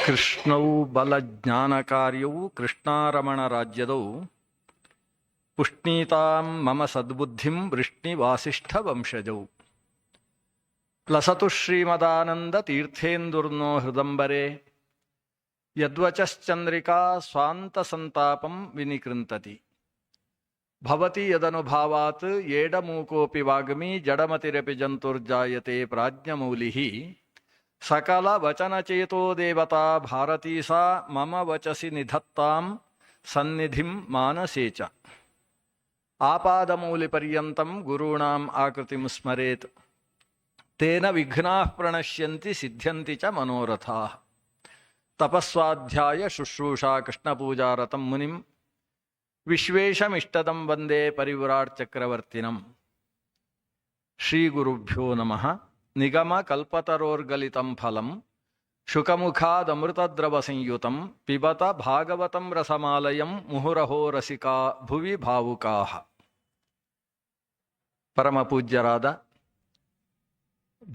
ಕೃಷ್ಣವು ಬಲಜ್ಞಾನಕಾರ್ಯವು ಕೃಷ್ಣಾರಮಣ ರಾಜ್ಯದವು ಪುಷ್ಣೀತಾಂ ಮಮ ಸದ್ಬುದ್ಧಿಂ ವೃಷ್ಣಿ ವಾಸಿಷ್ಠ ವಂಶಜೌ ಲಸತು ಶ್ರೀಮದಾನಂದ ತೀರ್ಥೇಂದುರ್ನೋ ಹೃದಂಬರೆ ಯದ್ವಚಶ್ಚಂದ್ರಿಕಾ ಸ್ವಾಂತ ಸಂತಾಪಂ ವಿನಿಕೃಂತತಿ ಭವತಿ ಯದನುಭಾವಾತ್ ಏಡಮೂಕೋಪಿ ವಾಗ್ಮಿ ಜಡಮತಿರಪಿ ಜಂತುರ್ಜಾಯತೆ ಪ್ರಾಜ್ಞಮೌಲಿಃ ಸಕಲ ವಚನಚೇತೋ ದೇವತಾ ಭಾರತೀ ಸಾ ಮಮ ವಚಸಿ ನಿಧತ್ತಾಂ ಸನ್ನಿಧಿಂ ಮಾನಸೇ ಚ ಆಪಾದಮೌಲಿಪರ್ಯಂತಂ ಗುರುಣಾಂ ಆಕೃತಿಂ ಸ್ಮರೇತ್ ತೇನ ವಿಘ್ನಾಃ ಪ್ರಣಶ್ಯಂತಿ ಸಿದ್ಧ್ಯಂತಿ ಚ ಮನೋರಥಾಃ ತಪಸ್ವಾಧ್ಯಾಯ ಶುಶ್ರೂಷಾ ಕೃಷ್ಣಪೂಜಾರತಂ ಮುನಿಂ ವಿಶ್ವೇಶಮಿಷ್ಟದಂ ವಂದೇ ಪರಿವ್ರಾಟ್ ಚಕ್ರವರ್ತಿನಂ. ಶ್ರೀಗುರುಭ್ಯೋ ನಮಃ. ನಿಗಮ ಕಲ್ಪತರೋರ್ಗಲಿತಂ ಫಲಂ ಶುಕಮುಖಾದಮೃತದ್ರವ ಸಂಯುತಂ ಪಿಬತ ಭಾಗವತಂ ರಸಮಾಲಯಂ ಮುಹುರಹೋ ರಸಿಕಾ ಭುವಿ ಭಾವುಕಾಃ. ಪರಮಪೂಜ್ಯರಾದ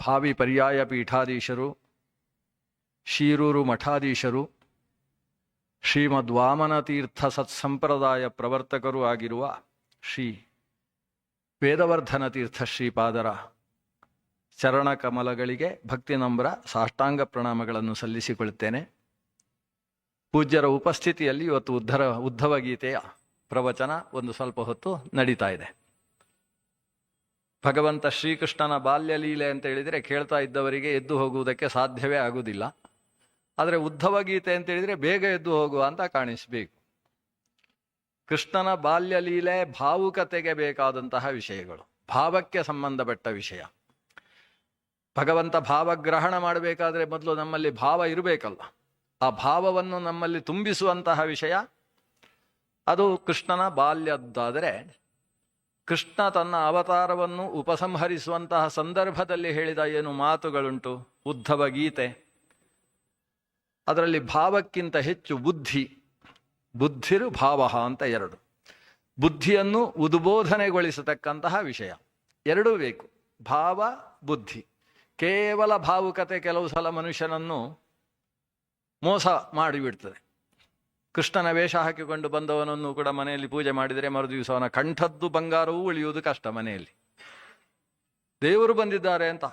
ಭಾವಿ ಪರ್ಯಾಯ ಪೀಠಾಧೀಶರು, ಶೀರೂರು ಮಠಾಧೀಶರು, ಶ್ರೀಮದ್ವಾಮನತೀರ್ಥ ಸತ್ಸಂಪ್ರದಾಯ ಪ್ರವರ್ತಕರೂ ಆಗಿರುವ ಶ್ರೀ ವೇದವರ್ಧನ ತೀರ್ಥ ಶ್ರೀಪಾದರ ಚರಣಕಮಲಗಳಿಗೆ ಭಕ್ತಿ ನಮ್ರ ಸಾಷ್ಟಾಂಗ ಪ್ರಣಾಮಗಳನ್ನು ಸಲ್ಲಿಸಿಕೊಳ್ಳುತ್ತೇನೆ. ಪೂಜ್ಯರ ಉಪಸ್ಥಿತಿಯಲ್ಲಿ ಇವತ್ತು ಉದ್ಧವ ಗೀತೆಯ ಪ್ರವಚನ ಒಂದು ಸ್ವಲ್ಪ ಹೊತ್ತು ನಡೀತಾ ಇದೆ. ಭಗವಂತ ಶ್ರೀಕೃಷ್ಣನ ಬಾಲ್ಯ ಲೀಲೆ ಅಂತ ಹೇಳಿದರೆ ಕೇಳ್ತಾ ಇದ್ದವರಿಗೆ ಎದ್ದು ಹೋಗುವುದಕ್ಕೆ ಸಾಧ್ಯವೇ ಆಗುವುದಿಲ್ಲ. ಆದರೆ ಉದ್ಧವ ಗೀತೆ ಅಂತ ಹೇಳಿದರೆ ಬೇಗ ಎದ್ದು ಹೋಗುವ ಅಂತ ಕಾಣಿಸಬೇಕು. ಕೃಷ್ಣನ ಬಾಲ್ಯ ಲೀಲೆ ಭಾವುಕತೆಗೆ ಬೇಕಾದಂತಹ ವಿಷಯಗಳು, ಭಾವಕ್ಕೆ ಸಂಬಂಧಪಟ್ಟ ವಿಷಯ. ಭಗವಂತ ಭಾವಗ್ರಹಣ ಮಾಡಬೇಕಾದ್ರೆ ಮೊದಲು ನಮ್ಮಲ್ಲಿ ಭಾವ ಇರಬೇಕಲ್ಲ. ಆ ಭಾವವನ್ನು ನಮ್ಮಲ್ಲಿ ತುಂಬಿಸುವಂತಹ ವಿಷಯ ಅದು ಕೃಷ್ಣನ ಬಾಲ್ಯದ್ದಾದರೆ, ಕೃಷ್ಣ ತನ್ನ ಅವತಾರವನ್ನು ಉಪಸಂಹರಿಸುವಂತಹ ಸಂದರ್ಭದಲ್ಲಿ ಹೇಳಿದ ಏನು ಮಾತುಗಳುಂಟು ಉದ್ಧವ ಗೀತೆ, ಅದರಲ್ಲಿ ಭಾವಕ್ಕಿಂತ ಹೆಚ್ಚು ಬುದ್ಧಿರು ಭಾವ ಅಂತ ಎರಡು. ಬುದ್ಧಿಯನ್ನು ಉದ್ಬೋಧನೆಗೊಳಿಸತಕ್ಕಂತಹ ವಿಷಯ ಎರಡೂ ಬೇಕು, ಭಾವ ಬುದ್ಧಿ. ಕೇವಲ ಭಾವುಕತೆ ಕೆಲವು ಸಲ ಮನುಷ್ಯನನ್ನು ಮೋಸ ಮಾಡಿಬಿಡ್ತದೆ. ಕೃಷ್ಣನ ವೇಷ ಹಾಕಿಕೊಂಡು ಬಂದವನನ್ನು ಕೂಡ ಮನೆಯಲ್ಲಿ ಪೂಜೆ ಮಾಡಿದರೆ ಮರುದಿವಸ ಅವನ ಕಂಠದ್ದು ಬಂಗಾರವೂ ಉಳಿಯುವುದು ಕಷ್ಟ. ಮನೆಯಲ್ಲಿ ದೇವರು ಬಂದಿದ್ದಾರೆ ಅಂತ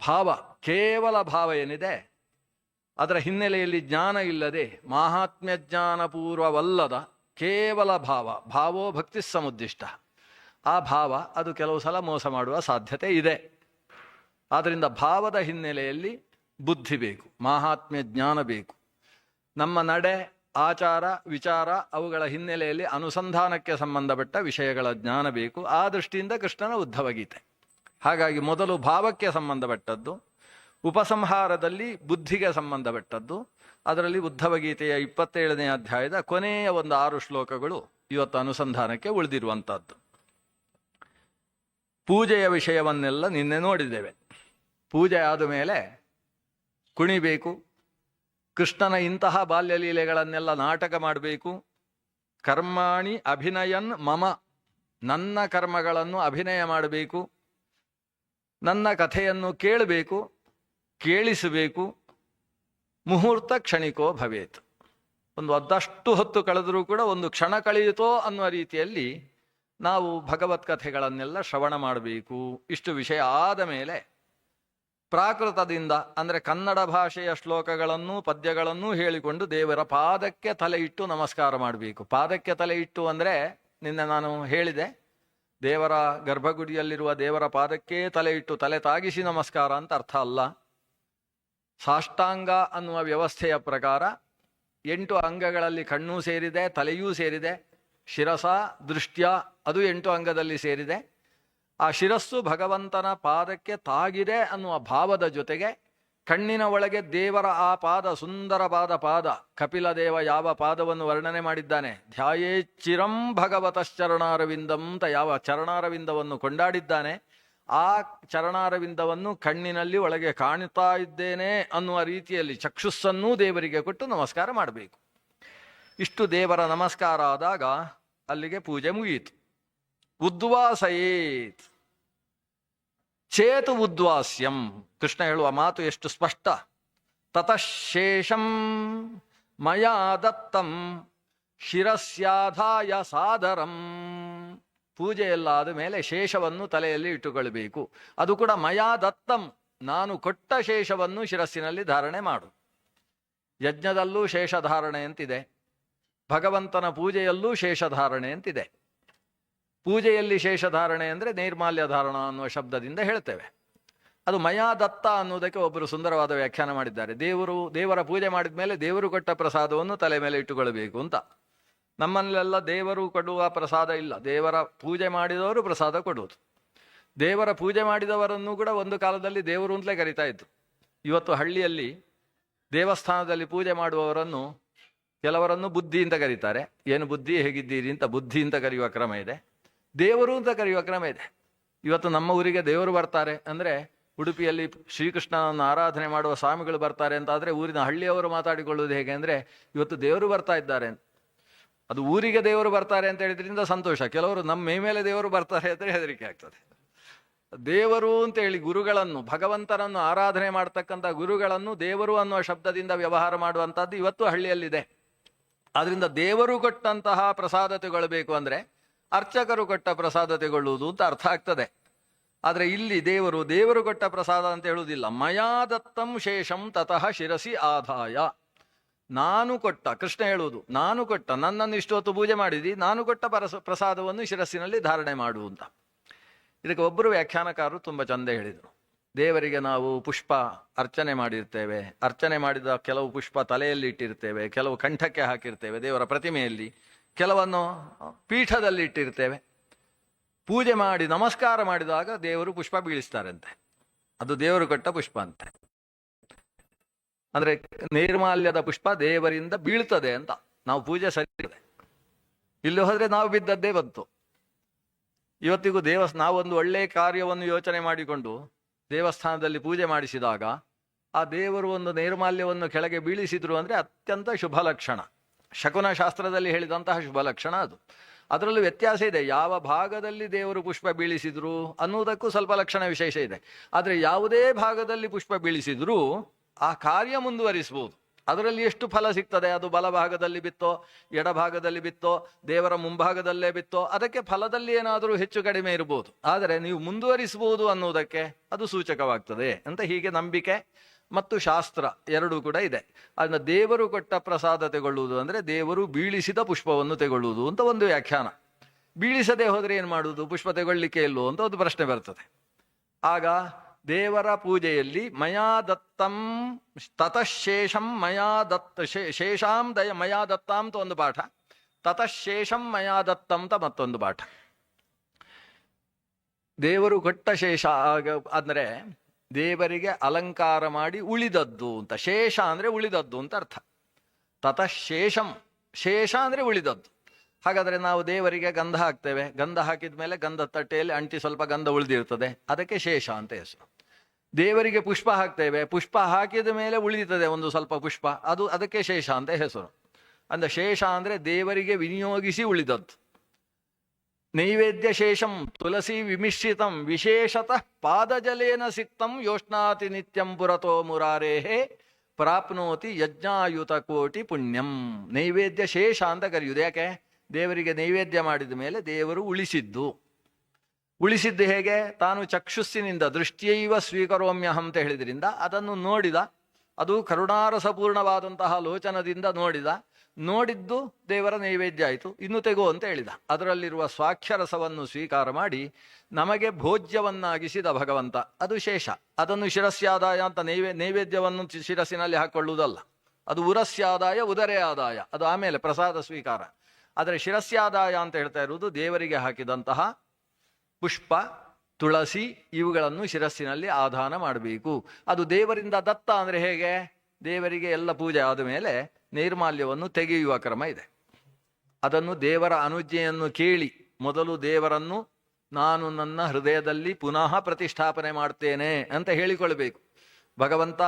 ಭಾವ, ಕೇವಲ ಭಾವ ಏನಿದೆ ಅದರ ಹಿನ್ನೆಲೆಯಲ್ಲಿ ಜ್ಞಾನ ಇಲ್ಲದೆ, ಮಾಹಾತ್ಮ್ಯ ಜ್ಞಾನಪೂರ್ವವಲ್ಲದ ಕೇವಲ ಭಾವೋ ಭಕ್ತಿ ಸಮುದ್ದಿಷ್ಟ, ಆ ಭಾವ ಅದು ಕೆಲವು ಸಲ ಮೋಸ ಮಾಡುವ ಸಾಧ್ಯತೆ ಇದೆ. ಆದ್ದರಿಂದ ಭಾವದ ಹಿನ್ನೆಲೆಯಲ್ಲಿ ಬುದ್ಧಿ ಬೇಕು, ಮಾಹಾತ್ಮ್ಯ ಜ್ಞಾನ ಬೇಕು. ನಮ್ಮ ನಡೆ, ಆಚಾರ, ವಿಚಾರ ಅವುಗಳ ಹಿನ್ನೆಲೆಯಲ್ಲಿ ಅನುಸಂಧಾನಕ್ಕೆ ಸಂಬಂಧಪಟ್ಟ ವಿಷಯಗಳ ಜ್ಞಾನ ಬೇಕು. ಆ ದೃಷ್ಟಿಯಿಂದ ಕೃಷ್ಣನ ಉದ್ಧವ ಗೀತೆ. ಹಾಗಾಗಿ ಮೊದಲು ಭಾವಕ್ಕೆ ಸಂಬಂಧಪಟ್ಟದ್ದು, ಉಪಸಂಹಾರದಲ್ಲಿ ಬುದ್ಧಿಗೆ ಸಂಬಂಧಪಟ್ಟದ್ದು. ಅದರಲ್ಲಿ ಉದ್ಧವ ಗೀತೆಯ 27ನೇ ಅಧ್ಯಾಯದ ಕೊನೆಯ ಒಂದು 6 ಶ್ಲೋಕಗಳು ಇವತ್ತು ಅನುಸಂಧಾನಕ್ಕೆ ಉಳಿದಿರುವಂಥದ್ದು. ಪೂಜೆಯ ವಿಷಯವನ್ನೆಲ್ಲ ನಿನ್ನೆ ನೋಡಿದ್ದೇವೆ. ಪೂಜೆ ಆದ ಮೇಲೆ ಕುಣಿಬೇಕು, ಕೃಷ್ಣನ ಇಂತಹ ಬಾಲ್ಯಲೀಲೆಗಳನ್ನೆಲ್ಲ ನಾಟಕ ಮಾಡಬೇಕು. ಕರ್ಮಾಣಿ ಅಭಿನಯನ್ ಮಮ, ನನ್ನ ಕರ್ಮಗಳನ್ನು ಅಭಿನಯ ಮಾಡಬೇಕು, ನನ್ನ ಕಥೆಯನ್ನು ಕೇಳಬೇಕು, ಕೇಳಿಸಬೇಕು. ಮುಹೂರ್ತ ಕ್ಷಣಿಕೋ ಭವೇತ್, ಒಂದು ಅರ್ಧಷ್ಟು ಹೊತ್ತು ಕಳೆದರೂ ಕೂಡ ಒಂದು ಕ್ಷಣ ಕಳೆಯಿತೋ ಅನ್ನುವ ರೀತಿಯಲ್ಲಿ ನಾವು ಭಗವತ್ಕಥೆಗಳನ್ನೆಲ್ಲ ಶ್ರವಣ ಮಾಡಬೇಕು. ಇಷ್ಟು ವಿಷಯ ಆದ ಮೇಲೆ ಪ್ರಾಕೃತದಿಂದ ಅಂದರೆ ಕನ್ನಡ ಭಾಷೆಯ ಶ್ಲೋಕಗಳನ್ನು ಪದ್ಯಗಳನ್ನು ಹೇಳಿಕೊಂಡು ದೇವರ ಪಾದಕ್ಕೆ ತಲೆ ಇಟ್ಟು ನಮಸ್ಕಾರ ಮಾಡಬೇಕು. ಪಾದಕ್ಕೆ ತಲೆ ಇಟ್ಟು ಅಂದರೆ ನಿನ್ನೆ ನಾನು ಹೇಳಿದೆ, ದೇವರ ಗರ್ಭಗುಡಿಯಲ್ಲಿರುವ ದೇವರ ಪಾದಕ್ಕೆ ತಲೆ ಇಟ್ಟು ತಲೆ ತಾಗಿಸಿ ನಮಸ್ಕಾರ ಅಂತ ಅರ್ಥ ಅಲ್ಲ. ಸಾಷ್ಟಾಂಗ ಅನ್ನುವ ವ್ಯವಸ್ಥೆಯ ಪ್ರಕಾರ 8 ಅಂಗಗಳಲ್ಲಿ ಕಣ್ಣೂ ಸೇರಿದೆ, ತಲೆಯೂ ಸೇರಿದೆ, ಶಿರಸ ದೃಷ್ಟ್ಯ ಅದು 8 ಅಂಗದಲ್ಲಿ ಸೇರಿದೆ. ಆ ಶಿರಸ್ಸು ಭಗವಂತನ ಪಾದಕ್ಕೆ ತಾಗಿದೆ ಅನ್ನುವ ಭಾವದ ಜೊತೆಗೆ ಕಣ್ಣಿನ ಒಳಗೆ ದೇವರ ಆ ಪಾದ, ಸುಂದರವಾದ ಪಾದ, ಕಪಿಲ ದೇವ ಯಾವ ಪಾದವನ್ನು ವರ್ಣನೆ ಮಾಡಿದ್ದಾನೆ, ಧ್ಯಾಯೇ ಚಿರಂ ಭಗವತಶ್ಚರಣಾರವಿಂದಂ ಅಂತ ಯಾವ ಚರಣಾರವಿಂದವನ್ನು ಕೊಂಡಾಡಿದ್ದಾನೆ, ಆ ಚರಣಾರವಿಂದವನ್ನು ಕಣ್ಣಿನಲ್ಲಿ ಒಳಗೆ ಕಾಣುತ್ತಾ ಇದ್ದೇನೆ ಅನ್ನುವ ರೀತಿಯಲ್ಲಿ ಚಕ್ಷುಸ್ಸನ್ನೂ ದೇವರಿಗೆ ಕೊಟ್ಟು ನಮಸ್ಕಾರ ಮಾಡಬೇಕು. ಇಷ್ಟು ದೇವರ ನಮಸ್ಕಾರ ಆದಾಗ ಅಲ್ಲಿಗೆ ಪೂಜೆ ಮುಗಿಯಿತು. ಉದ್ವಾಸಯೇತ್ ಚೇತು ಉದ್ವಾಸ್ಯಂ, ಕೃಷ್ಣ ಹೇಳುವ ಮಾತು ಎಷ್ಟು ಸ್ಪಷ್ಟ. ತತಃಶೇಷಂ ಮಯಾ ದತ್ತಂ ಶಿರಸ್ಯಾಧಾಯ ಸಾದರಂ. ಪೂಜೆಯಲ್ಲಾದ ಮೇಲೆ ಶೇಷವನ್ನು ತಲೆಯಲ್ಲಿ ಇಟ್ಟುಕೊಳ್ಬೇಕು. ಅದು ಕೂಡ ಮಯಾ ದತ್ತಂ, ನಾನು ಕೊಟ್ಟ ಶೇಷವನ್ನು ಶಿರಸ್ಸಿನಲ್ಲಿ ಧಾರಣೆ ಮಾಡು. ಯಜ್ಞದಲ್ಲೂ ಶೇಷಧಾರಣೆ ಅಂತಿದೆ, ಭಗವಂತನ ಪೂಜೆಯಲ್ಲೂ ಶೇಷಧಾರಣೆ ಅಂತಿದೆ. ಪೂಜೆಯಲ್ಲಿ ಶೇಷಧಾರಣೆ ಅಂದರೆ ನೈರ್ಮಾಲ್ಯ ಧಾರಣ ಅನ್ನುವ ಶಬ್ದದಿಂದ ಹೇಳ್ತೇವೆ. ಅದು ಮಯಾ ದತ್ತ ಅನ್ನೋದಕ್ಕೆ ಒಬ್ಬರು ಸುಂದರವಾದ ವ್ಯಾಖ್ಯಾನ ಮಾಡಿದ್ದಾರೆ. ದೇವರ ಪೂಜೆ ಮಾಡಿದ ಮೇಲೆ ದೇವರು ಕೊಟ್ಟ ಪ್ರಸಾದವನ್ನು ತಲೆ ಮೇಲೆ ಇಟ್ಟುಕೊಳ್ಬೇಕು ಅಂತ. ನಮ್ಮಲ್ಲೆಲ್ಲ ದೇವರು ಕೊಡುವ ಪ್ರಸಾದ ಇಲ್ಲ, ದೇವರ ಪೂಜೆ ಮಾಡಿದವರು ಪ್ರಸಾದ ಕೊಡುವುದು. ದೇವರ ಪೂಜೆ ಮಾಡಿದವರನ್ನು ಕೂಡ ಒಂದು ಕಾಲದಲ್ಲಿ ದೇವರು ಅಂತಲೇ ಕರಿತಾ ಇತ್ತು. ಇವತ್ತು ಹಳ್ಳಿಯಲ್ಲಿ ದೇವಸ್ಥಾನದಲ್ಲಿ ಪೂಜೆ ಮಾಡುವವರನ್ನು ಕೆಲವರನ್ನು ಬುದ್ಧಿ ಅಂತ ಕರೀತಾರೆ. ಏನು ಬುದ್ಧಿ, ಹೇಗಿದ್ದೀರಿ ಅಂತ ಬುದ್ಧಿ ಅಂತ ಕರೆಯುವ ಕ್ರಮ ಇದೆ, ದೇವರು ಅಂತ ಕರೆಯುವ ಕ್ರಮ ಇದೆ. ಇವತ್ತು ನಮ್ಮ ಊರಿಗೆ ದೇವರು ಬರ್ತಾರೆ ಅಂದರೆ, ಉಡುಪಿಯಲ್ಲಿ ಶ್ರೀಕೃಷ್ಣನನ್ನು ಆರಾಧನೆ ಮಾಡುವ ಸ್ವಾಮಿಗಳು ಬರ್ತಾರೆ ಅಂತ ಆದರೆ ಊರಿನ ಹಳ್ಳಿಯವರು ಮಾತಾಡಿಕೊಳ್ಳುವುದು ಹೇಗೆ ಅಂದರೆ, ಇವತ್ತು ದೇವರು ಬರ್ತಾ ಇದ್ದಾರೆ ಅಂತ. ಅದು ಊರಿಗೆ ದೇವರು ಬರ್ತಾರೆ ಅಂತ ಹೇಳಿದ್ರಿಂದ ಸಂತೋಷ. ಕೆಲವರು ನಮ್ಮ ಮೈ ಮೇಲೆ ದೇವರು ಬರ್ತಾರೆ ಅಂದರೆ ಹೆದರಿಕೆ ಆಗ್ತದೆ. ದೇವರು ಅಂತೇಳಿ ಗುರುಗಳನ್ನು, ಭಗವಂತನನ್ನು ಆರಾಧನೆ ಮಾಡ್ತಕ್ಕಂಥ ಗುರುಗಳನ್ನು ದೇವರು ಅನ್ನುವ ಶಬ್ದದಿಂದ ವ್ಯವಹಾರ ಮಾಡುವಂಥದ್ದು ಇವತ್ತು ಹಳ್ಳಿಯಲ್ಲಿದೆ. ಆದ್ರಿಂದ ದೇವರು ಕೊಟ್ಟಂತಹ ಪ್ರಸಾದ ತಗೊಳ್ಬೇಕು ಅಂದರೆ ಅರ್ಚಕರು ಕೊಟ್ಟ ಪ್ರಸಾದ ತಗೊಳ್ಳುವುದು ಅಂತ ಅರ್ಥ ಆಗ್ತದೆ. ಆದರೆ ಇಲ್ಲಿ ದೇವರು ಕೊಟ್ಟ ಪ್ರಸಾದ ಅಂತ ಹೇಳುವುದಿಲ್ಲ. ಮಯಾ ದತ್ತಂ ಶೇಷಂ ತತಃ ಶಿರಸಿ ಆದಾಯ. ನಾನು ಕೊಟ್ಟ, ಕೃಷ್ಣ ಹೇಳುವುದು, ನಾನು ಕೊಟ್ಟ, ನನ್ನನ್ನು ಇಷ್ಟು ಹೊತ್ತು ಪೂಜೆ ಮಾಡಿದಿ, ನಾನು ಕೊಟ್ಟ ಪ್ರಸಾದವನ್ನು ಶಿರಸ್ಸಿನಲ್ಲಿ ಧಾರಣೆ ಮಾಡು ಅಂತ. ಇದಕ್ಕೆ ಒಬ್ಬರು ವ್ಯಾಖ್ಯಾನಕಾರರು ತುಂಬ ಚಂದ ಹೇಳಿದರು. ದೇವರಿಗೆ ನಾವು ಪುಷ್ಪ ಅರ್ಚನೆ ಮಾಡಿರ್ತೇವೆ, ಅರ್ಚನೆ ಮಾಡಿದ ಕೆಲವು ಪುಷ್ಪ ತಲೆಯಲ್ಲಿ ಇಟ್ಟಿರ್ತೇವೆ, ಕೆಲವು ಕಂಠಕ್ಕೆ ಹಾಕಿರ್ತೇವೆ ದೇವರ ಪ್ರತಿಮೆಯಲ್ಲಿ, ಕೆಲವನ್ನು ಪೀಠದಲ್ಲಿ ಇಟ್ಟಿರ್ತೇವೆ. ಪೂಜೆ ಮಾಡಿ ನಮಸ್ಕಾರ ಮಾಡಿದಾಗ ದೇವರು ಪುಷ್ಪ ಬೀಳಿಸ್ತಾರಂತೆ, ಅದು ದೇವರು ಕೊಟ್ಟ ಪುಷ್ಪ ಅಂತೆ. ಅಂದ್ರೆ ನೈರ್ಮಾಲ್ಯದ ಪುಷ್ಪ ದೇವರಿಂದ ಬೀಳ್ತದೆ ಅಂತ. ನಾವು ಪೂಜೆ ಸರಿ, ಇಲ್ಲಿ ಹೋದ್ರೆ ನಾವು ಬಿದ್ದದ್ದೇ ಬಂತು. ಇವತ್ತಿಗೂ ನಾವೊಂದು ಒಳ್ಳೆಯ ಕಾರ್ಯವನ್ನು ಯೋಚನೆ ಮಾಡಿಕೊಂಡು ದೇವಸ್ಥಾನದಲ್ಲಿ ಪೂಜೆ ಮಾಡಿಸಿದಾಗ ಆ ದೇವರು ಒಂದು ನೈರ್ಮಾಲ್ಯವನ್ನು ಕೆಳಗೆ ಬೀಳಿಸಿದ್ರು ಅಂದರೆ ಅತ್ಯಂತ ಶುಭ ಲಕ್ಷಣ, ಶಕುನ ಶಾಸ್ತ್ರದಲ್ಲಿ ಹೇಳಿದಂತಹ ಶುಭ ಲಕ್ಷಣ ಅದು. ಅದರಲ್ಲೂ ವ್ಯತ್ಯಾಸ ಇದೆ, ಯಾವ ಭಾಗದಲ್ಲಿ ದೇವರು ಪುಷ್ಪ ಬೀಳಿಸಿದ್ರು ಅನ್ನುವುದಕ್ಕೂ ಸ್ವಲ್ಪ ಲಕ್ಷಣ ವಿಶೇಷ ಇದೆ. ಆದರೆ ಯಾವುದೇ ಭಾಗದಲ್ಲಿ ಪುಷ್ಪ ಬೀಳಿಸಿದ್ರೂ ಆ ಕಾರ್ಯ ಮುಂದುವರಿಸಬಹುದು. ಅದರಲ್ಲಿ ಎಷ್ಟು ಫಲ ಸಿಗ್ತದೆ, ಅದು ಬಲಭಾಗದಲ್ಲಿ ಬಿತ್ತೋ ಎಡಭಾಗದಲ್ಲಿ ಬಿತ್ತೋ ದೇವರ ಮುಂಭಾಗದಲ್ಲೇ ಬಿತ್ತೋ ಅದಕ್ಕೆ ಫಲದಲ್ಲಿ ಏನಾದರೂ ಹೆಚ್ಚು ಕಡಿಮೆ ಇರಬಹುದು, ಆದರೆ ನೀವು ಮುಂದುವರಿಸಬಹುದು ಅನ್ನುವುದಕ್ಕೆ ಅದು ಸೂಚಕವಾಗ್ತದೆ ಅಂತ. ಹೀಗೆ ನಂಬಿಕೆ ಮತ್ತು ಶಾಸ್ತ್ರ ಎರಡೂ ಕೂಡ ಇದೆ. ಅದನ್ನ ದೇವರು ಕೊಟ್ಟ ಪ್ರಸಾದ ತೆಗೊಳ್ಳುವುದು ಅಂದರೆ ದೇವರು ಬೀಳಿಸಿದ ಪುಷ್ಪವನ್ನು ತೆಗೊಳ್ಳುವುದು ಅಂತ ಒಂದು ವ್ಯಾಖ್ಯಾನ. ಬೀಳಿಸದೆ ಹೋದರೆ ಏನು ಮಾಡುವುದು, ಪುಷ್ಪ ತೆಗೊಳ್ಳಿಕ್ಕೆ ಇಲ್ಲೋ ಅಂತ ಒಂದು ಪ್ರಶ್ನೆ ಬರ್ತದೆ. ಆಗ ದೇವರ ಪೂಜೆಯಲ್ಲಿ ಮಯಾ ದತ್ತಂ ತತಃಶೇಷಂ ಮಯಾ ದತ್ತ ಶೇಷಾಂ ದಯ ಮಯಾ ದತ್ತಾಂ ಅಂತ ಒಂದು ಪಾಠ, ತತಃಶೇಷಂ ಮಯಾ ದತ್ತಂ ಅಂತ ಮತ್ತೊಂದು ಪಾಠ. ದೇವರು ಕೊಟ್ಟ ಶೇಷ ಅಂದರೆ ದೇವರಿಗೆ ಅಲಂಕಾರ ಮಾಡಿ ಉಳಿದದ್ದು ಅಂತ. ಶೇಷ ಅಂದರೆ ಉಳಿದದ್ದು ಅಂತ ಅರ್ಥ. ತತಃಶೇಷಂ, ಶೇಷ ಅಂದರೆ ಉಳಿದದ್ದು. ಹಾಗಾದರೆ ನಾವು ದೇವರಿಗೆ ಗಂಧ ಹಾಕ್ತೇವೆ, ಗಂಧ ಹಾಕಿದ ಮೇಲೆ ಗಂಧ ತಟ್ಟೆಯಲ್ಲಿ ಅಂಟಿ ಸ್ವಲ್ಪ ಗಂಧ ಉಳಿದಿರ್ತದೆ, ಅದಕ್ಕೆ ಶೇಷ ಅಂತ ಹೆಸರು. ದೇವರಿಗೆ ಪುಷ್ಪ ಹಾಕ್ತೇವೆ, ಪುಷ್ಪ ಹಾಕಿದ ಮೇಲೆ ಉಳಿದಿರ್ತದೆ ಒಂದು ಸ್ವಲ್ಪ ಪುಷ್ಪ, ಅದಕ್ಕೆ ಶೇಷ ಅಂತ ಹೆಸರು. ಅಂದ್ರೆ ಶೇಷ ಅಂದರೆ ದೇವರಿಗೆ ವಿನಿಯೋಗಿಸಿ ಉಳಿದದ್ದು. ನೈವೇದ್ಯ ಶೇಷಂ ತುಳಸಿ ವಿಮಿಶ್ರಿತಂ ವಿಶೇಷತಃ ಪಾದಜಲೇನ ಸಿಕ್ತಂ ಯೋಷ್ಣಾತಿ ನಿತ್ಯಂ ಪುರತೋ ಮುರಾರೇಹೇ ಪ್ರಾಪ್ನೋತಿ ಯಜ್ಞಾಯುತ ಕೋಟಿ ಪುಣ್ಯಂ. ನೈವೇದ್ಯ ಶೇಷ ಅಂತ ಕರೆಯುವುದು. ಯಾಕೆ? ದೇವರಿಗೆ ನೈವೇದ್ಯ ಮಾಡಿದ ಮೇಲೆ ದೇವರು ಉಳಿಸಿದ್ದು ಹೇಗೆ? ತಾನು ಚಕ್ಷುಸ್ಸಿನಿಂದ ದೃಷ್ಟಿಯೈವ ಸ್ವೀಕರೋಮ್ಯಹಂ ಅಂತ ಹೇಳಿದ್ರಿಂದ ಅದನ್ನು ನೋಡಿದ, ಅದು ಕರುಣಾರಸಪೂರ್ಣವಾದಂತಹ ಲೋಚನದಿಂದ ನೋಡಿದ್ದು ದೇವರ ನೈವೇದ್ಯ ಆಯಿತು, ಇನ್ನು ತೆಗೋ ಅಂತ ಹೇಳಿದ. ಅದರಲ್ಲಿರುವ ಸ್ವಾಕ್ಷರಸವನ್ನು ಸ್ವೀಕಾರ ಮಾಡಿ ನಮಗೆ ಭೋಜ್ಯವನ್ನಾಗಿಸಿದ ಭಗವಂತ, ಅದು ಶೇಷ. ಅದನ್ನು ಶಿರಸ್ಯಾದಾಯ ಅಂತ ನೈವೇದ್ಯವನ್ನು ಶಿರಸ್ಸಿನಲ್ಲಿ ಹಾಕೊಳ್ಳುವುದಲ್ಲ, ಅದು ಉರಸ್ಯಾದಾಯ ಉದರೇ ಆದಾಯ, ಅದು ಆಮೇಲೆ ಪ್ರಸಾದ ಸ್ವೀಕಾರ. ಆದರೆ ಶಿರಸ್ಯಾದಾಯ ಅಂತ ಹೇಳ್ತಾ ಇರುವುದು ದೇವರಿಗೆ ಹಾಕಿದಂತಹ ಪುಷ್ಪ ತುಳಸಿ ಇವುಗಳನ್ನು ಶಿರಸ್ಸಿನಲ್ಲಿ ಆದಾನ ಮಾಡಬೇಕು. ಅದು ದೇವರಿಂದ ದತ್ತ ಅಂದರೆ ಹೇಗೆ? ದೇವರಿಗೆ ಎಲ್ಲ ಪೂಜೆ ಆದ ಮೇಲೆ ನೈರ್ಮಾಲ್ಯವನ್ನು ತೆಗೆಯುವ ಕ್ರಮ ಇದೆ. ಅದನ್ನು ದೇವರ ಅನುಜ್ಞೆಯನ್ನು ಕೇಳಿ ಮೊದಲು ದೇವರನ್ನು ನಾನು ನನ್ನ ಹೃದಯದಲ್ಲಿ ಪುನಃ ಪ್ರತಿಷ್ಠಾಪನೆ ಮಾಡ್ತೇನೆ ಅಂತ ಹೇಳಿಕೊಳ್ಬೇಕು. ಭಗವಂತ,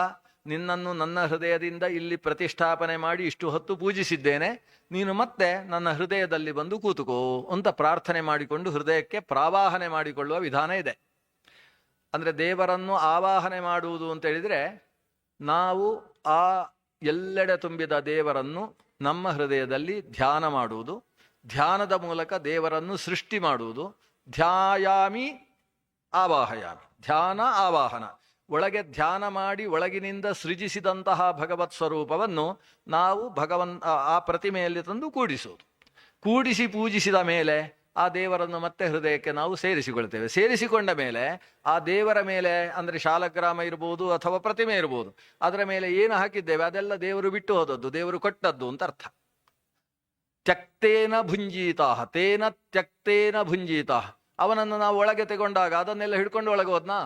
ನಿನ್ನನ್ನು ನನ್ನ ಹೃದಯದಿಂದ ಇಲ್ಲಿ ಪ್ರತಿಷ್ಠಾಪನೆ ಮಾಡಿ ಇಷ್ಟು ಹೊತ್ತು ಪೂಜಿಸಿದ್ದೇನೆ, ನೀನು ಮತ್ತೆ ನನ್ನ ಹೃದಯದಲ್ಲಿ ಬಂದು ಕೂತುಕೋ ಅಂತ ಪ್ರಾರ್ಥನೆ ಮಾಡಿಕೊಂಡು ಹೃದಯಕ್ಕೆ ಪ್ರಾವಾಹನೆ ಮಾಡಿಕೊಳ್ಳುವ ವಿಧಾನ ಇದೆ. ಅಂದರೆ ದೇವರನ್ನು ಆವಾಹನೆ ಮಾಡುವುದು ಅಂತ ಹೇಳಿದರೆ ನಾವು ಆ ಎಲ್ಲೆಡೆ ತುಂಬಿದ ದೇವರನ್ನು ನಮ್ಮ ಹೃದಯದಲ್ಲಿ ಧ್ಯಾನ ಮಾಡುವುದು, ಧ್ಯಾನದ ಮೂಲಕ ದೇವರನ್ನು ಸೃಷ್ಟಿ ಮಾಡುವುದು. ಧ್ಯಾಯಾಮಿ ಆವಾಹಯಾಮಿ, ಧ್ಯಾನ ಆವಾಹನ. ಒಳಗೆ ಧ್ಯಾನ ಮಾಡಿ ಒಳಗಿನಿಂದ ಸೃಜಿಸಿದಂತಹ ಭಗವತ್ ಸ್ವರೂಪವನ್ನು ನಾವು ಆ ಪ್ರತಿಮೆಯಲ್ಲಿ ತಂದು ಕೂಡಿಸುವುದು. ಕೂಡಿಸಿ ಪೂಜಿಸಿದ ಮೇಲೆ ಆ ದೇವರನ್ನು ಮತ್ತೆ ಹೃದಯಕ್ಕೆ ನಾವು ಸೇರಿಸಿಕೊಳ್ತೇವೆ. ಸೇರಿಸಿಕೊಂಡ ಮೇಲೆ ಆ ದೇವರ ಮೇಲೆ, ಅಂದರೆ ಶಾಲಗ್ರಾಮ ಇರ್ಬೋದು ಅಥವಾ ಪ್ರತಿಮೆ ಇರ್ಬೋದು, ಅದರ ಮೇಲೆ ಏನು ಹಾಕಿದ್ದೇವೆ ಅದೆಲ್ಲ ದೇವರು ಬಿಟ್ಟು ಹೋದದ್ದು, ದೇವರು ಕೊಟ್ಟದ್ದು ಅಂತ ಅರ್ಥ. ತ್ಯಕ್ತೇನ ಭುಂಜೀತಾ, ತೇನ ತ್ಯಕ್ತೇನ ಭುಂಜೀತಾ. ಅವನನ್ನು ನಾವು ಒಳಗೆ ತಗೊಂಡಾಗ ಅದನ್ನೆಲ್ಲ ಹಿಡ್ಕೊಂಡು ಒಳಗೆ ಹೋದ್ನಾ?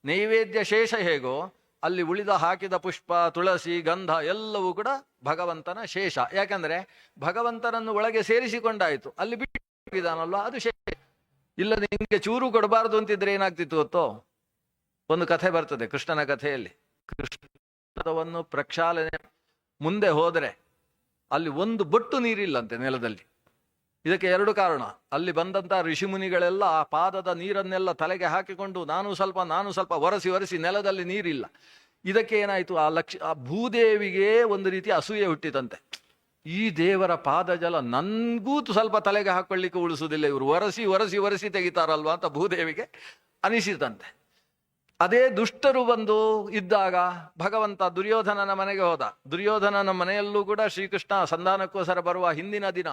ನೈವೇದ್ಯ ಶೇಷ ಹೇಗೋ ಅಲ್ಲಿ ಉಳಿದ ಹಾಕಿದ ಪುಷ್ಪ, ತುಳಸಿ, ಗಂಧ ಎಲ್ಲವೂ ಕೂಡ ಭಗವಂತನ ಶೇಷ. ಯಾಕಂದ್ರೆ ಭಗವಂತನನ್ನು ಒಳಗೆ ಸೇರಿಸಿಕೊಂಡಾಯ್ತು, ಅಲ್ಲಿ ಬಿಟ್ಟಿದಾನಲ್ವ ಅದು ಶೇಷ. ಇಲ್ಲ ನಿಮಗೆ ಚೂರು ಕೊಡಬಾರ್ದು ಅಂತಿದ್ರೆ ಏನಾಗ್ತಿತ್ತು ಗೊತ್ತೋ? ಒಂದು ಕಥೆ ಬರ್ತದೆ ಕೃಷ್ಣನ ಕಥೆಯಲ್ಲಿ. ಕೃಷ್ಣವನ್ನು ಪ್ರಕ್ಷಾಳನೆ ಮುಂದೆ ಹೋದರೆ ಅಲ್ಲಿ ಒಂದು ಬೊಟ್ಟು ನೀರಿಲ್ಲಂತೆ ನೆಲದಲ್ಲಿ. ಇದಕ್ಕೆ ಎರಡು ಕಾರಣ. ಅಲ್ಲಿ ಬಂದಂಥ ಋಷಿಮುನಿಗಳೆಲ್ಲ ಆ ಪಾದದ ನೀರನ್ನೆಲ್ಲ ತಲೆಗೆ ಹಾಕಿಕೊಂಡು ನಾನು ಸ್ವಲ್ಪ ಒರೆಸಿ ನೆಲದಲ್ಲಿ ನೀರಿಲ್ಲ. ಇದಕ್ಕೆ ಏನಾಯಿತು, ಆ ಭೂದೇವಿಗೆ ಒಂದು ರೀತಿ ಅಸೂಯೆ ಹುಟ್ಟಿತಂತೆ. ಈ ದೇವರ ಪಾದ ಜಲ ನನ್ಗೂ ಸ್ವಲ್ಪ ತಲೆಗೆ ಹಾಕೊಳ್ಳಿಕ್ಕೆ ಉಳಿಸುವುದಿಲ್ಲ, ಇವರು ಒರೆಸಿ ತೆಗಿತಾರಲ್ವಾ ಅಂತ ಭೂದೇವಿಗೆ ಅನಿಸಿತಂತೆ. ಅದೇ ದುಷ್ಟರು ಬಂದು ಇದ್ದಾಗ ಭಗವಂತ ದುರ್ಯೋಧನನ ಮನೆಗೆ ಹೋದ. ದುರ್ಯೋಧನನ ಮನೆಯಲ್ಲೂ ಕೂಡ ಶ್ರೀಕೃಷ್ಣ ಸಂಧಾನಕ್ಕೋಸ್ಕರ ಬರುವ ಹಿಂದಿನ ದಿನ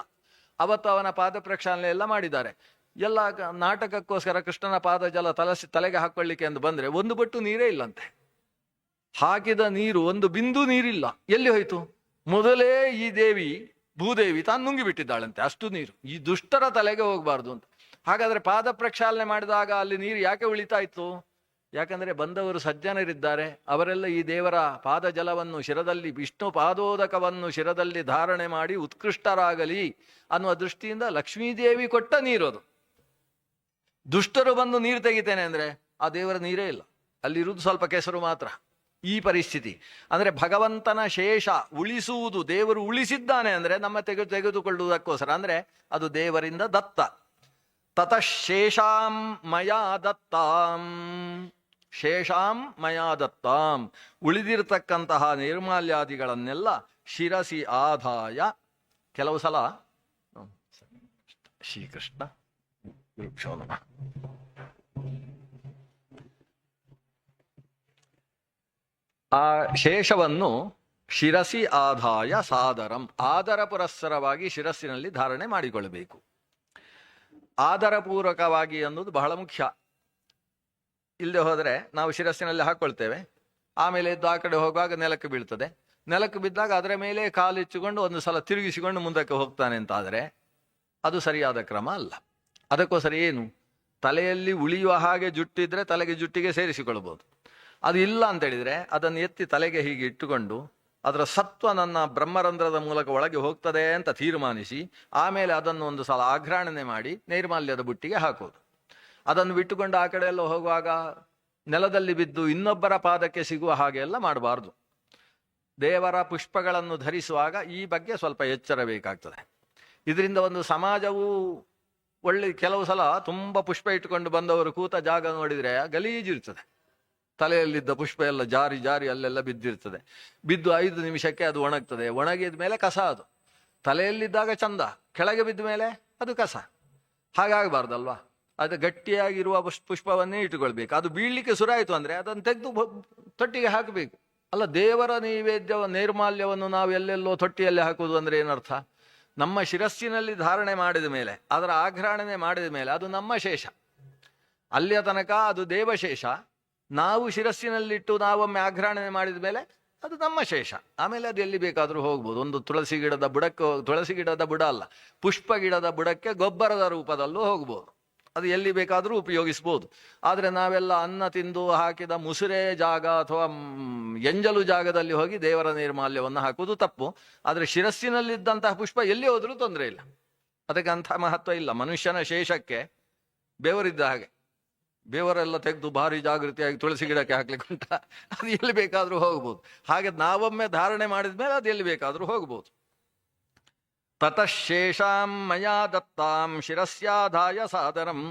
ಅವತ್ತು ಅವನ ಪಾದ ಪ್ರಕ್ಷಾಳನೆ ಎಲ್ಲ ಮಾಡಿದ್ದಾರೆ. ಎಲ್ಲ ನಾಟಕಕ್ಕೋಸ್ಕರ ಕೃಷ್ಣನ ಪಾದ ಜಲ ತಲೆಗೆ ಹಾಕೊಳ್ಳಿಕ್ಕೆ ಎಂದು ಬಂದ್ರೆ ಒಂದು ಬೊಟ್ಟು ನೀರೇ ಇಲ್ಲಂತೆ. ಹಾಕಿದ ನೀರು ಒಂದು ಬಿಂದು ನೀರಿಲ್ಲ. ಎಲ್ಲಿ ಹೋಯ್ತು? ಮೊದಲೇ ಈ ದೇವಿ ಭೂದೇವಿ ತಾನು ನುಂಗಿ ಬಿಟ್ಟಿದ್ದಾಳಂತೆ, ಅಷ್ಟು ನೀರು ಈ ದುಷ್ಟರ ತಲೆಗೆ ಹೋಗಬಾರ್ದು ಅಂತ. ಹಾಗಾದ್ರೆ ಪಾದ ಪ್ರಕ್ಷಾಳನೆ ಮಾಡಿದಾಗ ಅಲ್ಲಿ ನೀರು ಯಾಕೆ ಉಳಿತಾ ಇತ್ತು? ಯಾಕಂದ್ರೆ ಬಂದವರು ಸಜ್ಜನರಿದ್ದಾರೆ, ಅವರೆಲ್ಲ ಈ ದೇವರ ಪಾದ ಜಲವನ್ನು ಶಿರದಲ್ಲಿ, ವಿಷ್ಣು ಪಾದೋದಕವನ್ನು ಶಿರದಲ್ಲಿ ಧಾರಣೆ ಮಾಡಿ ಉತ್ಕೃಷ್ಟರಾಗಲಿ ಅನ್ನುವ ದೃಷ್ಟಿಯಿಂದ ಲಕ್ಷ್ಮೀದೇವಿ ಕೊಟ್ಟ ನೀರು ಅದು. ದುಷ್ಟರು ಬಂದು ನೀರು ತೆಗಿತೇನೆ ಅಂದ್ರೆ ಆ ದೇವರ ನೀರೇ ಇಲ್ಲ, ಅಲ್ಲಿರುವುದು ಸ್ವಲ್ಪ ಕೆಸರು ಮಾತ್ರ. ಈ ಪರಿಸ್ಥಿತಿ ಅಂದ್ರೆ ಭಗವಂತನ ಶೇಷ ಉಳಿಸುವುದು. ದೇವರು ಉಳಿಸಿದ್ದಾನೆ ಅಂದ್ರೆ ನಮ್ಮ ತೆಗೆದುಕೊಳ್ಳುವುದಕ್ಕೋಸ್ಕರ, ಅಂದ್ರೆ ಅದು ದೇವರಿಂದ ದತ್ತ. ತತಃ ಶೇಷಾಂ ಮಯಾ ದತ್ತಾಂ, ಶೇಷಾಂ ಮಯಾ ದತ್ತಾಂ, ಉಳಿದಿರತಕ್ಕಂತಹ ನಿರ್ಮಾಲ್ಯಾದಿಗಳನ್ನೆಲ್ಲ ಶಿರಸಿ ಆದಾಯ. ಕೆಲವು ಸಲ ಶ್ರೀಕೃಷ್ಣ ಆ ಶೇಷವನ್ನು ಶಿರಸಿ ಆದಾಯ ಸಾದರಂ, ಆದರ ಪುರಸ್ಸರವಾಗಿ ಶಿರಸ್ಸಿನಲ್ಲಿ ಧಾರಣೆ ಮಾಡಿಕೊಳ್ಳಬೇಕು. ಆದರಪೂರ್ವಕವಾಗಿ ಅನ್ನೋದು ಬಹಳ ಮುಖ್ಯ. ಇಲ್ಲದೆ ಹೋದರೆ ನಾವು ಶಿರಸ್ಸಿನಲ್ಲಿ ಹಾಕ್ಕೊಳ್ತೇವೆ, ಆಮೇಲೆ ಎದ್ದು ಆ ಕಡೆ ಹೋಗುವಾಗ ನೆಲಕ್ಕೆ ಬೀಳ್ತದೆ. ನೆಲಕ್ಕೆ ಬಿದ್ದಾಗ ಅದರ ಮೇಲೆ ಕಾಲಿಚ್ಚುಕೊಂಡು ಒಂದು ಸಲ ತಿರುಗಿಸಿಕೊಂಡು ಮುಂದಕ್ಕೆ ಹೋಗ್ತಾನೆ ಅಂತಾದರೆ ಅದು ಸರಿಯಾದ ಕ್ರಮ ಅಲ್ಲ. ಅದಕ್ಕೋಸ್ಕರ ಏನು, ತಲೆಯಲ್ಲಿ ಉಳಿಯುವ ಹಾಗೆ ಜುಟ್ಟಿದ್ರೆ ತಲೆಗೆ ಜುಟ್ಟಿಗೆ ಸೇರಿಸಿಕೊಳ್ಬೋದು. ಅದು ಇಲ್ಲ ಅಂತ ಹೇಳಿದ್ರೆ ಅದನ್ನು ಎತ್ತಿ ತಲೆಗೆ ಹೀಗೆ ಇಟ್ಟುಕೊಂಡು ಅದರ ಸತ್ವ ನನ್ನ ಬ್ರಹ್ಮರಂಧ್ರದ ಮೂಲಕ ಒಳಗೆ ಹೋಗ್ತದೆ ಅಂತ ತೀರ್ಮಾನಿಸಿ ಆಮೇಲೆ ಅದನ್ನು ಒಂದು ಸಲ ಆಘ್ರಾಣನೆ ಮಾಡಿ ನೈರ್ಮಾಲ್ಯದ ಬುಟ್ಟಿಗೆ ಹಾಕೋದು. ಅದನ್ನು ಬಿಟ್ಟುಕೊಂಡು ಆ ಕಡೆ ಎಲ್ಲ ಹೋಗುವಾಗ ನೆಲದಲ್ಲಿ ಬಿದ್ದು ಇನ್ನೊಬ್ಬರ ಪಾದಕ್ಕೆ ಸಿಗುವ ಹಾಗೆ ಎಲ್ಲ ಮಾಡಬಾರ್ದು. ದೇವರ ಪುಷ್ಪಗಳನ್ನು ಧರಿಸುವಾಗ ಈ ಬಗ್ಗೆ ಸ್ವಲ್ಪ ಎಚ್ಚರ ಬೇಕಾಗ್ತದೆ. ಇದರಿಂದ ಒಂದು ಸಮಾಜವು ಒಳ್ಳೆ, ಕೆಲವು ಸಲ ತುಂಬ ಪುಷ್ಪ ಇಟ್ಟುಕೊಂಡು ಬಂದವರು ಕೂತ ಜಾಗ ನೋಡಿದರೆ ಗಲೀಜಿರ್ತದೆ. ತಲೆಯಲ್ಲಿದ್ದ ಪುಷ್ಪ ಎಲ್ಲ ಜಾರಿ ಜಾರಿ ಅಲ್ಲೆಲ್ಲ ಬಿದ್ದಿರ್ತದೆ. ಬಿದ್ದು 5 ನಿಮಿಷಕ್ಕೆ ಅದು ಒಣಗ್ತದೆ. ಒಣಗಿದ ಮೇಲೆ ಕಸ ಅದು. ತಲೆಯಲ್ಲಿದ್ದಾಗ ಚಂದ, ಕೆಳಗೆ ಬಿದ್ದ ಮೇಲೆ ಅದು ಕಸ. ಹಾಗಾಗಬಾರ್ದಲ್ವಾ? ಅದು ಗಟ್ಟಿಯಾಗಿರುವ ಪುಷ್ಪವನ್ನೇ ಇಟ್ಟುಕೊಳ್ಬೇಕು. ಅದು ಬೀಳಲಿಕ್ಕೆ ಶುರುವಾಯಿತು ಅಂದರೆ ಅದನ್ನು ತೆಗೆದು ತೊಟ್ಟಿಗೆ ಹಾಕಬೇಕು. ಅಲ್ಲ, ದೇವರ ನೈವೇದ್ಯ ನೈರ್ಮಾಲ್ಯವನ್ನು ನಾವು ಎಲ್ಲೆಲ್ಲೋ ತೊಟ್ಟಿಯಲ್ಲಿ ಹಾಕುವುದು ಅಂದರೆ ಏನರ್ಥ? ನಮ್ಮ ಶಿರಸ್ಸಿನಲ್ಲಿ ಧಾರಣೆ ಮಾಡಿದ ಮೇಲೆ, ಅದರ ಆಘ್ರಾಣನೆ ಮಾಡಿದ ಮೇಲೆ ಅದು ನಮ್ಮ ಶೇಷ. ಅಲ್ಲಿಯ ತನಕ ಅದು ದೇವಶೇಷ. ನಾವು ಶಿರಸ್ಸಿನಲ್ಲಿಟ್ಟು ನಾವೊಮ್ಮೆ ಆಘ್ರಾಣನೆ ಮಾಡಿದ ಮೇಲೆ ಅದು ನಮ್ಮ ಶೇಷ. ಆಮೇಲೆ ಅದು ಎಲ್ಲಿ ಬೇಕಾದರೂ ಹೋಗ್ಬೋದು. ಒಂದು ತುಳಸಿ ಗಿಡದ ಬುಡಕ್ಕೆ, ತುಳಸಿ ಗಿಡದ ಬುಡ ಅಲ್ಲ, ಪುಷ್ಪ ಗಿಡದ ಬುಡಕ್ಕೆ ಗೊಬ್ಬರದ ರೂಪದಲ್ಲೂ ಹೋಗ್ಬೋದು. ಅದು ಎಲ್ಲಿ ಬೇಕಾದರೂ ಉಪಯೋಗಿಸ್ಬೋದು. ಆದರೆ ನಾವೆಲ್ಲ ಅನ್ನ ತಿಂದು ಹಾಕಿದ ಮುಸುರೆ ಜಾಗ ಅಥವಾ ಎಂಜಲು ಜಾಗದಲ್ಲಿ ಹೋಗಿ ದೇವರ ನೈರ್ಮಾಲ್ಯವನ್ನು ಹಾಕುವುದು ತಪ್ಪು. ಆದರೆ ಶಿರಸ್ಸಿನಲ್ಲಿದ್ದಂತಹ ಪುಷ್ಪ ಎಲ್ಲಿ ಹೋದರೂ ತೊಂದರೆ ಇಲ್ಲ, ಅದಕ್ಕೆ ಅಂಥ ಮಹತ್ವ ಇಲ್ಲ. ಮನುಷ್ಯನ ಶೇಷಕ್ಕೆ ಬೆವರಿದ್ದ ಹಾಗೆ, ಬೇವರೆಲ್ಲ ತೆಗೆದು ಭಾರಿ ಜಾಗೃತಿಯಾಗಿ ತುಳಸಿ ಗಿಡಕ್ಕೆ ಹಾಕ್ಲಿಕ್ಕೆ ಉಂಟ, ಅದು ಎಲ್ಲಿ ಬೇಕಾದರೂ ಹೋಗ್ಬೋದು. ಹಾಗೆ ನಾವೊಮ್ಮೆ ಧಾರಣೆ ಮಾಡಿದ ಮೇಲೆ ಅದು ಎಲ್ಲಿ ಬೇಕಾದರೂ ಹೋಗ್ಬೋದು. ತತಃ ಶೇಷಾಂ ಮಯಾ ದತ್ತಾಂ ಶಿರಸ್ಯಾಧಾಯ ಸಾದರಂ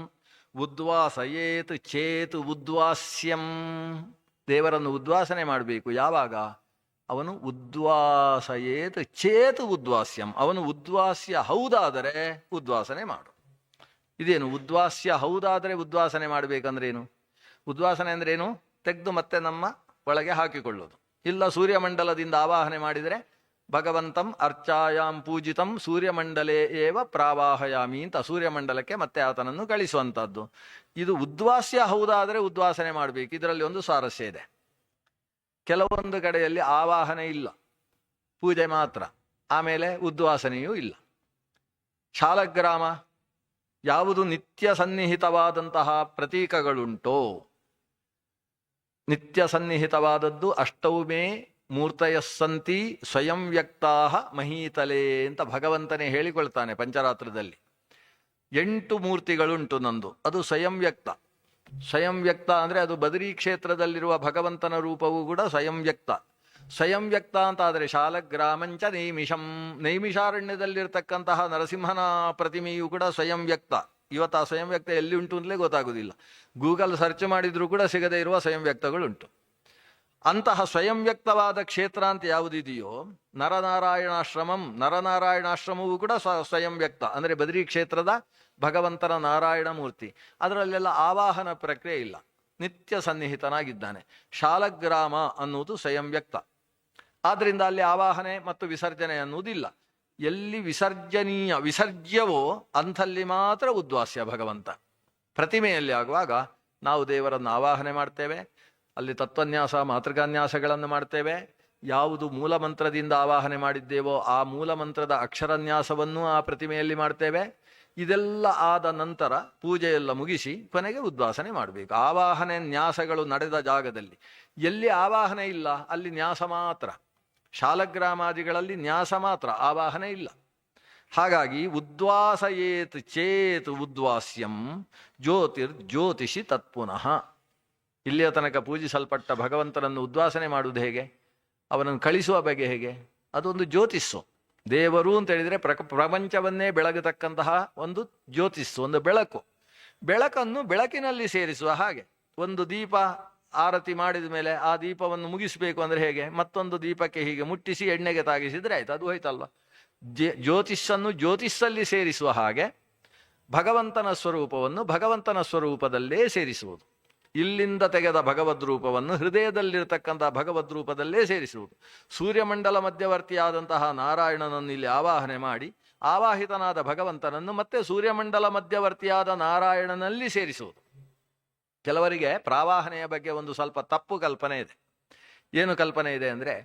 ಉದ್ವಾಸಯೇತ್ ಚೇತ್ ಉದ್ವಾಸ್ಯಂ. ದೇವರನ್ನು ಉದ್ವಾಸನೆ ಮಾಡಬೇಕು. ಯಾವಾಗ? ಅವನು ಉದ್ವಾಸಯೇತ್ ಚೇತ್ ಉದ್ವಾಸ್ಯಂ, ಅವನು ಉದ್ವಾಸ್ಯ ಹೌದಾದರೆ ಉದ್ವಾಸನೆ ಮಾಡು. ಇದೇನು ಉದ್ವಾಸ್ಯ ಹೌದಾದರೆ ಉದ್ವಾಸನೆ ಮಾಡಬೇಕಂದ್ರೇನು? ಉದ್ವಾಸನೆ ಅಂದ್ರೇನು? ತೆಗೆದು ಮತ್ತೆ ನಮ್ಮ ಒಳಗೆ ಹಾಕಿಕೊಳ್ಳೋದು. ಇಲ್ಲ ಸೂರ್ಯಮಂಡಲದಿಂದ ಆವಾಹನೆ ಮಾಡಿದರೆ ಭಗವಂತಂ ಅರ್ಚಾಯಾಂ ಪೂಜಿತಂ ಸೂರ್ಯಮಂಡಲೇ ಏವ ಪ್ರಾವಾಹಯಾಮಿ ಅಂತ ಸೂರ್ಯಮಂಡಲಕ್ಕೆ ಮತ್ತೆ ಆತನನ್ನು ಕಳಿಸುವಂಥದ್ದು. ಇದು ಉದ್ವಾಸ್ಯ ಹೌದಾದರೆ ಉದ್ವಾಸನೆ ಮಾಡಬೇಕು. ಇದರಲ್ಲಿ ಒಂದು ಸ್ವಾರಸ್ಯ ಇದೆ. ಕೆಲವೊಂದು ಕಡೆಯಲ್ಲಿ ಆವಾಹನೆ ಇಲ್ಲ, ಪೂಜೆ ಮಾತ್ರ, ಆಮೇಲೆ ಉದ್ವಾಸನೆಯೂ ಇಲ್ಲ. ಶಾಲಗ್ರಾಮ ಯಾವುದು ನಿತ್ಯ ಸನ್ನಿಹಿತವಾದಂತಹ ಪ್ರತೀಕಗಳುಂಟೋ, ನಿತ್ಯ ಸನ್ನಿಹಿತವಾದದ್ದು ಅಷ್ಟೌಮೇ ಮೂರ್ತಯಸ್ಸಂತಿ ಸ್ವಯಂ ವ್ಯಕ್ತಾ ಮಹೀತಲೆ ಅಂತ ಭಗವಂತನೇ ಹೇಳಿಕೊಳ್ತಾನೆ ಪಂಚರಾತ್ರದಲ್ಲಿ. 8 ಮೂರ್ತಿಗಳುಂಟು ನಂದು, ಅದು ಸ್ವಯಂ ವ್ಯಕ್ತ. ಸ್ವಯಂ ವ್ಯಕ್ತ ಅಂದರೆ ಅದು ಬದರಿ ಕ್ಷೇತ್ರದಲ್ಲಿರುವ ಭಗವಂತನ ರೂಪವೂ ಕೂಡ ಸ್ವಯಂ ವ್ಯಕ್ತ. ಸ್ವಯಂ ವ್ಯಕ್ತ ಅಂತ ಆದರೆ ಶಾಲಗ್ರಾಮಂಚ ನೈಮಿಷಂ, ನೈಮಿಷಾರಣ್ಯದಲ್ಲಿರ್ತಕ್ಕಂತಹ ನರಸಿಂಹನ ಪ್ರತಿಮೆಯೂ ಕೂಡ ಸ್ವಯಂ ವ್ಯಕ್ತ. ಇವತ್ತು ಆ ಸ್ವಯಂ ವ್ಯಕ್ತ ಎಲ್ಲಿ ಉಂಟು ಅಂತಲೇ ಗೊತ್ತಾಗೋದಿಲ್ಲ. ಗೂಗಲ್ ಸರ್ಚ್ ಮಾಡಿದರೂ ಕೂಡ ಸಿಗದೇ ಇರುವ ಸ್ವಯಂ ವ್ಯಕ್ತಗಳುಂಟು. ಅಂತಹ ಸ್ವಯಂ ವ್ಯಕ್ತವಾದ ಕ್ಷೇತ್ರ ಅಂತ ಯಾವುದಿದೆಯೋ ನರನಾರಾಯಣಾಶ್ರಮಂ, ನರನಾರಾಯಣಾಶ್ರಮವೂ ಕೂಡ ಸ್ವಯಂ ವ್ಯಕ್ತ ಅಂದರೆ ಬದರಿ ಕ್ಷೇತ್ರದ ಭಗವಂತನ ನಾರಾಯಣ ಮೂರ್ತಿ. ಅದರಲ್ಲೆಲ್ಲ ಆವಾಹನ ಪ್ರಕ್ರಿಯೆ ಇಲ್ಲ, ನಿತ್ಯ ಸನ್ನಿಹಿತನಾಗಿದ್ದಾನೆ. ಶಾಲಗ್ರಾಮ ಅನ್ನುವುದು ಸ್ವಯಂ ವ್ಯಕ್ತ. ಆದ್ದರಿಂದ ಅಲ್ಲಿ ಆವಾಹನೆ ಮತ್ತು ವಿಸರ್ಜನೆ ಅನ್ನುವುದಿಲ್ಲ. ಎಲ್ಲಿ ವಿಸರ್ಜ್ಯವೋ ಅಂಥಲ್ಲಿ ಮಾತ್ರ ಉದ್ವಾಸ್ಯ ಭಗವಂತ. ಪ್ರತಿಮೆಯಲ್ಲಿ ಆಗುವಾಗ ನಾವು ದೇವರನ್ನು ಆವಾಹನೆ ಮಾಡ್ತೇವೆ, ಅಲ್ಲಿ ತತ್ವನ್ಯಾಸ ಮಾತೃಕಾನ್ಯಾಸಗಳನ್ನು ಮಾಡ್ತೇವೆ. ಯಾವುದು ಮೂಲ ಮಂತ್ರದಿಂದ ಆವಾಹನೆ ಮಾಡಿದ್ದೇವೋ ಆ ಮೂಲ ಮಂತ್ರದ ಅಕ್ಷರನ್ಯಾಸವನ್ನು ಆ ಪ್ರತಿಮೆಯಲ್ಲಿ ಮಾಡ್ತೇವೆ. ಇದೆಲ್ಲ ಆದ ನಂತರ ಪೂಜೆಯೆಲ್ಲ ಮುಗಿಸಿ ಕೊನೆಗೆ ಉದ್ವಾಸನೆ ಮಾಡಬೇಕು. ಆವಾಹನೆ ನ್ಯಾಸಗಳು ನಡೆದ ಜಾಗದಲ್ಲಿ. ಎಲ್ಲಿ ಆವಾಹನೆ ಇಲ್ಲ ಅಲ್ಲಿ ನ್ಯಾಸ ಮಾತ್ರ. ಶಾಲಗ್ರಾಮಾದಿಗಳಲ್ಲಿ ನ್ಯಾಸ ಮಾತ್ರ, ಆವಾಹನೆ ಇಲ್ಲ. ಹಾಗಾಗಿ ಉದ್ವಾಸಯೇತ್ ಚೇತ್ ಉದ್ವಾಸ್ಯಂ ಜ್ಯೋತಿಷಿ ತತ್ಪುನಃ. ಇಲ್ಲಿಯ ತನಕ ಪೂಜಿಸಲ್ಪಟ್ಟ ಭಗವಂತನನ್ನು ಉದ್ವಾಸನೆ ಮಾಡುವುದು ಹೇಗೆ, ಅವನನ್ನು ಕಳಿಸುವ ಬಗೆ ಹೇಗೆ? ಅದೊಂದು ಜ್ಯೋತಿಸ್ಸು. ದೇವರು ಅಂತ ಹೇಳಿದರೆ ಪ್ರಪಂಚವನ್ನೇ ಬೆಳಗತಕ್ಕಂತಹ ಒಂದು ಜ್ಯೋತಿಸ್ಸು, ಒಂದು ಬೆಳಕು. ಬೆಳಕನ್ನು ಬೆಳಕಿನಲ್ಲಿ ಸೇರಿಸುವ ಹಾಗೆ. ಒಂದು ದೀಪ ಆರತಿ ಮಾಡಿದ ಮೇಲೆ ಆ ದೀಪವನ್ನು ಮುಗಿಸಬೇಕು ಅಂದರೆ ಹೇಗೆ? ಮತ್ತೊಂದು ದೀಪಕ್ಕೆ ಹೀಗೆ ಮುಟ್ಟಿಸಿ ಎಣ್ಣೆಗೆ ತಾಗಿಸಿದ್ರೆ ಆಯ್ತು, ಅದು ಹೋಯ್ತಲ್ವ. ಜ್ಯೋತಿಷನ್ನು ಜ್ಯೋತಿಷಲ್ಲಿ ಸೇರಿಸುವ ಹಾಗೆ ಭಗವಂತನ ಸ್ವರೂಪವನ್ನು ಭಗವಂತನ ಸ್ವರೂಪದಲ್ಲೇ ಸೇರಿಸುವುದು. ಇಲ್ಲಿಂದ ತೆಗೆದ ಭಗವದ್ ರೂಪವನ್ನು ಹೃದಯದಲ್ಲಿರತಕ್ಕಂಥ ಭಗವದ್ ರೂಪದಲ್ಲೇ ಸೇರಿಸುವುದು. ಸೂರ್ಯಮಂಡಲ ಮಧ್ಯವರ್ತಿಯಾದಂತಹ ನಾರಾಯಣನನ್ನು ಇಲ್ಲಿ ಆವಾಹನೆ ಮಾಡಿ ಆವಾಹಿತನಾದ ಭಗವಂತನನ್ನು ಮತ್ತೆ ಸೂರ್ಯಮಂಡಲ ಮಧ್ಯವರ್ತಿಯಾದ ನಾರಾಯಣನಲ್ಲಿ ಸೇರಿಸುವುದು. ಕೆಲವರಿಗೆ ಪ್ರಾವಾಹನೆಯ ಬಗ್ಗೆ ಒಂದು ಸ್ವಲ್ಪ ತಪ್ಪು ಕಲ್ಪನೆ ಇದೆ. ಏನು ಕಲ್ಪನೆ ಇದೆ ಅಂದರೆ,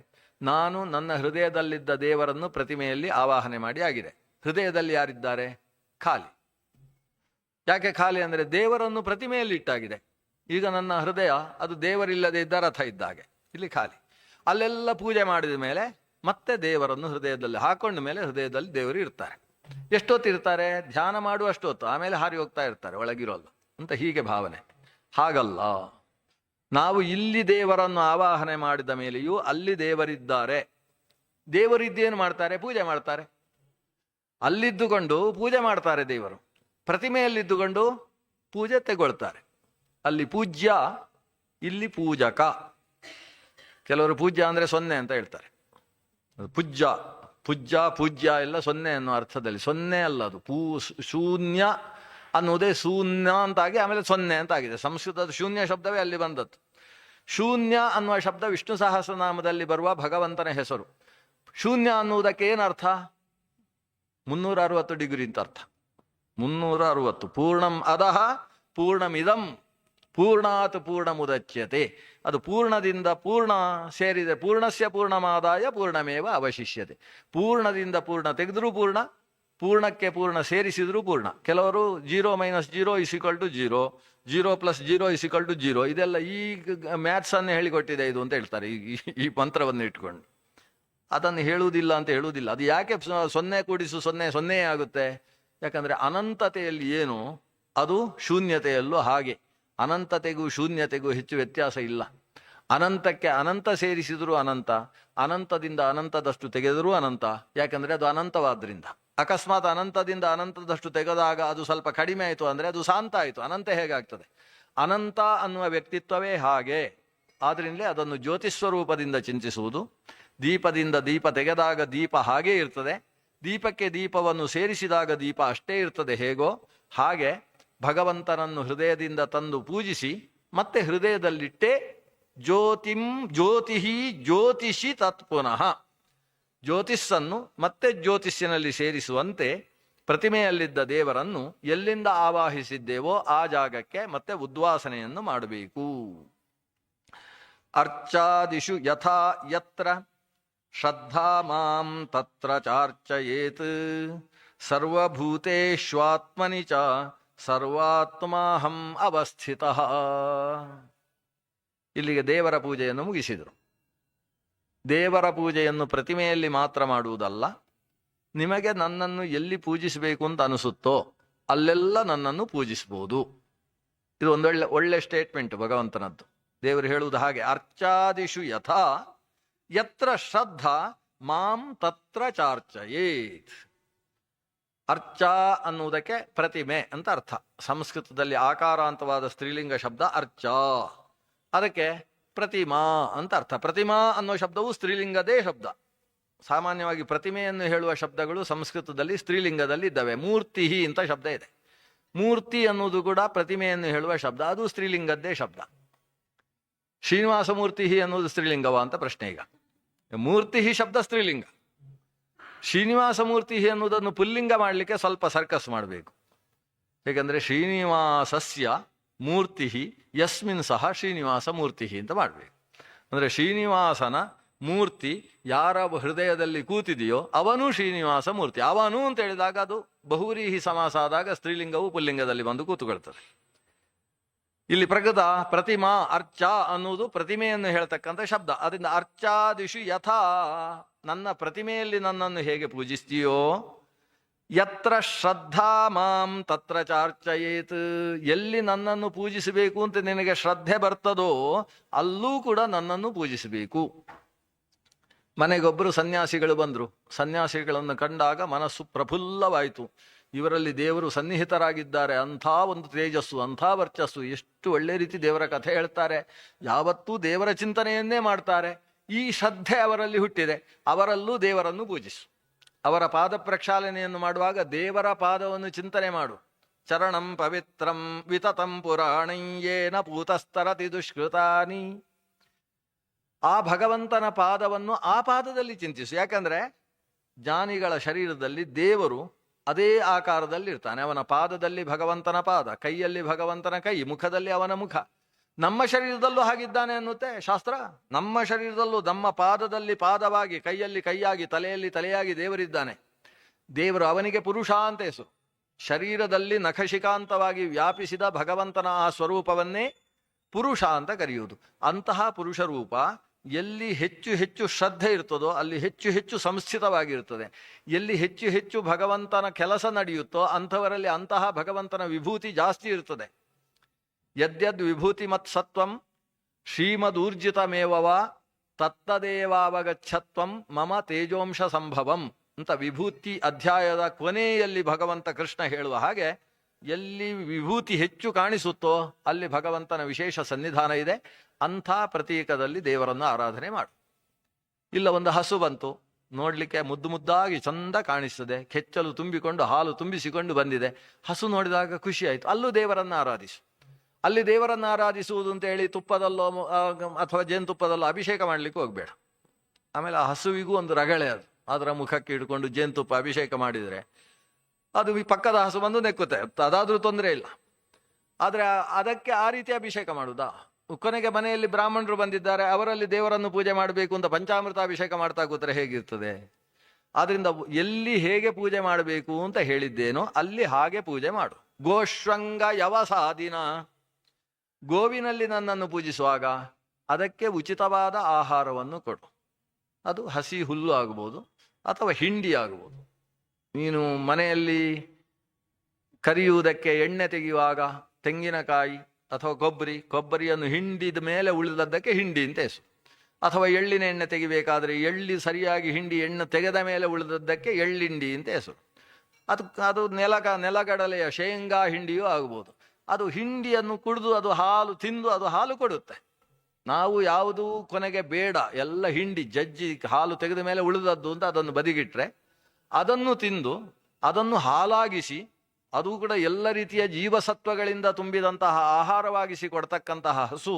ನಾನು ನನ್ನ ಹೃದಯದಲ್ಲಿದ್ದ ದೇವರನ್ನು ಪ್ರತಿಮೆಯಲ್ಲಿ ಆವಾಹನೆ ಮಾಡಿ ಆಗಿದೆ. ಹೃದಯದಲ್ಲಿ ಯಾರಿದ್ದಾರೆ? ಖಾಲಿ. ಯಾಕೆ ಖಾಲಿ ಅಂದರೆ ದೇವರನ್ನು ಪ್ರತಿಮೆಯಲ್ಲಿ ಇಟ್ಟಾಗಿದೆ. ಈಗ ನನ್ನ ಹೃದಯ ಅದು ದೇವರಿಲ್ಲದೆ ಇದ್ದ ರಥ ಇದ್ದ ಹಾಗೆ, ಇಲ್ಲಿ ಖಾಲಿ. ಅಲ್ಲೆಲ್ಲ ಪೂಜೆ ಮಾಡಿದ ಮೇಲೆ ಮತ್ತೆ ದೇವರನ್ನು ಹೃದಯದಲ್ಲಿ ಹಾಕೊಂಡ ಮೇಲೆ ಹೃದಯದಲ್ಲಿ ದೇವರು ಇರ್ತಾರೆ. ಎಷ್ಟೊತ್ತು ಇರ್ತಾರೆ? ಧ್ಯಾನ ಮಾಡುವಷ್ಟೊತ್ತು, ಆಮೇಲೆ ಹಾರಿ ಹೋಗ್ತಾ ಇರ್ತಾರೆ, ಒಳಗಿರೋಲ್ಲ ಅಂತ ಹೀಗೆ ಭಾವನೆ. ಹಾಗಲ್ಲ. ನಾವು ಇಲ್ಲಿ ದೇವರನ್ನು ಆವಾಹನೆ ಮಾಡಿದ ಮೇಲೆಯೂ ಅಲ್ಲಿ ದೇವರಿದ್ದಾರೆ. ದೇವರಿದ್ದೇನು ಮಾಡ್ತಾರೆ? ಪೂಜೆ ಮಾಡ್ತಾರೆ. ಅಲ್ಲಿದ್ದುಕೊಂಡು ಪೂಜೆ ಮಾಡ್ತಾರೆ ದೇವರು. ಪ್ರತಿಮೆಯಲ್ಲಿದ್ದುಕೊಂಡು ಪೂಜೆ ತೆಗೊಳ್ತಾರೆ. ಅಲ್ಲಿ ಪೂಜ್ಯ, ಇಲ್ಲಿ ಪೂಜಕ. ಕೆಲವರು ಪೂಜ್ಯ ಅಂದರೆ 0 ಅಂತ ಹೇಳ್ತಾರೆ. ಪೂಜ್ಯ ಎಲ್ಲ 0 ಅನ್ನೋ ಅರ್ಥದಲ್ಲಿ. 0 ಅಲ್ಲ, ಅದು ಶೂನ್ಯ ಅನ್ನುವುದೇ ಶೂನ್ಯ ಅಂತಾಗಿ ಆಮೇಲೆ 0 ಅಂತ ಆಗಿದೆ. ಸಂಸ್ಕೃತದ ಶೂನ್ಯ ಶಬ್ದವೇ ಅಲ್ಲಿ ಬಂದದ್ದು. ಶೂನ್ಯ ಅನ್ನುವ ಶಬ್ದ ವಿಷ್ಣು ಸಹಸ್ರನಾಮದಲ್ಲಿ ಬರುವ ಭಗವಂತನ ಹೆಸರು. ಶೂನ್ಯ ಅನ್ನುವುದಕ್ಕೆ ಏನರ್ಥ? 360 ಡಿಗ್ರಿ ಅಂತ ಅರ್ಥ. 360. ಪೂರ್ಣಂ ಅದಹ ಪೂರ್ಣಮಿದಂ ಪೂರ್ಣಾತ್ ಪೂರ್ಣಮುದಚ್ಯತೆ. ಅದು ಪೂರ್ಣದಿಂದ ಪೂರ್ಣ ಸೇರಿದೆ. ಪೂರ್ಣಸ್ಯ ಪೂರ್ಣಮಾದಾಯ ಪೂರ್ಣಮೇವ ಅವಶಿಷ್ಯತೆ. ಪೂರ್ಣದಿಂದ ಪೂರ್ಣ ತೆಗೆದರೂ ಪೂರ್ಣ, ಪೂರ್ಣಕ್ಕೆ ಪೂರ್ಣ ಸೇರಿಸಿದರೂ ಪೂರ್ಣ. ಕೆಲವರು 0 - 0 = 0, 0 + 0 = 0. ಇದೆಲ್ಲ ಈ ಮ್ಯಾಥ್ಸನ್ನು ಹೇಳಿಕೊಟ್ಟಿದೆ ಇದು ಅಂತ ಹೇಳ್ತಾರೆ. ಈ ಮಂತ್ರವನ್ನು ಇಟ್ಕೊಂಡು ಅದನ್ನು ಹೇಳುವುದಿಲ್ಲ ಅಂತ ಹೇಳುವುದಿಲ್ಲ. ಅದು ಯಾಕೆ 0 ಕೂಡಿಸು 0 0 ಆಗುತ್ತೆ? ಯಾಕಂದರೆ ಅನಂತತೆಯಲ್ಲಿ ಏನು ಅದು ಶೂನ್ಯತೆಯಲ್ಲೂ ಹಾಗೆ. ಅನಂತತೆಗೂ ಶೂನ್ಯತೆಗೂ ಹೆಚ್ಚು ವ್ಯತ್ಯಾಸ ಇಲ್ಲ. ಅನಂತಕ್ಕೆ ಅನಂತ ಸೇರಿಸಿದರೂ ಅನಂತ, ಅನಂತದಿಂದ ಅನಂತದಷ್ಟು ತೆಗೆದರೂ ಅನಂತ. ಯಾಕಂದರೆ ಅದು ಅನಂತವಾದ್ರಿಂದ. ಅಕಸ್ಮಾತ್ ಅನಂತದಿಂದ ಅನಂತದಷ್ಟು ತೆಗೆದಾಗ ಅದು ಸ್ವಲ್ಪ ಕಡಿಮೆ ಆಯಿತು ಅಂದರೆ ಅದು ಶಾಂತ ಆಯಿತು. ಅನಂತ ಹೇಗಾಗ್ತದೆ? ಅನಂತ ಅನ್ನುವ ವ್ಯಕ್ತಿತ್ವವೇ ಹಾಗೆ. ಆದ್ದರಿಂದಲೇ ಅದನ್ನು ಜ್ಯೋತಿಸ್ವರೂಪದಿಂದ ಚಿಂತಿಸುವುದು. ದೀಪದಿಂದ ದೀಪ ತೆಗೆದಾಗ ದೀಪ ಹಾಗೇ ಇರ್ತದೆ, ದೀಪಕ್ಕೆ ದೀಪವನ್ನು ಸೇರಿಸಿದಾಗ ದೀಪ ಅಷ್ಟೇ ಇರ್ತದೆ ಹೇಗೋ ಹಾಗೆ ಭಗವಂತನನ್ನು ಹೃದಯದಿಂದ ತಂದು ಪೂಜಿಸಿ ಮತ್ತೆ ಹೃದಯದಲ್ಲಿಟ್ಟೇ ಜ್ಯೋತಿಹಿ ಜ್ಯೋತಿಷಿ ತತ್ಪುನಃ ಜ್ಯೋತಿಸ್ಸನ್ನು ಮತ್ತೆ ಜ್ಯೋತಿಷ್ಯನಲ್ಲಿ ಸೇರಿಸುವಂತೆ ಪ್ರತಿಮೆಯಲ್ಲಿದ್ದ ದೇವರನ್ನು ಎಲ್ಲಿಂದ ಆವಾಹಿಸಿದ್ದೇವೋ ಆ ಜಾಗಕ್ಕೆ ಮತ್ತೆ ಉದ್ವಾಸನೆಯನ್ನು ಮಾಡಬೇಕು. ಅರ್ಚಾದಿಷು ಯಥಾ ಯತ್ರ ಶ್ರದ್ಧಾ ಮಾಂ ತತ್ರ ಚಾರ್ಚಯೇತ್ ಸರ್ವಭೂತೇಷ್ವಾತ್ಮನಿ ಚ ಸರ್ವಾತ್ಮಾಹಂ ಅವಸ್ಥಿತಃ. ಇಲ್ಲಿಗೆ ದೇವರ ಪೂಜೆಯನ್ನು ಮುಗಿಸಿದರು. ದೇವರ ಪೂಜೆಯನ್ನು ಪ್ರತಿಮೆಯಲ್ಲಿ ಮಾತ್ರ ಮಾಡುವುದಲ್ಲ, ನಿಮಗೆ ನನ್ನನ್ನು ಎಲ್ಲಿ ಪೂಜಿಸಬೇಕು ಅಂತ ಅನಿಸುತ್ತೋ ಅಲ್ಲೆಲ್ಲ ನನ್ನನ್ನು ಪೂಜಿಸ್ಬೋದು. ಇದು ಒಳ್ಳೆ ಸ್ಟೇಟ್ಮೆಂಟ್ ಭಗವಂತನದ್ದು. ದೇವರು ಹೇಳುವುದು ಹಾಗೆ, ಅರ್ಚಾದಿಷು ಯಥಾ ಯತ್ರ ಶ್ರದ್ಧಾ ಮಾಂ ತತ್ರ ಚಾರ್ಚಯೇತ್. ಅರ್ಚಾ ಅನ್ನುವುದಕ್ಕೆ ಪ್ರತಿಮೆ ಅಂತ ಅರ್ಥ. ಸಂಸ್ಕೃತದಲ್ಲಿ ಆಕಾರಾಂತವಾದ ಸ್ತ್ರೀಲಿಂಗ ಶಬ್ದ ಅರ್ಚಾ, ಅದಕ್ಕೆ ಪ್ರತಿಮಾ ಅಂತ ಅರ್ಥ. ಪ್ರತಿಮಾ ಅನ್ನೋ ಶಬ್ದವು ಸ್ತ್ರೀಲಿಂಗದೇ ಶಬ್ದ. ಸಾಮಾನ್ಯವಾಗಿ ಪ್ರತಿಮೆಯನ್ನು ಹೇಳುವ ಶಬ್ದಗಳು ಸಂಸ್ಕೃತದಲ್ಲಿ ಸ್ತ್ರೀಲಿಂಗದಲ್ಲಿ ಇದ್ದಾವೆ. ಮೂರ್ತಿ ಅಂತ ಶಬ್ದ ಇದೆ. ಮೂರ್ತಿ ಅನ್ನುವುದು ಕೂಡ ಪ್ರತಿಮೆಯನ್ನು ಹೇಳುವ ಶಬ್ದ, ಅದು ಸ್ತ್ರೀಲಿಂಗದ್ದೇ ಶಬ್ದ. ಶ್ರೀನಿವಾಸ ಮೂರ್ತಿ ಅನ್ನುವುದು ಸ್ತ್ರೀಲಿಂಗವ ಅಂತ ಪ್ರಶ್ನೆ. ಈಗ ಮೂರ್ತಿ ಶಬ್ದ ಸ್ತ್ರೀಲಿಂಗ, ಶ್ರೀನಿವಾಸ ಮೂರ್ತಿ ಅನ್ನುವುದನ್ನು ಪುಲ್ಲಿಂಗ ಮಾಡಲಿಕ್ಕೆ ಸ್ವಲ್ಪ ಸರ್ಕಸ್ ಮಾಡಬೇಕು. ಏಕೆಂದರೆ ಶ್ರೀನಿವಾಸಸ್ಯ ಮೂರ್ತಿ ಯಸ್ಮಿನ್ ಸಹ ಶ್ರೀನಿವಾಸ ಮೂರ್ತಿ ಅಂತ ಮಾಡಬೇಕು. ಅಂದರೆ ಶ್ರೀನಿವಾಸನ ಮೂರ್ತಿ ಯಾರ ಹೃದಯದಲ್ಲಿ ಕೂತಿದೆಯೋ ಅವನು ಶ್ರೀನಿವಾಸ ಮೂರ್ತಿ. ಅವನು ಅಂತ ಹೇಳಿದಾಗ ಅದು ಬಹುವ್ರೀಹಿ ಸಮಾಸ ಆದಾಗ ಸ್ತ್ರೀಲಿಂಗವು ಪುಲ್ಲಿಂಗದಲ್ಲಿ ಬಂದು ಕೂತುಕೊಳ್ತದೆ. ಇಲ್ಲಿ ಪ್ರಕೃತ ಪ್ರತಿಮಾ ಅರ್ಚಾ ಅನ್ನುವುದು ಪ್ರತಿಮೆಯನ್ನು ಹೇಳ್ತಕ್ಕಂಥ ಶಬ್ದ. ಅದರಿಂದ ಅರ್ಚಾದಿಷು ಯಥಾ, ನನ್ನ ಪ್ರತಿಮೆಯಲ್ಲಿ ನನ್ನನ್ನು ಹೇಗೆ ಪೂಜಿಸ್ತೀಯೋ, ಯತ್ರ ಶ್ರದ್ಧಾ ಮಾಂ ತತ್ರ ಚಾರ್ಚಯೇತ್, ಎಲ್ಲಿ ನನ್ನನ್ನು ಪೂಜಿಸಬೇಕು ಅಂತ ನಿನಗೆ ಶ್ರದ್ಧೆ ಬರ್ತದೋ ಅಲ್ಲೂ ಕೂಡ ನನ್ನನ್ನು ಪೂಜಿಸಬೇಕು. ಮನೆಗೊಬ್ಬರು ಸನ್ಯಾಸಿಗಳು ಬಂದರು. ಸನ್ಯಾಸಿಗಳನ್ನು ಕಂಡಾಗ ಮನಸ್ಸು ಪ್ರಫುಲ್ಲವಾಯಿತು. ಇವರಲ್ಲಿ ದೇವರು ಸನ್ನಿಹಿತರಾಗಿದ್ದಾರೆ, ಅಂಥ ಒಂದು ತೇಜಸ್ಸು, ಅಂಥ ವರ್ಚಸ್ಸು, ಎಷ್ಟು ಒಳ್ಳೆ ರೀತಿ ದೇವರ ಕಥೆ ಹೇಳ್ತಾರೆ, ಯಾವತ್ತೂ ದೇವರ ಚಿಂತನೆಯನ್ನೇ ಮಾಡ್ತಾರೆ. ಈ ಶ್ರದ್ಧೆ ಅವರಲ್ಲಿ ಹುಟ್ಟಿದೆ. ಅವರಲ್ಲೂ ದೇವರನ್ನು ಪೂಜಿಸು. ಅವರ ಪಾದ ಪ್ರಕ್ಷಾಲನೆಯನ್ನು ಮಾಡುವಾಗ ದೇವರ ಪಾದವನ್ನು ಚಿಂತನೆ ಮಾಡು. ಚರಣಂ ಪವಿತ್ರಂ ವಿತತಂ ಪುರಾಣಯ್ಯೇನ ಪೂತಸ್ತರತಿ ದುಷ್ಕೃತಾನಿ. ಆ ಭಗವಂತನ ಪಾದವನ್ನು ಆ ಪಾದದಲ್ಲಿ ಚಿಂತಿಸು. ಯಾಕಂದ್ರೆ ಜ್ಞಾನಿಗಳ ಶರೀರದಲ್ಲಿ ದೇವರು ಅದೇ ಆಕಾರದಲ್ಲಿ ಇರ್ತಾನೆ. ಅವನ ಪಾದದಲ್ಲಿ ಭಗವಂತನ ಪಾದ, ಕೈಯಲ್ಲಿ ಭಗವಂತನ ಕೈ, ಮುಖದಲ್ಲಿ ಅವನ ಮುಖ. ನಮ್ಮ ಶರೀರದಲ್ಲೂ ಹಾಗಿದ್ದಾನೆ ಅನ್ನುತ್ತೆ ಶಾಸ್ತ್ರ. ನಮ್ಮ ಶರೀರದಲ್ಲೂ ನಮ್ಮ ಪಾದದಲ್ಲಿ ಪಾದವಾಗಿ, ಕೈಯಲ್ಲಿ ಕೈಯಾಗಿ, ತಲೆಯಲ್ಲಿ ತಲೆಯಾಗಿ ದೇವರಿದ್ದಾನೆ. ದೇವರು ಅವನಿಗೆ ಪುರುಷ ಅಂತ ಹೆಸರು. ಶರೀರದಲ್ಲಿ ನಖಶಿಕಾಂತವಾಗಿ ವ್ಯಾಪಿಸಿದ ಭಗವಂತನ ಆ ಸ್ವರೂಪವನ್ನೇ ಪುರುಷ ಅಂತ ಕರೆಯುವುದು. ಅಂತಹ ಪುರುಷ ರೂಪ ಎಲ್ಲಿ ಹೆಚ್ಚು ಹೆಚ್ಚು ಶ್ರದ್ಧೆ ಇರ್ತದೋ ಅಲ್ಲಿ ಹೆಚ್ಚು ಹೆಚ್ಚು ಸಂಸ್ಥಿತವಾಗಿರ್ತದೆ. ಎಲ್ಲಿ ಹೆಚ್ಚು ಹೆಚ್ಚು ಭಗವಂತನ ಕೆಲಸ ನಡೆಯುತ್ತೋ ಅಂಥವರಲ್ಲಿ ಅಂತಹ ಭಗವಂತನ ವಿಭೂತಿ ಜಾಸ್ತಿ ಇರ್ತದೆ. ಯದ್ಯದ್ ವಿಭೂತಿ ಮತ್ ಸತ್ವಂ ಶ್ರೀಮದೂರ್ಜಿತಮೇವವ ತತ್ತದೇವಾವಗಚ್ಛತ್ವಂ ಮಮ ತೇಜೋಂಶ ಸಂಭವಂ ಅಂತ ವಿಭೂತಿ ಅಧ್ಯಾಯದ ಕೊನೆಯಲ್ಲಿ ಭಗವಂತ ಕೃಷ್ಣ ಹೇಳುವ ಹಾಗೆ, ಎಲ್ಲಿ ವಿಭೂತಿ ಹೆಚ್ಚು ಕಾಣಿಸುತ್ತೋ ಅಲ್ಲಿ ಭಗವಂತನ ವಿಶೇಷ ಸನ್ನಿಧಾನ ಇದೆ. ಅಂಥ ಪ್ರತೀಕದಲ್ಲಿ ದೇವರನ್ನು ಆರಾಧನೆ ಮಾಡು. ಇಲ್ಲ, ಒಂದು ಹಸು ಬಂತು, ನೋಡಲಿಕ್ಕೆ ಮುದ್ದು ಮುದ್ದಾಗಿ ಚಂದ ಕಾಣಿಸ್ತದೆ, ಕೆಚ್ಚಲು ತುಂಬಿಕೊಂಡು ಹಾಲು ತುಂಬಿಸಿಕೊಂಡು ಬಂದಿದೆ. ಹಸು ನೋಡಿದಾಗ ಖುಷಿ ಆಯಿತು, ಅಲ್ಲೂ ದೇವರನ್ನು ಆರಾಧಿಸು. ಅಲ್ಲಿ ದೇವರನ್ನು ಆರಾಧಿಸುವುದು ಅಂತ ಹೇಳಿ ತುಪ್ಪದಲ್ಲೋ ಅಥವಾ ಜೇನುತುಪ್ಪದಲ್ಲೋ ಅಭಿಷೇಕ ಮಾಡಲಿಕ್ಕೆ ಹೋಗಬೇಡ. ಆಮೇಲೆ ಆ ಹಸುವಿಗೂ ಒಂದು ರಗಳೆ, ಅದು ಅದರ ಮುಖಕ್ಕೆ ಇಟ್ಕೊಂಡು ಜೇನುತುಪ್ಪ ಅಭಿಷೇಕ ಮಾಡಿದರೆ ಅದು ಈ ಪಕ್ಕದ ಹಸು ಬಂದು ನೆಕ್ಕುತ್ತೆ, ಅದಾದರೂ ತೊಂದರೆ ಇಲ್ಲ. ಆದರೆ ಅದಕ್ಕೆ ಆ ರೀತಿ ಅಭಿಷೇಕ ಮಾಡುವುದಾ? ಕೊನೆಗೆ ಮನೆಯಲ್ಲಿ ಬ್ರಾಹ್ಮಣರು ಬಂದಿದ್ದಾರೆ, ಅವರಲ್ಲಿ ದೇವರನ್ನು ಪೂಜೆ ಮಾಡಬೇಕು ಅಂತ ಪಂಚಾಮೃತ ಅಭಿಷೇಕ ಮಾಡ್ತಾ ಕೂತ್ರೆ ಹೇಗಿರ್ತದೆ? ಆದ್ರಿಂದ ಎಲ್ಲಿ ಹೇಗೆ ಪೂಜೆ ಮಾಡಬೇಕು ಅಂತ ಹೇಳಿದ್ದೇನೋ ಅಲ್ಲಿ ಹಾಗೆ ಪೂಜೆ ಮಾಡು. ಗೋಶ್ವಂಗ ಯವಸಾದಿನ, ಗೋವಿನಲ್ಲಿ ನನ್ನನ್ನು ಪೂಜಿಸುವಾಗ ಅದಕ್ಕೆ ಉಚಿತವಾದ ಆಹಾರವನ್ನು ಕೊಡು. ಅದು ಹಸಿ ಹುಲ್ಲು ಆಗ್ಬೋದು ಅಥವಾ ಹಿಂಡಿ ಆಗ್ಬೋದು. ನೀನು ಮನೆಯಲ್ಲಿ ಕರಿಯುವುದಕ್ಕೆ ಎಣ್ಣೆ ತೆಗೆಯುವಾಗ ತೆಂಗಿನಕಾಯಿ ಅಥವಾ ಕೊಬ್ಬರಿಯನ್ನು ಹಿಂಡಿದ ಮೇಲೆ ಉಳಿದದ್ದಕ್ಕೆ ಹಿಂಡಿ ಅಂತ ಹೆಸರು. ಅಥವಾ ಎಳ್ಳಿನ ಎಣ್ಣೆ ತೆಗಿಬೇಕಾದ್ರೆ ಎಳ್ಳಿ ಸರಿಯಾಗಿ ಹಿಂಡಿ ಎಣ್ಣೆ ತೆಗೆದ ಮೇಲೆ ಉಳಿದದ್ದಕ್ಕೆ ಎಳ್ಳಿಂಡಿ ಅಂತ ಹೆಸರು. ಅದು ನೆಲಗಡಲೆಯ ಶೇಂಗಾ ಹಿಂಡಿಯೂ ಆಗ್ಬೋದು. ಅದು ಹಿಂಡಿಯನ್ನು ಕುಡಿದು ಅದು ಹಾಲು ತಿಂದು ಅದು ಹಾಲು ಕೊಡುತ್ತೆ. ನಾವು ಯಾವುದು ಕೊನೆಗೆ ಬೇಡ, ಎಲ್ಲ ಹಿಂಡಿ ಜಜ್ಜಿ ಹಾಲು ತೆಗೆದ ಮೇಲೆ ಉಳಿದದ್ದು ಅಂತ ಅದನ್ನು ಬದಿಗಿಟ್ರೆ, ಅದನ್ನು ತಿಂದು ಅದನ್ನು ಹಾಲಾಗಿಸಿ ಅದು ಕೂಡ ಎಲ್ಲ ರೀತಿಯ ಜೀವಸತ್ವಗಳಿಂದ ತುಂಬಿದಂತಹ ಆಹಾರವಾಗಿಸಿ ಕೊಡ್ತಕ್ಕಂತಹ ಹಸು,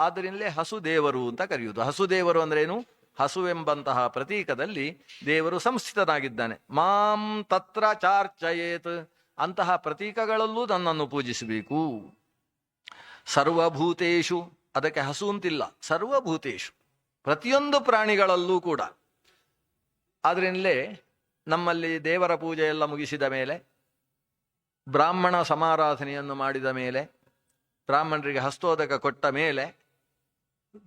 ಆದ್ದರಿಂದಲೇ ಹಸು ದೇವರು ಅಂತ ಕರೆಯುವುದು. ಹಸು ದೇವರು ಅಂದ್ರೇನು? ಹಸುವೆಂಬಂತಹ ಪ್ರತೀಕದಲ್ಲಿ ದೇವರು ಸಂಸ್ಥಿತನಾಗಿದ್ದಾನೆ. ಮಾಂ ತತ್ರ ಚಾರ್ಚಯೇತ್, ಅಂತಹ ಪ್ರತೀಕಗಳಲ್ಲೂ ನನ್ನನ್ನು ಪೂಜಿಸಬೇಕು. ಸರ್ವಭೂತೇಶು, ಅದಕ್ಕೆ ಹಸು ಅಂತಿಲ್ಲ, ಸರ್ವಭೂತೇಶು, ಪ್ರತಿಯೊಂದು ಪ್ರಾಣಿಗಳಲ್ಲೂ ಕೂಡ. ಆದ್ರಿಂದಲೇ ನಮ್ಮಲ್ಲಿ ದೇವರ ಪೂಜೆ ಎಲ್ಲ ಮುಗಿಸಿದ ಮೇಲೆ, ಬ್ರಾಹ್ಮಣ ಸಮಾರಾಧನೆಯನ್ನು ಮಾಡಿದ ಮೇಲೆ, ಬ್ರಾಹ್ಮಣರಿಗೆ ಹಸ್ತೋದಕ ಕೊಟ್ಟ ಮೇಲೆ,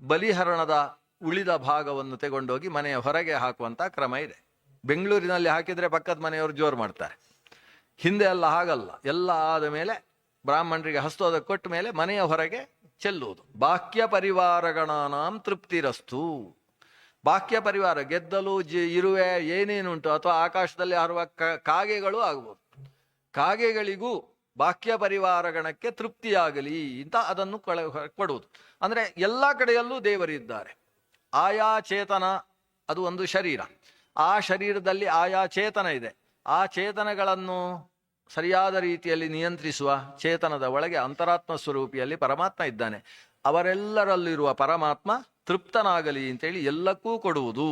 ಬಲಿಹರಣದ ಉಳಿದ ಭಾಗವನ್ನು ತಗೊಂಡೋಗಿ ಮನೆಯ ಹೊರಗೆ ಹಾಕುವಂಥ ಕ್ರಮ ಇದೆ. ಬೆಂಗಳೂರಿನಲ್ಲಿ ಹಾಕಿದರೆ ಪಕ್ಕದ ಮನೆಯವರು ಜೋರು ಮಾಡ್ತಾರೆ. ಹಿಂದೆ ಎಲ್ಲ ಹಾಗಲ್ಲ. ಎಲ್ಲ ಆದ ಮೇಲೆ ಬ್ರಾಹ್ಮಣರಿಗೆ ಹಸ್ತೋದಕ ಕೊಟ್ಟ ಮೇಲೆ ಮನೆಯ ಹೊರಗೆ ಚೆಲ್ಲುವುದು. ಬಾಹ್ಯ ಪರಿವಾರಗಣಾನಾಂ ತೃಪ್ತಿರಸ್ತು. ಬಾಹ್ಯ ಪರಿವಾರ, ಗೆದ್ದಲು, ಇರುವೆ, ಏನೇನುಂಟು, ಅಥವಾ ಆಕಾಶದಲ್ಲಿ ಹಾರುವ ಕಾಗೆಗಳು ಆಗ್ಬೋದು, ಕಾಗೆಗಳಿಗೂ ಬಾಹ್ಯ ಪರಿವಾರಗಣಕ್ಕೆ ತೃಪ್ತಿಯಾಗಲಿ ಅಂತ ಅದನ್ನು ಕೊಡುವುದು. ಅಂದರೆ ಎಲ್ಲ ಕಡೆಯಲ್ಲೂ ದೇವರಿದ್ದಾರೆ. ಆಯಾ ಚೇತನ, ಅದು ಒಂದು ಶರೀರ, ಆ ಶರೀರದಲ್ಲಿ ಆಯಾ ಚೇತನ ಇದೆ. ಆ ಚೇತನಗಳನ್ನು ಸರಿಯಾದ ರೀತಿಯಲ್ಲಿ ನಿಯಂತ್ರಿಸುವ ಚೇತನದ ಒಳಗೆ ಅಂತರಾತ್ಮ ಸ್ವರೂಪಿಯಲ್ಲಿ ಪರಮಾತ್ಮ ಇದ್ದಾನೆ. ಅವರೆಲ್ಲರಲ್ಲಿರುವ ಪರಮಾತ್ಮ ತೃಪ್ತನಾಗಲಿ ಅಂತೇಳಿ ಎಲ್ಲಕ್ಕೂ ಕೊಡುವುದು.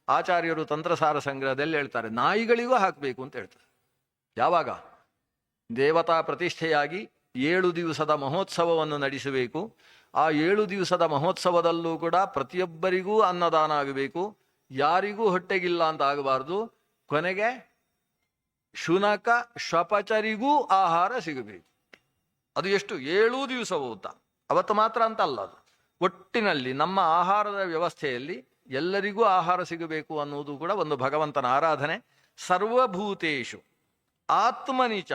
ಆಚಾರ್ಯರು ತಂತ್ರಸಾರ ಸಂಗ್ರಹದಲ್ಲಿ ಹೇಳ್ತಾರೆ, ನಾಯಿಗಳಿಗೂ ಹಾಕಬೇಕು ಅಂತ ಹೇಳ್ತಾರೆ. ಯಾವಾಗ? ದೇವತಾ ಪ್ರತಿಷ್ಠೆಯಾಗಿ 7 ದಿವಸದ ಮಹೋತ್ಸವವನ್ನು ನಡೆಸಬೇಕು. ಆ 7 ದಿವಸದ ಮಹೋತ್ಸವದಲ್ಲೂ ಕೂಡ ಪ್ರತಿಯೊಬ್ಬರಿಗೂ ಅನ್ನದಾನ ಆಗಬೇಕು. ಯಾರಿಗೂ ಹೊಟ್ಟೆಗಿಲ್ಲ ಅಂತ ಆಗಬಾರ್ದು. ಕೊನೆಗೆ ಶುನಕ ಶ್ವಪಚರಿಗೂ ಆಹಾರ ಸಿಗಬೇಕು. ಅದು ಎಷ್ಟು? 7 ದಿವಸವೂ ಅಂತ. ಅವತ್ತು ಮಾತ್ರ ಅಂತ ಅಲ್ಲ, ಅದು ಒಟ್ಟಿನಲ್ಲಿ ನಮ್ಮ ಆಹಾರದ ವ್ಯವಸ್ಥೆಯಲ್ಲಿ ಎಲ್ಲರಿಗೂ ಆಹಾರ ಸಿಗಬೇಕು ಅನ್ನುವುದು ಕೂಡ ಒಂದು ಭಗವಂತನ ಆರಾಧನೆ. ಸರ್ವಭೂತೇಶು ಆತ್ಮನಿಚ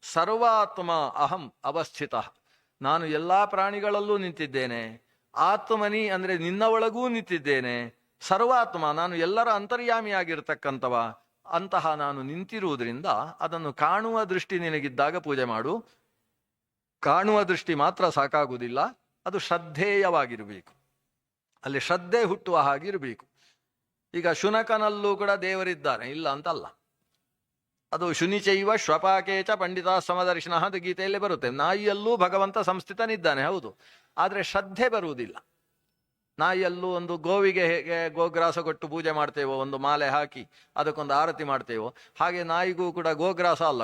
ಸರ್ವಾತ್ಮ ಅಹಂ ಅವಸ್ಥಿತ. ನಾನು ಎಲ್ಲ ಪ್ರಾಣಿಗಳಲ್ಲೂ ನಿಂತಿದ್ದೇನೆ. ಆತ್ಮನಿ ಅಂದರೆ ನಿನ್ನ ಒಳಗೂ ನಿಂತಿದ್ದೇನೆ. ಸರ್ವಾತ್ಮ, ನಾನು ಎಲ್ಲರ ಅಂತರ್ಯಾಮಿಯಾಗಿರ್ತಕ್ಕಂಥವ. ಅಂತಹ ನಾನು ನಿಂತಿರುವುದರಿಂದ ಅದನ್ನು ಕಾಣುವ ದೃಷ್ಟಿ ನಿನಗಿದ್ದಾಗ ಪೂಜೆ ಮಾಡು. ಕಾಣುವ ದೃಷ್ಟಿ ಮಾತ್ರ ಸಾಕಾಗುವುದಿಲ್ಲ, ಅದು ಶ್ರದ್ಧೇಯವಾಗಿರಬೇಕು. ಅಲ್ಲಿ ಶ್ರದ್ಧೆ ಹುಟ್ಟುವ ಹಾಗಿರಬೇಕು. ಈಗ ಶುನಕನಲ್ಲೂ ಕೂಡ ದೇವರಿದ್ದಾನೆ, ಇಲ್ಲ ಅಂತಲ್ಲ. ಅದು ಶುನಿಚೈವ ಶ್ವಪಾಕೇಚ ಪಂಡಿತ ಸಮದರ್ಶನ ಅಂತ ಗೀತೆಯಲ್ಲಿ ಬರುತ್ತೆ. ನಾಯಿಯಲ್ಲೂ ಭಗವಂತ ಸಂಸ್ಥಿತನಿದ್ದಾನೆ, ಹೌದು. ಆದರೆ ಶ್ರದ್ಧೆ ಬರುವುದಿಲ್ಲ. ನಾಯಿಯಲ್ಲೂ ಒಂದು ಗೋವಿಗೆ ಹೇಗೆ ಗೋಗ್ರಾಸ ಕೊಟ್ಟು ಪೂಜೆ ಮಾಡ್ತೇವೋ, ಒಂದು ಮಾಲೆ ಹಾಕಿ ಅದಕ್ಕೊಂದು ಆರತಿ ಮಾಡ್ತೇವೋ, ಹಾಗೆ ನಾಯಿಗೂ ಕೂಡ ಗೋಗ್ರಾಸ ಅಲ್ಲ,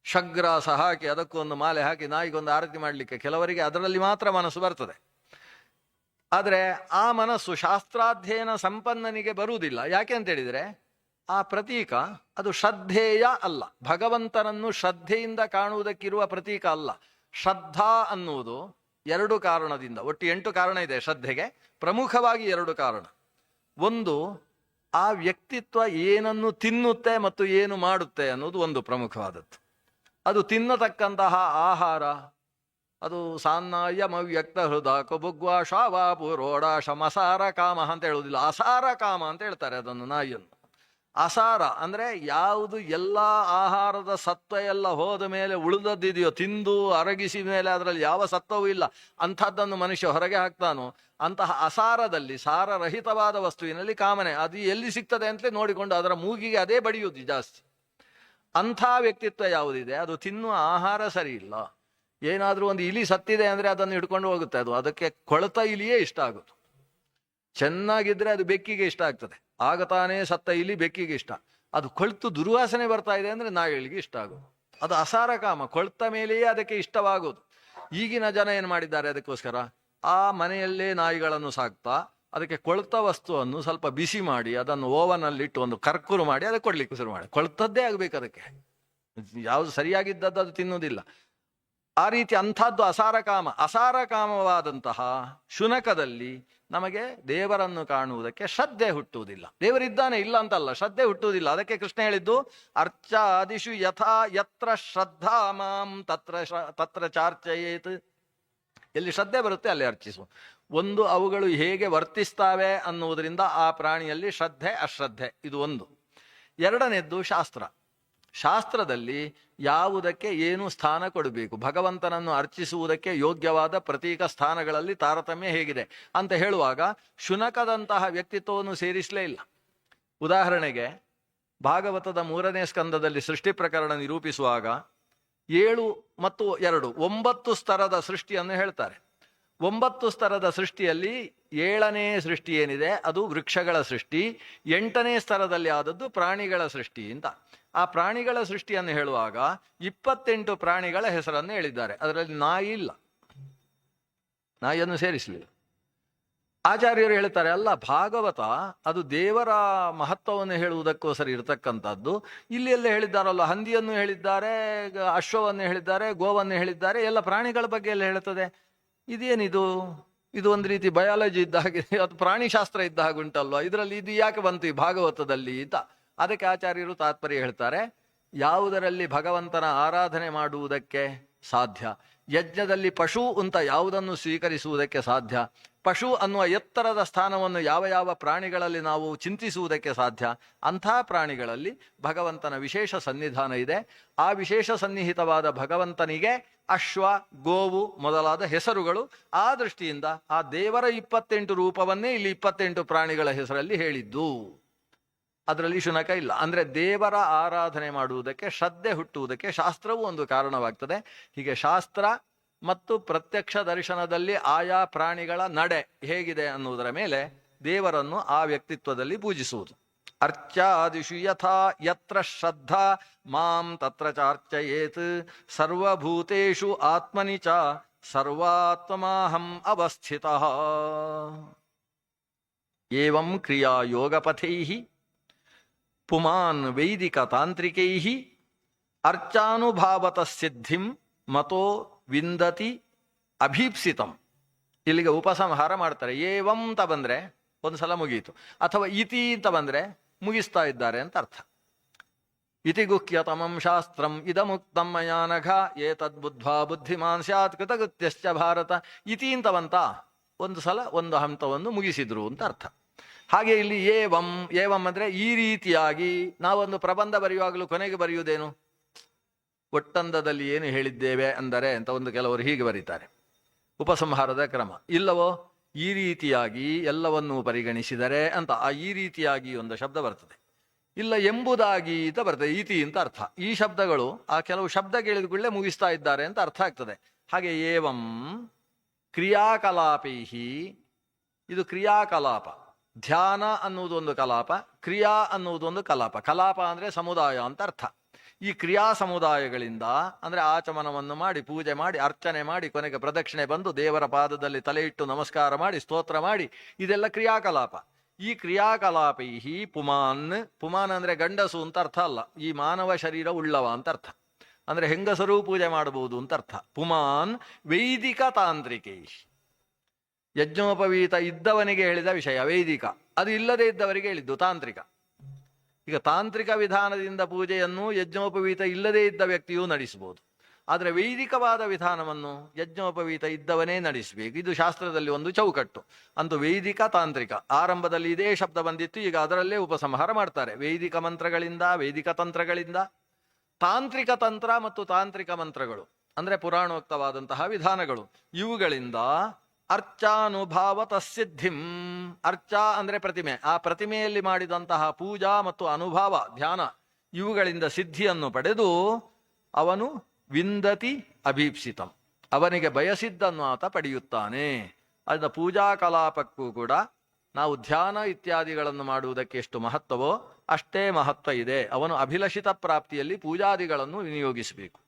ಷಗ್ರಾಸ ಹಾಕಿ ಅದಕ್ಕೊಂದು ಮಾಲೆ ಹಾಕಿ ನಾಯಿಗೊಂದು ಆರತಿ ಮಾಡಲಿಕ್ಕೆ ಕೆಲವರಿಗೆ ಅದರಲ್ಲಿ ಮಾತ್ರ ಮನಸ್ಸು ಬರ್ತದೆ. ಆದರೆ ಆ ಮನಸ್ಸು ಶಾಸ್ತ್ರಾಧ್ಯಯನ ಸಂಪನ್ನನಿಗೆ ಬರುವುದಿಲ್ಲ. ಯಾಕೆ ಅಂತ ಹೇಳಿದರೆ ಆ ಪ್ರತೀಕ ಅದು ಶ್ರದ್ಧೇಯ ಅಲ್ಲ. ಭಗವಂತನನ್ನು ಶ್ರದ್ಧೆಯಿಂದ ಕಾಣುವುದಕ್ಕಿರುವ ಪ್ರತೀಕ ಅಲ್ಲ. ಶ್ರದ್ಧಾ ಅನ್ನುವುದು 2 ಕಾರಣದಿಂದ, ಒಟ್ಟು 8 ಕಾರಣ ಇದೆ ಶ್ರದ್ಧೆಗೆ. ಪ್ರಮುಖವಾಗಿ 2 ಕಾರಣ. ಒಂದು, ಆ ವ್ಯಕ್ತಿತ್ವ ಏನನ್ನು ತಿನ್ನುತ್ತೆ ಮತ್ತು ಏನು ಮಾಡುತ್ತೆ ಅನ್ನೋದು ಒಂದು ಪ್ರಮುಖವಾದದ್ದು. ಅದು ತಿನ್ನತಕ್ಕಂತಹ ಆಹಾರ, ಅದು ಸಾನ್ನಾಯಮವ್ಯಕ್ತ ಹೃದ ಕೊಬುಗ್ವಾ ಶಾವಾ ಪುರೋಡಾಶ ಮಸಾರ ಕಾಮ ಅಂತ ಹೇಳುವುದಿಲ್ಲ, ಅಸಾರ ಕಾಮ ಅಂತ ಹೇಳ್ತಾರೆ ಅದನ್ನು, ನಾಯಿಯನ್ನು. ಅಸಾರ ಅಂದರೆ ಯಾವುದು ಎಲ್ಲ ಆಹಾರದ ಸತ್ವ ಎಲ್ಲ ಹೋದ ಮೇಲೆ ಉಳಿದದ್ದಿದೆಯೋ, ತಿಂದು ಅರಗಿಸಿ ಮೇಲೆ ಅದರಲ್ಲಿ ಯಾವ ಸತ್ವವೂ ಇಲ್ಲ, ಅಂಥದ್ದನ್ನು ಮನುಷ್ಯ ಹೊರಗೆ ಹಾಕ್ತಾನೋ ಅಂತಹ ಅಸಾರದಲ್ಲಿ, ಸಾರರಹಿತವಾದ ವಸ್ತುವಿನಲ್ಲಿ ಕಾಮನೆ. ಅದು ಎಲ್ಲಿ ಸಿಗ್ತದೆ ಅಂತಲೇ ನೋಡಿಕೊಂಡು ಅದರ ಮೂಗಿಗೆ ಅದೇ ಬಡಿಯುವುದು ಜಾಸ್ತಿ. ಅಂಥ ವ್ಯಕ್ತಿತ್ವ ಯಾವುದಿದೆ, ಅದು ತಿನ್ನುವ ಆಹಾರ ಸರಿ ಇಲ್ಲ. ಏನಾದರೂ ಒಂದು ಇಲಿ ಸತ್ತಿದೆ ಅಂದರೆ ಅದನ್ನು ಹಿಡ್ಕೊಂಡು ಹೋಗುತ್ತೆ. ಅದಕ್ಕೆ ಕೊಳೆತ ಇಲಿಯೇ ಇಷ್ಟ ಆಗುತ್ತೆ. ಚೆನ್ನಾಗಿದ್ರೆ ಅದು ಬೆಕ್ಕಿಗೆ ಇಷ್ಟ ಆಗ್ತದೆ. ಆಗ ತಾನೇ ಸತ್ತ ಇಲಿ ಬೆಕ್ಕಿಗೆ ಇಷ್ಟ. ಅದು ಕೊಳ್ತು ದುರ್ವಾಸನೆ ಬರ್ತಾ ಇದೆ ಅಂದರೆ ನಾಯಿಗಳಿಗೆ ಇಷ್ಟ ಆಗೋದು. ಅದು ಅಸಾರ ಕಾಮ, ಕೊಳ್ತ ಮೇಲೆಯೇ ಅದಕ್ಕೆ ಇಷ್ಟವಾಗೋದು. ಈಗಿನ ಜನ ಏನು ಮಾಡಿದ್ದಾರೆ, ಅದಕ್ಕೋಸ್ಕರ ಆ ಮನೆಯಲ್ಲೇ ನಾಯಿಗಳನ್ನು ಸಾಕ್ತಾ ಅದಕ್ಕೆ ಕೊಳ್ತ ವಸ್ತುವನ್ನು ಸ್ವಲ್ಪ ಬಿಸಿ ಮಾಡಿ ಅದನ್ನು ಓವನಲ್ಲಿಟ್ಟು ಒಂದು ಕರ್ಕುರು ಮಾಡಿ ಅದಕ್ಕೆ ಕೊಡ್ಲಿಕ್ಕೆ ಶುರು ಮಾಡಿ. ಕೊಳ್ತದ್ದೇ ಆಗಬೇಕು, ಅದಕ್ಕೆ ಯಾವುದು ಸರಿಯಾಗಿದ್ದದ್ದು ಅದು ತಿನ್ನುವುದಿಲ್ಲ. ಆ ರೀತಿ ಅಂಥದ್ದು ಅಸಾರ ಕಾಮವಾದಂತಹ ಶುನಕದಲ್ಲಿ ನಮಗೆ ದೇವರನ್ನು ಕಾಣುವುದಕ್ಕೆ ಶ್ರದ್ಧೆ ಹುಟ್ಟುವುದಿಲ್ಲ. ದೇವರಿದ್ದಾನೆ, ಇಲ್ಲ ಅಂತಲ್ಲ, ಶ್ರದ್ಧೆ ಹುಟ್ಟುವುದಿಲ್ಲ. ಅದಕ್ಕೆ ಕೃಷ್ಣ ಹೇಳಿದ್ದು ಅರ್ಚಾದಿಷು ಯಥಾ ಯತ್ರ ಶ್ರದ್ಧಾ ಮಾಂ ತತ್ರ ಚಾರ್ಚಯೇತ್. ಎಲ್ಲಿ ಶ್ರದ್ಧೆ ಬರುತ್ತೆ ಅಲ್ಲಿ ಅರ್ಚಿಸು. ಒಂದು, ಅವುಗಳು ಹೇಗೆ ವರ್ತಿಸ್ತಾವೆ ಅನ್ನುವುದರಿಂದ ಆ ಪ್ರಾಣಿಯಲ್ಲಿ ಶ್ರದ್ಧೆ ಅಶ್ರದ್ಧೆ, ಇದು ಒಂದು. ಎರಡನೇದ್ದು ಶಾಸ್ತ್ರ. ಶಾಸ್ತ್ರದಲ್ಲಿ ಯಾವುದಕ್ಕೆ ಏನು ಸ್ಥಾನ ಕೊಡಬೇಕು, ಭಗವಂತನನ್ನು ಅರ್ಚಿಸುವುದಕ್ಕೆ ಯೋಗ್ಯವಾದ ಪ್ರತೀಕ ಸ್ಥಾನಗಳಲ್ಲಿ ತಾರತಮ್ಯ ಹೇಗಿದೆ ಅಂತ ಹೇಳುವಾಗ ಶುನಕದಂತಹ ವ್ಯಕ್ತಿತ್ವವನ್ನು ಸೇರಿಸಲೇ ಇಲ್ಲ. ಉದಾಹರಣೆಗೆ ಭಾಗವತದ 3ನೇ ಸ್ಕಂದದಲ್ಲಿ ಸೃಷ್ಟಿ ಪ್ರಕರಣ ನಿರೂಪಿಸುವಾಗ 7 ಮತ್ತು 2 9 ಸ್ತರದ ಸೃಷ್ಟಿಯನ್ನು ಹೇಳ್ತಾರೆ. 9 ಸ್ತರದ ಸೃಷ್ಟಿಯಲ್ಲಿ 7ನೇ ಸೃಷ್ಟಿ ಏನಿದೆ ಅದು ವೃಕ್ಷಗಳ ಸೃಷ್ಟಿ, 8ನೇ ಸ್ತರದಲ್ಲಿ ಆದದ್ದು ಪ್ರಾಣಿಗಳ ಸೃಷ್ಟಿ ಅಂತ. ಆ ಪ್ರಾಣಿಗಳ ಸೃಷ್ಟಿಯನ್ನು ಹೇಳುವಾಗ 28 ಪ್ರಾಣಿಗಳ ಹೆಸರನ್ನು ಹೇಳಿದ್ದಾರೆ. ಅದರಲ್ಲಿ ನಾಯಿ ಇಲ್ಲ, ನಾಯಿಯನ್ನು ಸೇರಿಸಲಿಲ್ಲ. ಆಚಾರ್ಯರು ಹೇಳ್ತಾರೆ, ಅಲ್ಲ, ಭಾಗವತ ಅದು ದೇವರ ಮಹತ್ವವನ್ನು ಹೇಳುವುದಕ್ಕೋಸ್ಕರ ಇರತಕ್ಕಂಥದ್ದು. ಇಲ್ಲಿ ಎಲ್ಲ ಹೇಳಿದ್ದಾರಲ್ಲ, ಹಂದಿಯನ್ನು ಹೇಳಿದ್ದಾರೆ, ಅಶ್ವವನ್ನು ಹೇಳಿದ್ದಾರೆ, ಗೋವನ್ನು ಹೇಳಿದ್ದಾರೆ, ಎಲ್ಲ ಪ್ರಾಣಿಗಳ ಬಗ್ಗೆ ಎಲ್ಲ ಹೇಳ್ತದೆ. ಇದೇನಿದು? ಇದು ಒಂದು ರೀತಿ ಬಯಾಲಜಿ ಇದ್ದ ಹಾಗೆ, ಅದು ಪ್ರಾಣಿಶಾಸ್ತ್ರ ಇದ್ದ ಹಾಗೆ ಉಂಟಲ್ವ, ಇದರಲ್ಲಿ ಇದು ಯಾಕೆ ಬಂತು ಈ ಭಾಗವತದಲ್ಲಿ ಅಂತ. ಅದಕ್ಕೆ ಆಚಾರ್ಯರು ತಾತ್ಪರ್ಯ ಹೇಳ್ತಾರೆ, ಯಾವುದರಲ್ಲಿ ಭಗವಂತನ ಆರಾಧನೆ ಮಾಡುವುದಕ್ಕೆ ಸಾಧ್ಯ, ಯಜ್ಞದಲ್ಲಿ ಪಶು ಅಂತ ಯಾವುದನ್ನು ಸ್ವೀಕರಿಸುವುದಕ್ಕೆ ಸಾಧ್ಯ, ಪಶು ಅನ್ನುವ ಎತ್ತರದ ಸ್ಥಾನವನ್ನು ಯಾವ ಯಾವ ಪ್ರಾಣಿಗಳಲ್ಲಿ ನಾವು ಚಿಂತಿಸುವುದಕ್ಕೆ ಸಾಧ್ಯ, ಅಂಥ ಪ್ರಾಣಿಗಳಲ್ಲಿ ಭಗವಂತನ ವಿಶೇಷ ಸನ್ನಿಧಾನ ಇದೆ. ಆ ವಿಶೇಷ ಸನ್ನಿಹಿತವಾದ ಭಗವಂತನಿಗೆ ಅಶ್ವ, ಗೋವು ಮೊದಲಾದ ಹೆಸರುಗಳು. ಆ ದೃಷ್ಟಿಯಿಂದ ಆ ದೇವರ 28 ರೂಪವನ್ನೇ ಇಲ್ಲಿ 28 ಪ್ರಾಣಿಗಳ ಹೆಸರಲ್ಲಿ ಹೇಳಿದ್ದು. ಅದರಲ್ಲಿ ಶುನಕ ಇಲ್ಲ. ಅಂದರೆ ದೇವರ ಆರಾಧನೆ ಮಾಡುವುದಕ್ಕೆ, ಶ್ರದ್ಧೆ ಹುಟ್ಟುವುದಕ್ಕೆ ಶಾಸ್ತ್ರವೂ ಒಂದು ಕಾರಣವಾಗ್ತದೆ. ಹೀಗೆ ಶಾಸ್ತ್ರ ಮತ್ತು ಪ್ರತ್ಯಕ್ಷ ದರ್ಶನದಲ್ಲಿ ಆಯಾ ಪ್ರಾಣಿಗಳ ನಡೆ ಹೇಗಿದೆ ಅನ್ನುವುದರ ಮೇಲೆ ದೇವರನ್ನು ಆ ವ್ಯಕ್ತಿತ್ವದಲ್ಲಿ ಪೂಜಿಸುವುದು. ಅರ್ಚಾದಿಷು ಯಥಾ ಯತ್ರ ಶ್ರದ್ಧಾ ಮಾಂ ತತ್ರ ಚಾರ್ಚಯೇತ್ ಸರ್ವಭೂತೇಷು ಆತ್ಮನಿ ಚ ಸರ್ವಾತ್ಮಮಾಹಂ ಅವಸ್ಥಿತಃ. ಏವಂ ಕ್ರಿಯಾ ಯೋಗಪಥೈಃ ಪುಮಾನ್ ವೈದಿಕ ತಾಂತ್ರಿಕೈಃ ಅರ್ಚಾನುಭಾವತ ಸಿದ್ಧಿಂ ಮತೋ ವಿಂದತಿ ಅಭೀಪ್ಸಿತಂ. ಇಲ್ಲಿಗೆ ಉಪಸಂಹಾರ ಮಾಡ್ತಾರೆ. ಏವಂ ಅಂತ ಬಂದ್ರೆ ಒಂದು ಸಲ ಮುಗಿಯಿತು, ಅಥವಾ ಇತಿ ಅಂತ ಬಂದ್ರೆ ಮುಗಿಸ್ತಾ ಇದ್ದಾರೆ ಅಂತ ಅರ್ಥ. ಇತಿ ಗುಹ್ಯತಮಂ ಶಾಸ್ತ್ರಂ ಇದಮುಕ್ತಂ ಮಯಾ ನಘ ಏತದ್ಬುದ್ಧ್ವಾ ಬುದ್ಧಿಮಾನ್ ಸ್ಯಾತ್ ಕೃತಕೃತ್ಯಶ್ಚ ಭಾರತ. ಇತಿ ಅಂತ ಬಂತ, ಒಂದು ಸಲ ಒಂದು ಹಂತವನ್ನು ಮುಗಿಸಿದ್ರು ಅಂತ ಅರ್ಥ. ಹಾಗೆ ಇಲ್ಲಿ ಏವಂ, ಏವಂ ಅಂದ್ರೆ ಈ ರೀತಿಯಾಗಿ. ನಾವೊಂದು ಪ್ರಬಂಧ ಬರೆಯುವಾಗಲೂ ಕೊನೆಗೆ ಬರೆಯುವುದೇನು? ಒಟ್ಟಂದದಲ್ಲಿ ಏನು ಹೇಳಿದ್ದೇವೆ ಅಂದರೆ ಅಂತ ಒಂದು ಕೆಲವರು ಹೀಗೆ ಬರೀತಾರೆ, ಉಪಸಂಹಾರದ ಕ್ರಮ. ಇಲ್ಲವೋ ಈ ರೀತಿಯಾಗಿ ಎಲ್ಲವನ್ನೂ ಪರಿಗಣಿಸಿದರೆ ಅಂತ ಆ ಈ ರೀತಿಯಾಗಿ ಒಂದು ಶಬ್ದ ಬರ್ತದೆ. ಇಲ್ಲ ಎಂಬುದಾಗಿ ಅಂತ ಬರ್ತದೆ, ಇತಿ ಅಂತ ಅರ್ಥ. ಈ ಶಬ್ದಗಳು ಆ ಕೆಲವು ಶಬ್ದ ಕೇಳಿದುಕೊಳ್ಳೆ ಮುಗಿಸ್ತಾ ಇದ್ದಾರೆ ಅಂತ ಅರ್ಥ ಆಗ್ತದೆ. ಹಾಗೆ ಏವಂ ಕ್ರಿಯಾಕಲಾಪೈಹಿ, ಇದು ಕ್ರಿಯಾಕಲಾಪ. ಧ್ಯಾನ ಅನ್ನುವುದು ಒಂದು ಕಲಾಪ, ಕ್ರಿಯಾ ಅನ್ನುವುದು ಒಂದು ಕಲಾಪ. ಕಲಾಪ ಅಂದರೆ ಸಮುದಾಯ ಅಂತ ಅರ್ಥ. ಈ ಕ್ರಿಯಾ ಸಮುದಾಯಗಳಿಂದ ಅಂದರೆ ಆಚಮನವನ್ನು ಮಾಡಿ, ಪೂಜೆ ಮಾಡಿ, ಅರ್ಚನೆ ಮಾಡಿ, ಕೊನೆಗೆ ಪ್ರದಕ್ಷಿಣೆ ಬಂದು ದೇವರ ಪಾದದಲ್ಲಿ ತಲೆ ಇಟ್ಟು ನಮಸ್ಕಾರ ಮಾಡಿ, ಸ್ತೋತ್ರ ಮಾಡಿ, ಇದೆಲ್ಲ ಕ್ರಿಯಾಕಲಾಪ. ಈ ಕ್ರಿಯಾಕಲಾಪೈಹಿ ಪುಮಾನ್, ಪುಮಾನ್ ಅಂದರೆ ಗಂಡಸು ಅಂತ ಅರ್ಥ ಅಲ್ಲ, ಈ ಮಾನವ ಶರೀರ ಉಳ್ಳವ ಅಂತ ಅರ್ಥ. ಅಂದರೆ ಹೆಂಗಸರೂ ಪೂಜೆ ಮಾಡಬಹುದು ಅಂತ ಅರ್ಥ. ಪುಮಾನ್ ವೈದಿಕ ತಾಂತ್ರಿಕೈ, ಯಜ್ಞೋಪವೀತ ಇದ್ದವನಿಗೆ ಹೇಳಿದ ವಿಷಯ ವೈದಿಕ, ಅದು ಇಲ್ಲದೆ ಇದ್ದವರಿಗೆ ಹೇಳಿದ್ದು ತಾಂತ್ರಿಕ. ಈಗ ತಾಂತ್ರಿಕ ವಿಧಾನದಿಂದ ಪೂಜೆಯನ್ನು ಯಜ್ಞೋಪವೀತ ಇಲ್ಲದೇ ಇದ್ದ ವ್ಯಕ್ತಿಯೂ ನಡೆಸಬಹುದು. ಆದರೆ ವೈದಿಕವಾದ ವಿಧಾನವನ್ನು ಯಜ್ಞೋಪವೀತ ಇದ್ದವನೇ ನಡೆಸಬೇಕು. ಇದು ಶಾಸ್ತ್ರದಲ್ಲಿ ಒಂದು ಚೌಕಟ್ಟು. ಅಂತೂ ವೈದಿಕ ತಾಂತ್ರಿಕ ಆರಂಭದಲ್ಲಿ ಇದೇ ಶಬ್ದ ಬಂದಿತ್ತು, ಈಗ ಅದರಲ್ಲೇ ಉಪಸಂಹಾರ ಮಾಡ್ತಾರೆ. ವೈದಿಕ ಮಂತ್ರಗಳಿಂದ, ವೈದಿಕ ತಂತ್ರಗಳಿಂದ. ತಾಂತ್ರಿಕ ತಂತ್ರ ಮತ್ತು ತಾಂತ್ರಿಕ ಮಂತ್ರಗಳು ಅಂದರೆ ಪುರಾಣೋಕ್ತವಾದಂತಹ ವಿಧಾನಗಳು, ಇವುಗಳಿಂದ ಅರ್ಚಾನುಭಾವತ ಸಿದ್ಧಿಂ. ಅರ್ಚ ಅಂದರೆ ಪ್ರತಿಮೆ, ಆ ಪ್ರತಿಮೆಯಲ್ಲಿ ಮಾಡಿದಂತಹ ಪೂಜಾ ಮತ್ತು ಅನುಭಾವ, ಧ್ಯಾನ, ಇವುಗಳಿಂದ ಸಿದ್ಧಿಯನ್ನು ಪಡೆದು ಅವನು ವಿಂದತಿ ಅಭೀಪ್ಸಿತಂ, ಅವನಿಗೆ ಬಯಸಿದ್ದನ್ನು ಆತ ಪಡೆಯುತ್ತಾನೆ. ಅದರ ಪೂಜಾ ಕಲಾಪಕ್ಕೂ ಕೂಡ ನಾವು ಧ್ಯಾನ ಇತ್ಯಾದಿಗಳನ್ನು ಮಾಡುವುದಕ್ಕೆ ಎಷ್ಟು ಮಹತ್ವವೋ ಅಷ್ಟೇ ಮಹತ್ವ ಇದೆ. ಅವನು ಅಭಿಲಷಿತ ಪ್ರಾಪ್ತಿಯಲ್ಲಿ ಪೂಜಾದಿಗಳನ್ನು ವಿನಿಯೋಗಿಸಬೇಕು.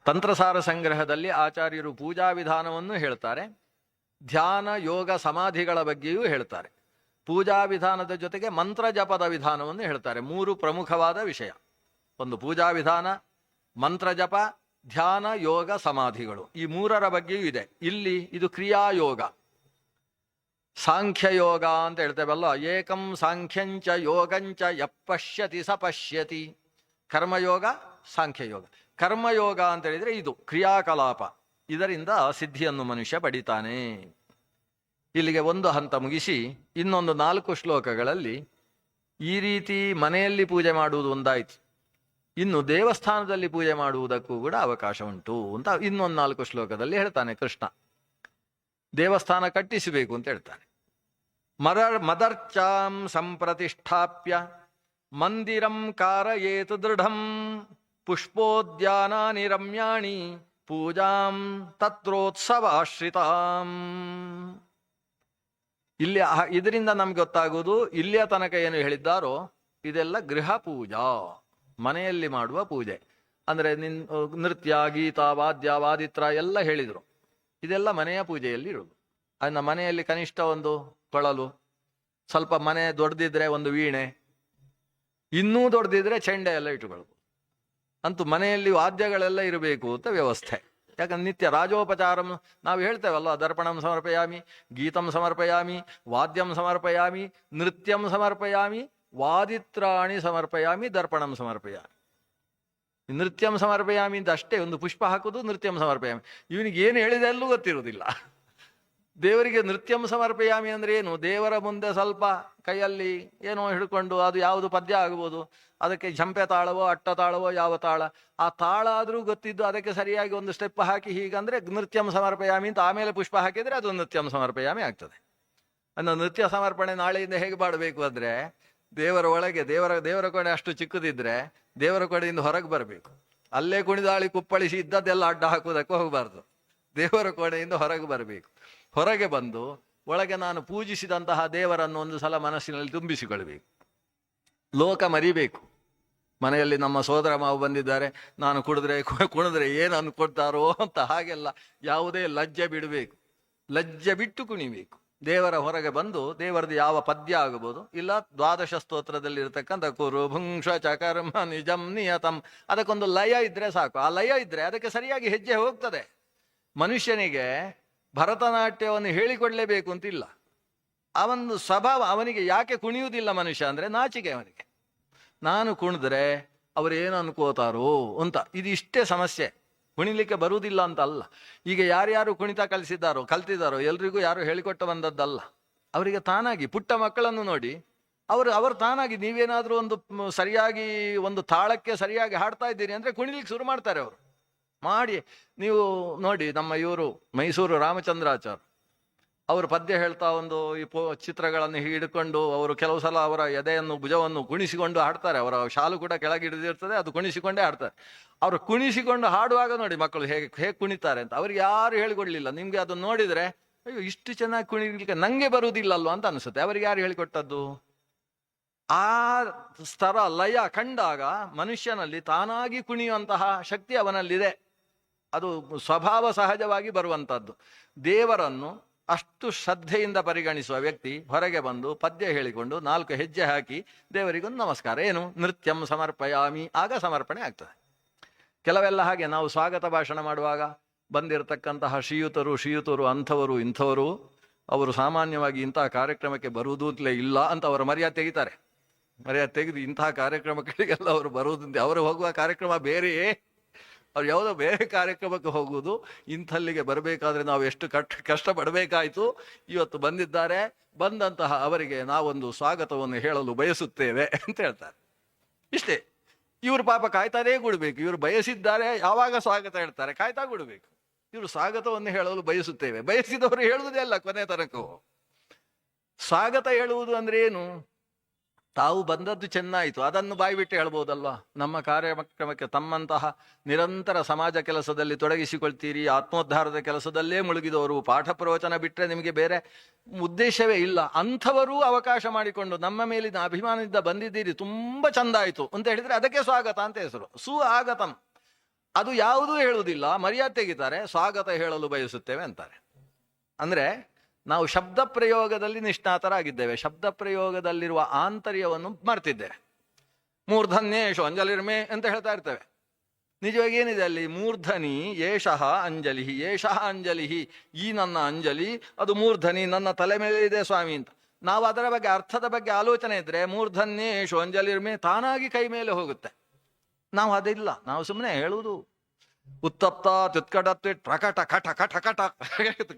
ತಂತ್ರಸಾರ ಸಂಗ್ರಹದಲ್ಲಿ ಆಚಾರ್ಯರು ಪೂಜಾ ವಿಧಾನವನ್ನು ಹೇಳ್ತಾರೆ, ಧ್ಯಾನ ಯೋಗ ಸಮಾಧಿಗಳ ಬಗ್ಗೆಯೂ ಹೇಳ್ತಾರೆ. ಪೂಜಾ ವಿಧಾನದ ಜೊತೆಗೆ ಮಂತ್ರ ಜಪದ ವಿಧಾನವನ್ನು ಹೇಳ್ತಾರೆ. 3 ಪ್ರಮುಖವಾದ ವಿಷಯ, ಒಂದು ಪೂಜಾ ವಿಧಾನ, ಮಂತ್ರ ಜಪ, ಧ್ಯಾನ ಯೋಗ ಸಮಾಧಿಗಳು. ಈ 3ರ ಬಗ್ಗೆಯೂ ಇದೆ. ಇಲ್ಲಿ ಇದು ಕ್ರಿಯಾಯೋಗ, ಸಾಂಖ್ಯಯೋಗ ಅಂತ ಹೇಳ್ತೇವಲ್ಲ, ಏಕಂ ಸಾಂಖ್ಯಂಚ ಯೋಗಂಚ ಯಪ್ಪಶ್ಯತಿ ಸ ಪಶ್ಯತಿ. ಕರ್ಮಯೋಗ, ಸಾಂಖ್ಯಯೋಗ. ಕರ್ಮಯೋಗ ಅಂತ ಹೇಳಿದ್ರೆ ಇದು ಕ್ರಿಯಾಕಲಾಪ, ಇದರಿಂದ ಸಿದ್ಧಿಯನ್ನು ಮನುಷ್ಯ ಪಡಿತಾನೆ. ಇಲ್ಲಿಗೆ ಒಂದು ಹಂತ ಮುಗಿಸಿ ಇನ್ನೊಂದು 4 ಶ್ಲೋಕಗಳಲ್ಲಿ ಈ ರೀತಿ ಮನೆಯಲ್ಲಿ ಪೂಜೆ ಮಾಡುವುದು ಒಂದಾಯಿತು, ಇನ್ನು ದೇವಸ್ಥಾನದಲ್ಲಿ ಪೂಜೆ ಮಾಡುವುದಕ್ಕೂ ಕೂಡ ಅವಕಾಶ ಉಂಟು ಅಂತ ಇನ್ನೊಂದು 4 ಶ್ಲೋಕದಲ್ಲಿ ಹೇಳ್ತಾನೆ ಕೃಷ್ಣ. ದೇವಸ್ಥಾನ ಕಟ್ಟಿಸಬೇಕು ಅಂತ ಹೇಳ್ತಾನೆ. ಮದರ್ಚಾಂ ಸಂಪ್ರತಿಷ್ಠಾಪ್ಯ ಮಂದಿರಂ ಕಾರಯೇತು ದೃಢಂ ಪುಷ್ಪೋದ್ಯಾನಾನಿ ರಮ್ಯಾಣಿ ಪೂಜಾಂ ತತ್ರೋತ್ಸವಾಶ್ರಿತಾಂ. ಇಲ್ಲಿ ಇದರಿಂದ ನಮ್ಗೆ ಗೊತ್ತಾಗುವುದು, ಇಲ್ಲಿಯ ತನಕ ಏನು ಹೇಳಿದ್ದಾರೋ ಇದೆಲ್ಲ ಗೃಹ ಪೂಜಾ, ಮನೆಯಲ್ಲಿ ಮಾಡುವ ಪೂಜೆ. ಅಂದರೆ ನೃತ್ಯ, ಗೀತ, ವಾದ್ಯ, ವಾದಿತ್ರ ಎಲ್ಲ ಹೇಳಿದರು. ಇದೆಲ್ಲ ಮನೆಯ ಪೂಜೆಯಲ್ಲಿ ಇರುವುದು. ಅದನ್ನ ಮನೆಯಲ್ಲಿ ಕನಿಷ್ಠ ಒಂದು ಕೊಳಲು, ಸ್ವಲ್ಪ ಮನೆ ದೊಡ್ಡದಿದ್ರೆ ಒಂದು ವೀಣೆ, ಇನ್ನೂ ದೊಡ್ಡದಿದ್ರೆ ಚೆಂಡೆ ಎಲ್ಲ ಇಟ್ಟುಕೊಳ್ಬೋದು. ಅಂತೂ ಮನೆಯಲ್ಲಿ ವಾದ್ಯಗಳೆಲ್ಲ ಇರಬೇಕು ಅಂತ ವ್ಯವಸ್ಥೆ. ಯಾಕಂದ್ರೆ ನಿತ್ಯ ರಾಜೋಪಚಾರಂ ನಾವು ಹೇಳ್ತೇವಲ್ಲ, ದರ್ಪಣಂ ಸಮರ್ಪಯಾಮಿ, ಗೀತಂ ಸಮರ್ಪಯಾಮಿ, ವಾದ್ಯಂ ಸಮರ್ಪಯಾಮಿ, ನೃತ್ಯಂ ಸಮರ್ಪಯಾಮಿ, ವಾದಿತ್ರಾಣಿ ಸಮರ್ಪಯಾಮಿ, ದರ್ಪಣಂ ಸಮರ್ಪಯಾಮಿ. ನೃತ್ಯಂ ಸಮರ್ಪಯಾಮಿ ಅಂತ ಅಷ್ಟೇ, ಒಂದು ಪುಷ್ಪ ಹಾಕುದು ನೃತ್ಯಂ ಸಮರ್ಪಯಾಮಿ. ಇವನಿಗೆ ಏನು ಹೇಳಿದೆ ಎಲ್ಲೂ ಗೊತ್ತಿರುವುದಿಲ್ಲ. ದೇವರಿಗೆ ನೃತ್ಯಂ ಸಮರ್ಪಯಾಮಿ ಅಂದ್ರೆ ಏನು? ದೇವರ ಮುಂದೆ ಸ್ವಲ್ಪ ಕೈಯಲ್ಲಿ ಏನೋ ಹಿಡ್ಕೊಂಡು, ಅದು ಯಾವುದು ಪದ್ಯ ಆಗ್ಬೋದು, ಅದಕ್ಕೆ ಝಂಪೆ ತಾಳವೋ ಅಟ್ಟ ತಾಳವೋ ಯಾವ ತಾಳ, ಆ ತಾಳ ಆದರೂ ಗೊತ್ತಿದ್ದು ಅದಕ್ಕೆ ಸರಿಯಾಗಿ ಒಂದು ಸ್ಟೆಪ್ ಹಾಕಿ ಹೀಗಂದ್ರೆ ನೃತ್ಯಂ ಸಮರ್ಪಯಾಮಿ ಅಂತ, ಆಮೇಲೆ ಪುಷ್ಪ ಹಾಕಿದ್ರೆ ಅದು ನೃತ್ಯಂ ಸಮರ್ಪಯಾಮಿ ಆಗ್ತದೆ. ಅನ್ನೋ ನೃತ್ಯ ಸಮರ್ಪಣೆ ನಾಳೆಯಿಂದ ಹೇಗೆ ಮಾಡಬೇಕು ಅಂದ್ರೆ, ದೇವರ ಒಳಗೆ ದೇವರ ಕೊಡೆ ಅಷ್ಟು ಚಿಕ್ಕದಿದ್ರೆ ದೇವರ ಕೊಡೆಯಿಂದ ಹೊರಗೆ ಬರಬೇಕು. ಅಲ್ಲೇ ಕುಣಿದಾಳಿ ಕುಪ್ಪಳಿಸಿ ಇದ್ದದ್ದೆಲ್ಲ ಅಡ್ಡ ಹಾಕುವುದಕ್ಕೆ ಹೋಗಬಾರ್ದು. ದೇವರ ಕೊಡೆಯಿಂದ ಹೊರಗೆ ಬರಬೇಕು. ಹೊರಗೆ ಬಂದು ಒಳಗೆ ನಾನು ಪೂಜಿಸಿದಂತಹ ದೇವರನ್ನು ಒಂದು ಸಲ ಮನಸ್ಸಿನಲ್ಲಿ ತುಂಬಿಸಿಕೊಳ್ಬೇಕು. ಲೋಕ ಮರಿಬೇಕು. ಮನೆಯಲ್ಲಿ ನಮ್ಮ ಸೋದರ ಮಾವು ಬಂದಿದ್ದಾರೆ, ನಾನು ಕುಣಿದ್ರೆ ಏನು ಅನ್ಕೊಡ್ತಾರೋ ಅಂತ ಹಾಗೆಲ್ಲ ಯಾವುದೇ ಲಜ್ಜೆ ಬಿಡಬೇಕು. ಲಜ್ಜೆ ಬಿಟ್ಟು ಕುಣಿಬೇಕು. ದೇವರ ಹೊರಗೆ ಬಂದು ದೇವರದ್ದು ಯಾವ ಪದ್ಯ ಆಗಬಹುದು, ಇಲ್ಲ ದ್ವಾದಶ ಸ್ತೋತ್ರದಲ್ಲಿ ಇರತಕ್ಕಂಥ ಕುರು ಭುಂಕ್ಷ ಚಕರ್ಮ ನಿಜಂ ನಿಯತಂ, ಅದಕ್ಕೊಂದು ಲಯ ಇದ್ರೆ ಸಾಕು. ಆ ಲಯ ಇದ್ರೆ ಅದಕ್ಕೆ ಸರಿಯಾಗಿ ಹೆಜ್ಜೆ ಹೋಗ್ತದೆ. ಮನುಷ್ಯನಿಗೆ ಭರತನಾಟ್ಯವನ್ನು ಹೇಳಿಕೊಡ್ಲೇಬೇಕು ಅಂತಿಲ್ಲ. ಅವನ ಸ್ವಭಾವ, ಅವನಿಗೆ ಯಾಕೆ ಕುಣಿಯುವುದಿಲ್ಲ ಮನುಷ್ಯ ಅಂದ್ರೆ ನಾಚಿಕೆ ಅವನಿಗೆ. ನಾನು ಕುಣಿದ್ರೆ ಅವರೇನು ಅನ್ಕೋತಾರೋ ಅಂತ, ಇದು ಇಷ್ಟೇ ಸಮಸ್ಯೆ. ಕುಣಿಲಿಕ್ಕೆ ಬರುವುದಿಲ್ಲ ಅಂತ ಅಲ್ಲ. ಈಗ ಯಾರ್ಯಾರು ಕುಣಿತ ಕಲ್ತಿದ್ದಾರೋ ಎಲ್ರಿಗೂ ಯಾರು ಹೇಳಿಕೊಟ್ಟು ಬಂದದ್ದಲ್ಲ. ಅವರಿಗೆ ತಾನಾಗಿ, ಪುಟ್ಟ ಮಕ್ಕಳನ್ನು ನೋಡಿ ಅವರು ತಾನಾಗಿ, ನೀವೇನಾದ್ರೂ ಒಂದು ಸರಿಯಾಗಿ ಒಂದು ತಾಳಕ್ಕೆ ಸರಿಯಾಗಿ ಹಾಡ್ತಾ ಇದ್ದೀರಿ ಅಂದ್ರೆ ಕುಣಿಲಿಕ್ಕೆ ಶುರು ಮಾಡ್ತಾರೆ. ಅವರು ಮಾಡಿ, ನೀವು ನೋಡಿ ನಮ್ಮ ಇವರು ಮೈಸೂರು ರಾಮಚಂದ್ರಾಚಾರ್ಯ, ಅವರು ಪದ್ಯ ಹೇಳ್ತಾ ಒಂದು ಈ ಚಿತ್ರಗಳನ್ನು ಹಿಡ್ಕೊಂಡು ಅವರು ಕೆಲವು ಸಲ ಅವರ ಎದೆಯನ್ನು ಭುಜವನ್ನು ಕುಣಿಸಿಕೊಂಡು ಹಾಡ್ತಾರೆ. ಅವರ ಶಾಲು ಕೂಡ ಕೆಳಗೆ ಹಿಡಿದಿರ್ತದೆ, ಅದು ಕುಣಿಸಿಕೊಂಡೇ ಹಾಡ್ತಾರೆ. ಅವರು ಕುಣಿಸಿಕೊಂಡು ಹಾಡುವಾಗ ನೋಡಿ ಮಕ್ಕಳು ಹೇಗೆ ಕುಣಿತಾರೆ ಅಂತ ಅವ್ರಿಗೆ ಯಾರು ಹೇಳಿಕೊಡ್ಲಿಲ್ಲ. ನಿಮ್ಗೆ ಅದನ್ನು ನೋಡಿದ್ರೆ ಅಯ್ಯೋ ಇಷ್ಟು ಚೆನ್ನಾಗಿ ಕುಣಿಲಿಕ್ಕೆ ನಂಗೆ ಬರುವುದಿಲ್ಲ ಅಲ್ವಾ ಅಂತ ಅನಿಸುತ್ತೆ. ಅವರಿಗೆ ಯಾರು ಹೇಳಿಕೊಟ್ಟದ್ದು? ಆ ಸ್ತರ ಲಯ ಕಂಡಾಗ ಮನುಷ್ಯನಲ್ಲಿ ತಾನಾಗಿ ಕುಣಿಯುವಂತಹ ಶಕ್ತಿ ಅವನಲ್ಲಿದೆ. ಅದು ಸ್ವಭಾವ ಸಹಜವಾಗಿ ಬರುವಂತಹದ್ದು. ದೇವರನ್ನು ಅಷ್ಟು ಶ್ರದ್ಧೆಯಿಂದ ಪರಿಗಣಿಸುವ ವ್ಯಕ್ತಿ ಹೊರಗೆ ಬಂದು ಪದ್ಯ ಹೇಳಿಕೊಂಡು 4 ಹೆಜ್ಜೆ ಹಾಕಿ ದೇವರಿಗೊಂದು ನಮಸ್ಕಾರ, ಏನು ನೃತ್ಯಂ ಸಮರ್ಪಯಾಮಿ, ಆಗ ಸಮರ್ಪಣೆ ಆಗ್ತದೆ. ಕೆಲವೆಲ್ಲ ಹಾಗೆ ನಾವು ಸ್ವಾಗತ ಭಾಷಣ ಮಾಡುವಾಗ ಬಂದಿರತಕ್ಕಂತಹ ಶ್ರೀಯುತರು ಅಂಥವರು ಇಂಥವರು, ಅವರು ಸಾಮಾನ್ಯವಾಗಿ ಇಂತಹ ಕಾರ್ಯಕ್ರಮಕ್ಕೆ ಬರುವುದೂತ್ಲೇ ಇಲ್ಲ ಅಂತ ಅವರ ಮರ್ಯಾದೆ ತೆಗಿತಾರೆ. ಮರ್ಯಾದೆ ತೆಗೆದು ಇಂತಹ ಕಾರ್ಯಕ್ರಮಗಳಿಗೆಲ್ಲ ಅವರು ಬರುವುದಂತೆ, ಅವರು ಹೋಗುವ ಕಾರ್ಯಕ್ರಮ ಬೇರೆಯೇ, ಅವ್ರು ಯಾವುದೋ ಬೇರೆ ಕಾರ್ಯಕ್ರಮಕ್ಕೆ ಹೋಗುವುದು. ಇಂಥಲ್ಲಿಗೆ ಬರಬೇಕಾದ್ರೆ ನಾವು ಎಷ್ಟು ಕಷ್ಟಪಡಬೇಕಾಯ್ತು. ಇವತ್ತು ಬಂದಿದ್ದಾರೆ, ಬಂದಂತಹ ಅವರಿಗೆ ನಾವೊಂದು ಸ್ವಾಗತವನ್ನು ಹೇಳಲು ಬಯಸುತ್ತೇವೆ ಅಂತ ಹೇಳ್ತಾರೆ. ಇಷ್ಟೇ. ಇವರು ಪಾಪ ಕಾಯ್ತಾನೇ ಕೊಡಬೇಕು. ಇವರು ಬಯಸಿದ್ದಾರೆ, ಯಾವಾಗ ಸ್ವಾಗತ ಹೇಳ್ತಾರೆ, ಕಾಯ್ತಾ ಕೊಡಬೇಕು. ಇವರು ಸ್ವಾಗತವನ್ನು ಹೇಳಲು ಬಯಸುತ್ತೇವೆ. ಬಯಸಿದವರು ಹೇಳುವುದೇ ಅಲ್ಲ ಕೊನೆ ತನಕ. ಸ್ವಾಗತ ಹೇಳುವುದು ಅಂದ್ರೆ ಏನು? ತಾವು ಬಂದದ್ದು ಚೆನ್ನಾಯಿತು, ಅದನ್ನು ಬಾಯ್ಬಿಟ್ಟು ಹೇಳ್ಬೋದಲ್ವಾ. ನಮ್ಮ ಕಾರ್ಯಕ್ರಮಕ್ಕೆ ತಮ್ಮಂತಹ ನಿರಂತರ ಸಮಾಜ ಕೆಲಸದಲ್ಲಿ ತೊಡಗಿಸಿಕೊಳ್ತೀರಿ, ಆತ್ಮೋದ್ಧಾರದ ಕೆಲಸದಲ್ಲೇ ಮುಳುಗಿದವರು, ಪಾಠ ಪ್ರವಚನ ಬಿಟ್ಟರೆ ನಿಮಗೆ ಬೇರೆ ಉದ್ದೇಶವೇ ಇಲ್ಲ, ಅಂಥವರೂ ಅವಕಾಶ ಮಾಡಿಕೊಂಡು ನಮ್ಮ ಮೇಲಿನ ಅಭಿಮಾನದಿಂದ ಬಂದಿದ್ದೀರಿ, ತುಂಬ ಚಂದ ಆಯಿತು ಅಂತ ಹೇಳಿದ್ರೆ ಅದಕ್ಕೆ ಸ್ವಾಗತ ಅಂತ ಹೆಸರು. ಸುಆಗತಂ. ಅದು ಯಾವುದೂ ಹೇಳುವುದಿಲ್ಲ, ಮರ್ಯಾದೆ ತೆಗಿತಾರೆ, ಸ್ವಾಗತ ಹೇಳಲು ಬಯಸುತ್ತೇವೆ ಅಂತಾರೆ. ಅಂದ್ರೆ ನಾವು ಶಬ್ದ ಪ್ರಯೋಗದಲ್ಲಿ ನಿಷ್ಣಾತರಾಗಿದ್ದೇವೆ. ಶಬ್ದ ಪ್ರಯೋಗದಲ್ಲಿರುವ ಆಂತರ್ಯವನ್ನು ಮರ್ತಿದ್ದೇವೆ. ಮೂರ್ಧನ್ಯೇಶು ಅಂಜಲಿರ್ಮೆ ಅಂತ ಹೇಳ್ತಾ ಇರ್ತೇವೆ. ನಿಜವಾಗಿ ಏನಿದೆ ಅಲ್ಲಿ? ಮೂರ್ಧನಿ ಏಷಃ ಅಂಜಲಿ, ಏಷಃ ಅಂಜಲಿ, ಈ ನನ್ನ ಅಂಜಲಿ ಅದು ಮೂರ್ಧನಿ, ನನ್ನ ತಲೆ ಮೇಲೆ ಇದೆ ಸ್ವಾಮಿ ಅಂತ. ನಾವು ಅದರ ಬಗ್ಗೆ ಅರ್ಥದ ಬಗ್ಗೆ ಆಲೋಚನೆ ಇದ್ರೆ ಮೂರ್ಧನ್ಯೇಶು ಅಂಜಲಿರ್ಮೆ ತಾನಾಗಿ ಕೈ ಮೇಲೆ ಹೋಗುತ್ತೆ. ನಾವು ಅದಿಲ್ಲ, ನಾವು ಸುಮ್ಮನೆ ಹೇಳುವುದು. ಉತ್ತಪ್ತ ತುತ್ಕಟತ್ವೆ ಟ್ರಕಟ ಕಟ ಕಟ ಕಟ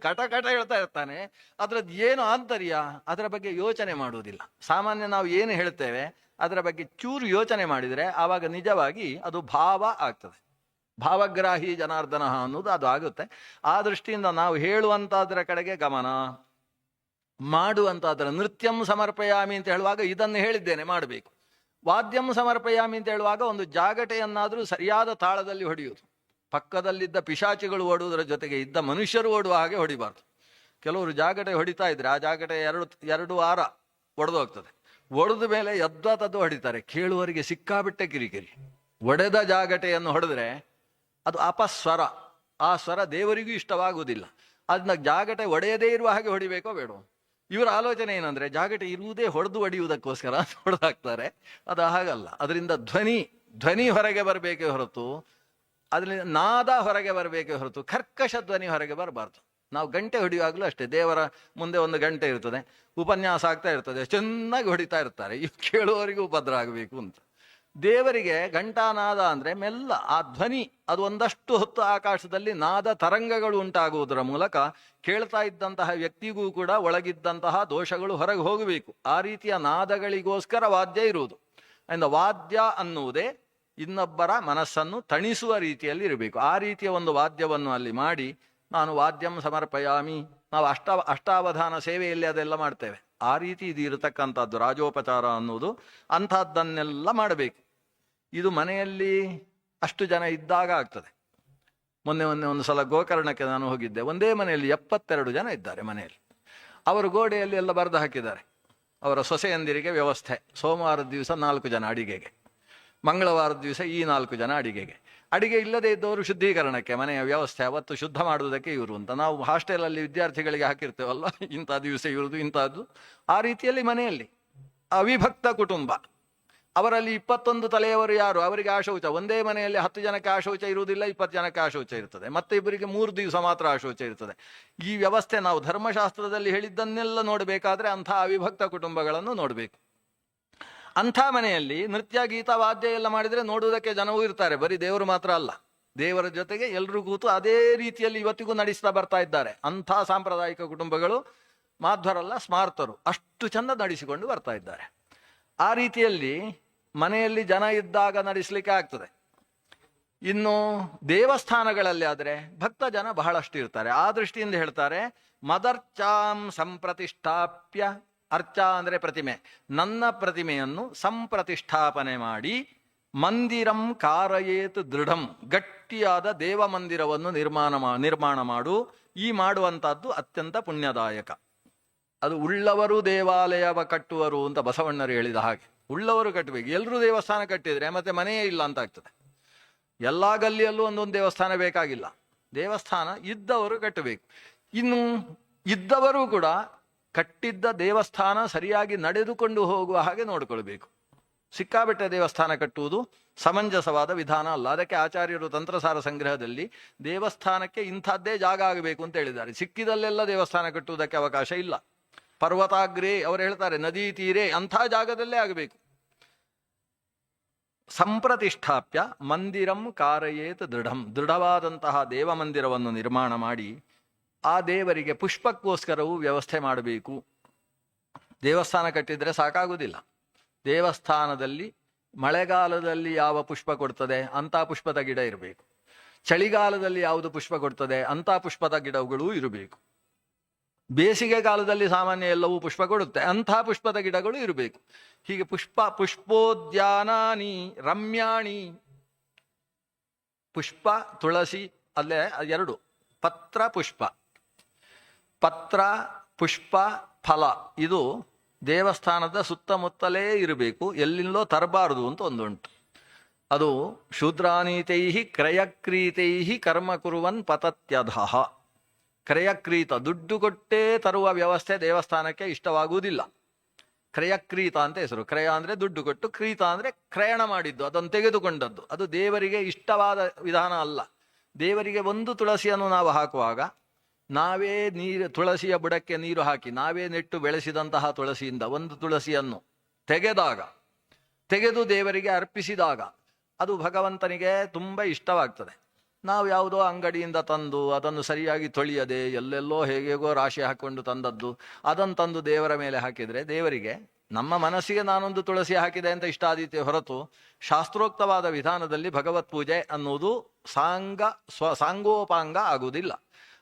ಕಟ ಕಟ ಹೇಳ್ತಾ ಇರ್ತಾನೆ. ಅದ್ರದ್ದು ಏನು ಆಂತರ್ಯ ಅದರ ಬಗ್ಗೆ ಯೋಚನೆ ಮಾಡುವುದಿಲ್ಲ. ಸಾಮಾನ್ಯ ನಾವು ಏನು ಹೇಳ್ತೇವೆ ಅದರ ಬಗ್ಗೆ ಚೂರು ಯೋಚನೆ ಮಾಡಿದರೆ ಆವಾಗ ನಿಜವಾಗಿ ಅದು ಭಾವ ಆಗ್ತದೆ. ಭಾವಗ್ರಾಹಿ ಜನಾರ್ದನ ಅನ್ನೋದು ಅದು ಆಗುತ್ತೆ. ಆ ದೃಷ್ಟಿಯಿಂದ ನಾವು ಹೇಳುವಂತಹದ್ರ ಕಡೆಗೆ ಗಮನ, ಮಾಡುವಂತಹದ್ರ ನೃತ್ಯಂ ಸಮರ್ಪಯಾಮಿ ಅಂತ ಹೇಳುವಾಗ ಇದನ್ನು ಹೇಳಿದ್ದೇನೆ ಮಾಡಬೇಕು. ವಾದ್ಯಂ ಸಮರ್ಪಯಾಮಿ ಅಂತ ಹೇಳುವಾಗ ಒಂದು ಜಾಗಟೆಯನ್ನಾದರೂ ಸರಿಯಾದ ತಾಳದಲ್ಲಿ ಹೊಡೆಯುವುದು. ಪಕ್ಕದಲ್ಲಿದ್ದ ಪಿಶಾಚಿಗಳು ಓಡುವುದರ ಜೊತೆಗೆ ಇದ್ದ ಮನುಷ್ಯರು ಓಡುವ ಹಾಗೆ ಹೊಡಿಬಾರ್ದು. ಕೆಲವರು ಜಾಗಟೆ ಹೊಡಿತಾ ಇದ್ರೆ ಆ ಜಾಗಟೆ ಎರಡು ವಾರ ಒಡೆದು ಹೋಗ್ತದೆ. ಒಡೆದ ಮೇಲೆ ಯದ್ವಾತದ್ದು ಹೊಡಿತಾರೆ. ಕೇಳುವವರಿಗೆ ಸಿಕ್ಕಾಬಿಟ್ಟೆ ಕಿರಿಕಿರಿ. ಒಡೆದ ಜಾಗಟೆಯನ್ನು ಹೊಡೆದ್ರೆ ಅದು ಅಪಸ್ವರ. ಆ ಸ್ವರ ದೇವರಿಗೂ ಇಷ್ಟವಾಗುವುದಿಲ್ಲ. ಅದನ್ನ ಜಾಗಟೆ ಒಡೆಯದೇ ಇರುವ ಹಾಗೆ ಹೊಡಿಬೇಕೋ ಬೇಡೋ. ಇವರ ಆಲೋಚನೆ ಏನಂದ್ರೆ ಜಾಗಟೆ ಇರುವುದೇ ಹೊಡೆದು ಹೊಡೆಯುವುದಕ್ಕೋಸ್ಕರ ಹೊಡೆದಾಕ್ತಾರೆ. ಅದು ಹಾಗಲ್ಲ. ಅದರಿಂದ ಧ್ವನಿ ಹೊರಗೆ ಬರಬೇಕೇ ಹೊರತು, ಅದರಿಂದ ನಾದ ಹೊರಗೆ ಬರಬೇಕೇ ಹೊರತು ಕರ್ಕಶ ಧ್ವನಿ ಹೊರಗೆ ಬರಬಾರ್ದು. ನಾವು ಗಂಟೆ ಹೊಡೆಯುವಾಗಲೂ ಅಷ್ಟೇ. ದೇವರ ಮುಂದೆ ಒಂದು ಗಂಟೆ ಇರ್ತದೆ, ಉಪನ್ಯಾಸ ಆಗ್ತಾ ಇರ್ತದೆ, ಚೆನ್ನಾಗಿ ಹೊಡಿತಾ ಇರ್ತಾರೆ. ಇವು ಕೇಳುವವರಿಗೂ ಉಪದ್ರ ಆಗಬೇಕು ಅಂತ. ದೇವರಿಗೆ ಘಂಟಾನಾದ ಅಂದ್ರೆ ಮೆಲ್ಲ ಆ ಧ್ವನಿ ಅದು ಒಂದಷ್ಟು ಹೊತ್ತು ಆಕಾಶದಲ್ಲಿ ನಾದ ತರಂಗಗಳು ಉಂಟಾಗುವುದರ ಮೂಲಕ ಕೇಳ್ತಾ ಇದ್ದಂತಹ ವ್ಯಕ್ತಿಗೂ ಕೂಡ ಒಳಗಿದ್ದಂತಹ ದೋಷಗಳು ಹೊರಗೆ ಹೋಗಬೇಕು. ಆ ರೀತಿಯ ನಾದಗಳಿಗೋಸ್ಕರ ವಾದ್ಯ ಇರುವುದು. ಅಂದ ವಾದ್ಯ ಅನ್ನುವುದೇ ಇನ್ನೊಬ್ಬರ ಮನಸ್ಸನ್ನು ತಣಿಸುವ ರೀತಿಯಲ್ಲಿ ಇರಬೇಕು. ಆ ರೀತಿಯ ಒಂದು ವಾದ್ಯವನ್ನು ಅಲ್ಲಿ ಮಾಡಿ ನಾನು ವಾದ್ಯಂ ಸಮರ್ಪಯಾಮಿ. ನಾವು ಅಷ್ಟಾವಧಾನ ಸೇವೆಯಲ್ಲಿ ಅದೆಲ್ಲ ಮಾಡ್ತೇವೆ. ಆ ರೀತಿ ಇದು ಇರತಕ್ಕಂಥದ್ದು ರಾಜೋಪಚಾರ ಅನ್ನುವುದು. ಅಂಥದ್ದನ್ನೆಲ್ಲ ಮಾಡಬೇಕು. ಇದು ಮನೆಯಲ್ಲಿ ಅಷ್ಟು ಜನ ಇದ್ದಾಗ ಆಗ್ತದೆ. ಮೊನ್ನೆ ಒಂದು ಸಲ ಗೋಕರ್ಣಕ್ಕೆ ನಾನು ಹೋಗಿದ್ದೆ. ಒಂದೇ ಮನೆಯಲ್ಲಿ 72 ಜನ ಇದ್ದಾರೆ ಮನೆಯಲ್ಲಿ. ಅವರು ಗೋಡೆಯಲ್ಲಿ ಎಲ್ಲ ಬರೆದು ಹಾಕಿದ್ದಾರೆ ಅವರ ಸೊಸೆಯಂದಿರಿಗೆ ವ್ಯವಸ್ಥೆ. ಸೋಮವಾರದ ದಿವಸ 4 ಜನ ಅಡಿಗೆಗೆ, ಮಂಗಳವಾರದ ದಿವಸ ಈ 4 ಜನ ಅಡಿಗೆಗೆ. ಅಡಿಗೆ ಇಲ್ಲದೆ ಇದ್ದವರು ಶುದ್ಧೀಕರಣಕ್ಕೆ, ಮನೆಯ ವ್ಯವಸ್ಥೆ ಅವತ್ತು ಶುದ್ಧ ಮಾಡುವುದಕ್ಕೆ ಇವರು ಅಂತ. ನಾವು ಹಾಸ್ಟೆಲಲ್ಲಿ ವಿದ್ಯಾರ್ಥಿಗಳಿಗೆ ಹಾಕಿರ್ತೇವಲ್ಲ, ಇಂಥ ದಿವಸ ಇರುವುದು ಇಂಥದ್ದು. ಆ ರೀತಿಯಲ್ಲಿ ಮನೆಯಲ್ಲಿ ಅವಿಭಕ್ತ ಕುಟುಂಬ. ಅವರಲ್ಲಿ 21 ತಲೆಯವರು ಯಾರು, ಅವರಿಗೆ ಆಶೌಚ. ಒಂದೇ ಮನೆಯಲ್ಲಿ 10 ಜನಕ್ಕೆ ಆಶೌಚ ಇರುವುದಿಲ್ಲ, 20 ಜನಕ್ಕೆ ಆಶೌಚ ಇರ್ತದೆ. ಮತ್ತೆ ಇಬ್ಬರಿಗೆ 3 ದಿವಸ ಮಾತ್ರ ಆಶೌಚ ಇರ್ತದೆ. ಈ ವ್ಯವಸ್ಥೆ ನಾವು ಧರ್ಮಶಾಸ್ತ್ರದಲ್ಲಿ ಹೇಳಿದ್ದನ್ನೆಲ್ಲ ನೋಡಬೇಕಾದ್ರೆ ಅಂಥ ಅವಿಭಕ್ತ ಕುಟುಂಬಗಳನ್ನು ನೋಡಬೇಕು. ಅಂಥ ಮನೆಯಲ್ಲಿ ನೃತ್ಯ ಗೀತ ವಾದ್ಯ ಎಲ್ಲ ಮಾಡಿದರೆ ನೋಡುವುದಕ್ಕೆ ಜನವೂ ಇರ್ತಾರೆ. ಬರೀ ದೇವರು ಮಾತ್ರ ಅಲ್ಲ, ದೇವರ ಜೊತೆಗೆ ಎಲ್ಲರೂ ಕೂತು ಅದೇ ರೀತಿಯಲ್ಲಿ ಇವತ್ತಿಗೂ ನಡೆಸ್ತಾ ಬರ್ತಾ ಇದ್ದಾರೆ. ಅಂಥ ಸಾಂಪ್ರದಾಯಿಕ ಕುಟುಂಬಗಳು ಮಾಧ್ವರಲ್ಲ, ಸ್ಮಾರ್ತರು. ಅಷ್ಟು ಚಂದ ನಡೆಸಿಕೊಂಡು ಬರ್ತಾ ಇದ್ದಾರೆ. ಆ ರೀತಿಯಲ್ಲಿ ಮನೆಯಲ್ಲಿ ಜನ ಇದ್ದಾಗ ನಡೆಸಲಿಕ್ಕೆ ಆಗ್ತದೆ. ಇನ್ನು ದೇವಸ್ಥಾನಗಳಲ್ಲಿ ಆದರೆ ಭಕ್ತ ಜನ ಬಹಳಷ್ಟು ಇರ್ತಾರೆ. ಆ ದೃಷ್ಟಿಯಿಂದ ಹೇಳ್ತಾರೆ, ಮದರ್ಚಾಂ ಸಂಪ್ರತಿಷ್ಠಾಪ್ಯ. ಅರ್ಚ ಅಂದರೆ ಪ್ರತಿಮೆ. ನನ್ನ ಪ್ರತಿಮೆಯನ್ನು ಸಂಪ್ರತಿಷ್ಠಾಪನೆ ಮಾಡಿ ಮಂದಿರಂ ಕಾರಯೇತ್ ದೃಢಂ. ಗಟ್ಟಿಯಾದ ದೇವ ಮಂದಿರವನ್ನು ನಿರ್ಮಾಣ ಮಾಡು. ಈ ಮಾಡುವಂತಹದ್ದು ಅತ್ಯಂತ ಪುಣ್ಯದಾಯಕ. ಅದು ಉಳ್ಳವರು ದೇವಾಲಯವ ಕಟ್ಟುವರು ಅಂತ ಬಸವಣ್ಣರು ಹೇಳಿದ ಹಾಗೆ ಉಳ್ಳವರು ಕಟ್ಟಬೇಕು. ಎಲ್ಲರೂ ದೇವಸ್ಥಾನ ಕಟ್ಟಿದ್ರೆ ಮತ್ತೆ ಮನೆಯೇ ಇಲ್ಲ ಅಂತ ಆಗ್ತದೆ. ಎಲ್ಲ ಗಲ್ಲಿಯಲ್ಲೂ ಒಂದೊಂದು ದೇವಸ್ಥಾನ ಬೇಕಾಗಿಲ್ಲ. ದೇವಸ್ಥಾನ ಇದ್ದವರು ಕಟ್ಟಬೇಕು. ಇನ್ನು ಇದ್ದವರು ಕೂಡ ಕಟ್ಟಿದ್ದ ದೇವಸ್ಥಾನ ಸರಿಯಾಗಿ ನಡೆದುಕೊಂಡು ಹೋಗುವ ಹಾಗೆ ನೋಡಿಕೊಳ್ಬೇಕು. ಸಿಕ್ಕಾಬೆಟ್ಟ ದೇವಸ್ಥಾನ ಕಟ್ಟುವುದು ಸಮಂಜಸವಾದ ವಿಧಾನ ಅಲ್ಲ. ಅದಕ್ಕೆ ಆಚಾರ್ಯರು ತಂತ್ರಸಾರ ಸಂಗ್ರಹದಲ್ಲಿ ದೇವಸ್ಥಾನಕ್ಕೆ ಇಂಥದ್ದೇ ಜಾಗ ಆಗಬೇಕು ಅಂತ ಹೇಳಿದ್ದಾರೆ. ಸಿಕ್ಕಿದಲ್ಲೆಲ್ಲ ದೇವಸ್ಥಾನ ಕಟ್ಟುವುದಕ್ಕೆ ಅವಕಾಶ ಇಲ್ಲ. ಪರ್ವತಾಗ್ರೇ ಅವರು ಹೇಳ್ತಾರೆ, ನದಿ ತೀರೆ, ಅಂಥ ಜಾಗದಲ್ಲೇ ಆಗಬೇಕು. ಸಂಪ್ರತಿಷ್ಠಾಪ್ಯ ಮಂದಿರಂ ಕಾರಯೇತ್ ದೃಢಂ. ದೃಢವಾದಂತಹ ದೇವ ಮಂದಿರವನ್ನು ನಿರ್ಮಾಣ ಮಾಡಿ ಆ ದೇವರಿಗೆ ಪುಷ್ಪಕ್ಕೋಸ್ಕರವೂ ವ್ಯವಸ್ಥೆ ಮಾಡಬೇಕು. ದೇವಸ್ಥಾನ ಕಟ್ಟಿದರೆ ಸಾಕಾಗುವುದಿಲ್ಲ. ದೇವಸ್ಥಾನದಲ್ಲಿ ಮಳೆಗಾಲದಲ್ಲಿ ಯಾವ ಪುಷ್ಪ ಕೊಡ್ತದೆ ಅಂಥ ಪುಷ್ಪದ ಗಿಡ ಇರಬೇಕು. ಚಳಿಗಾಲದಲ್ಲಿ ಯಾವುದು ಪುಷ್ಪ ಕೊಡ್ತದೆ ಅಂಥ ಪುಷ್ಪದ ಗಿಡಗಳೂ ಇರಬೇಕು. ಬೇಸಿಗೆ ಕಾಲದಲ್ಲಿ ಸಾಮಾನ್ಯ ಎಲ್ಲವೂ ಪುಷ್ಪ ಕೊಡುತ್ತೆ, ಅಂಥ ಪುಷ್ಪದ ಗಿಡಗಳು ಇರಬೇಕು. ಹೀಗೆ ಪುಷ್ಪೋದ್ಯಾನಾನಿ ರಮ್ಯಾಣಿ. ಪುಷ್ಪ ತುಳಸಿ ಅಲ್ಲೇ 2 ಪತ್ರ ಪುಷ್ಪ. ಪತ್ರ ಪುಷ್ಪ ಫಲ ಇದು ದೇವಸ್ಥಾನದ ಸುತ್ತಮುತ್ತಲೇ ಇರಬೇಕು. ಎಲ್ಲಿಂದಲೋ ತರಬಾರದು ಅಂತ ಒಂದುಂಟು. ಅದು ಶೂದ್ರಾನೀತೈಹಿ ಕ್ರಯಕ್ರೀತೈಹಿ ಕರ್ಮ ಕುರುವನ್ ಪತತ್ಯಧಃ. ಕ್ರಯಕ್ರೀತ, ದುಡ್ಡು ಕೊಟ್ಟೇ ತರುವ ವ್ಯವಸ್ಥೆ ದೇವಸ್ಥಾನಕ್ಕೆ ಇಷ್ಟವಾಗುವುದಿಲ್ಲ. ಕ್ರಯಕ್ರೀತ ಅಂತ ಹೆಸರು. ಕ್ರಯ ಅಂದರೆ ದುಡ್ಡು ಕೊಟ್ಟು, ಕ್ರೀತ ಅಂದರೆ ಕ್ರಯಣ ಮಾಡಿದ್ದು, ಅದನ್ನು ತೆಗೆದುಕೊಂಡದ್ದು. ಅದು ದೇವರಿಗೆ ಇಷ್ಟವಾದ ವಿಧಾನ ಅಲ್ಲ. ದೇವರಿಗೆ ಒಂದು ತುಳಸಿಯನ್ನು ನಾವು ಹಾಕುವಾಗ ನಾವೇ ತುಳಸಿಯ ಬುಡಕ್ಕೆ ನೀರು ಹಾಕಿ ನಾವೇ ನೆಟ್ಟು ಬೆಳೆಸಿದಂತಹ ತುಳಸಿಯಿಂದ ಒಂದು ತುಳಸಿಯನ್ನು ತೆಗೆದು ದೇವರಿಗೆ ಅರ್ಪಿಸಿದಾಗ ಅದು ಭಗವಂತನಿಗೆ ತುಂಬ ಇಷ್ಟವಾಗ್ತದೆ. ನಾವು ಯಾವುದೋ ಅಂಗಡಿಯಿಂದ ತಂದು ಅದನ್ನು ಸರಿಯಾಗಿ ತೊಳೆಯದೆ ಎಲ್ಲೆಲ್ಲೋ ಹೇಗೇಗೋ ರಾಶಿ ಹಾಕ್ಕೊಂಡು ತಂದದ್ದು ಅದನ್ನು ತಂದು ದೇವರ ಮೇಲೆ ಹಾಕಿದರೆ ದೇವರಿಗೆ ನಮ್ಮ ಮನಸ್ಸಿಗೆ ನಾನೊಂದು ತುಳಸಿ ಹಾಕಿದೆ ಅಂತ ಇಷ್ಟ ಆದೀತೆ ಹೊರತು ಶಾಸ್ತ್ರೋಕ್ತವಾದ ವಿಧಾನದಲ್ಲಿ ಭಗವತ್ ಪೂಜೆ ಅನ್ನುವುದು ಸಾಂಗೋಪಾಂಗ ಆಗುವುದಿಲ್ಲ.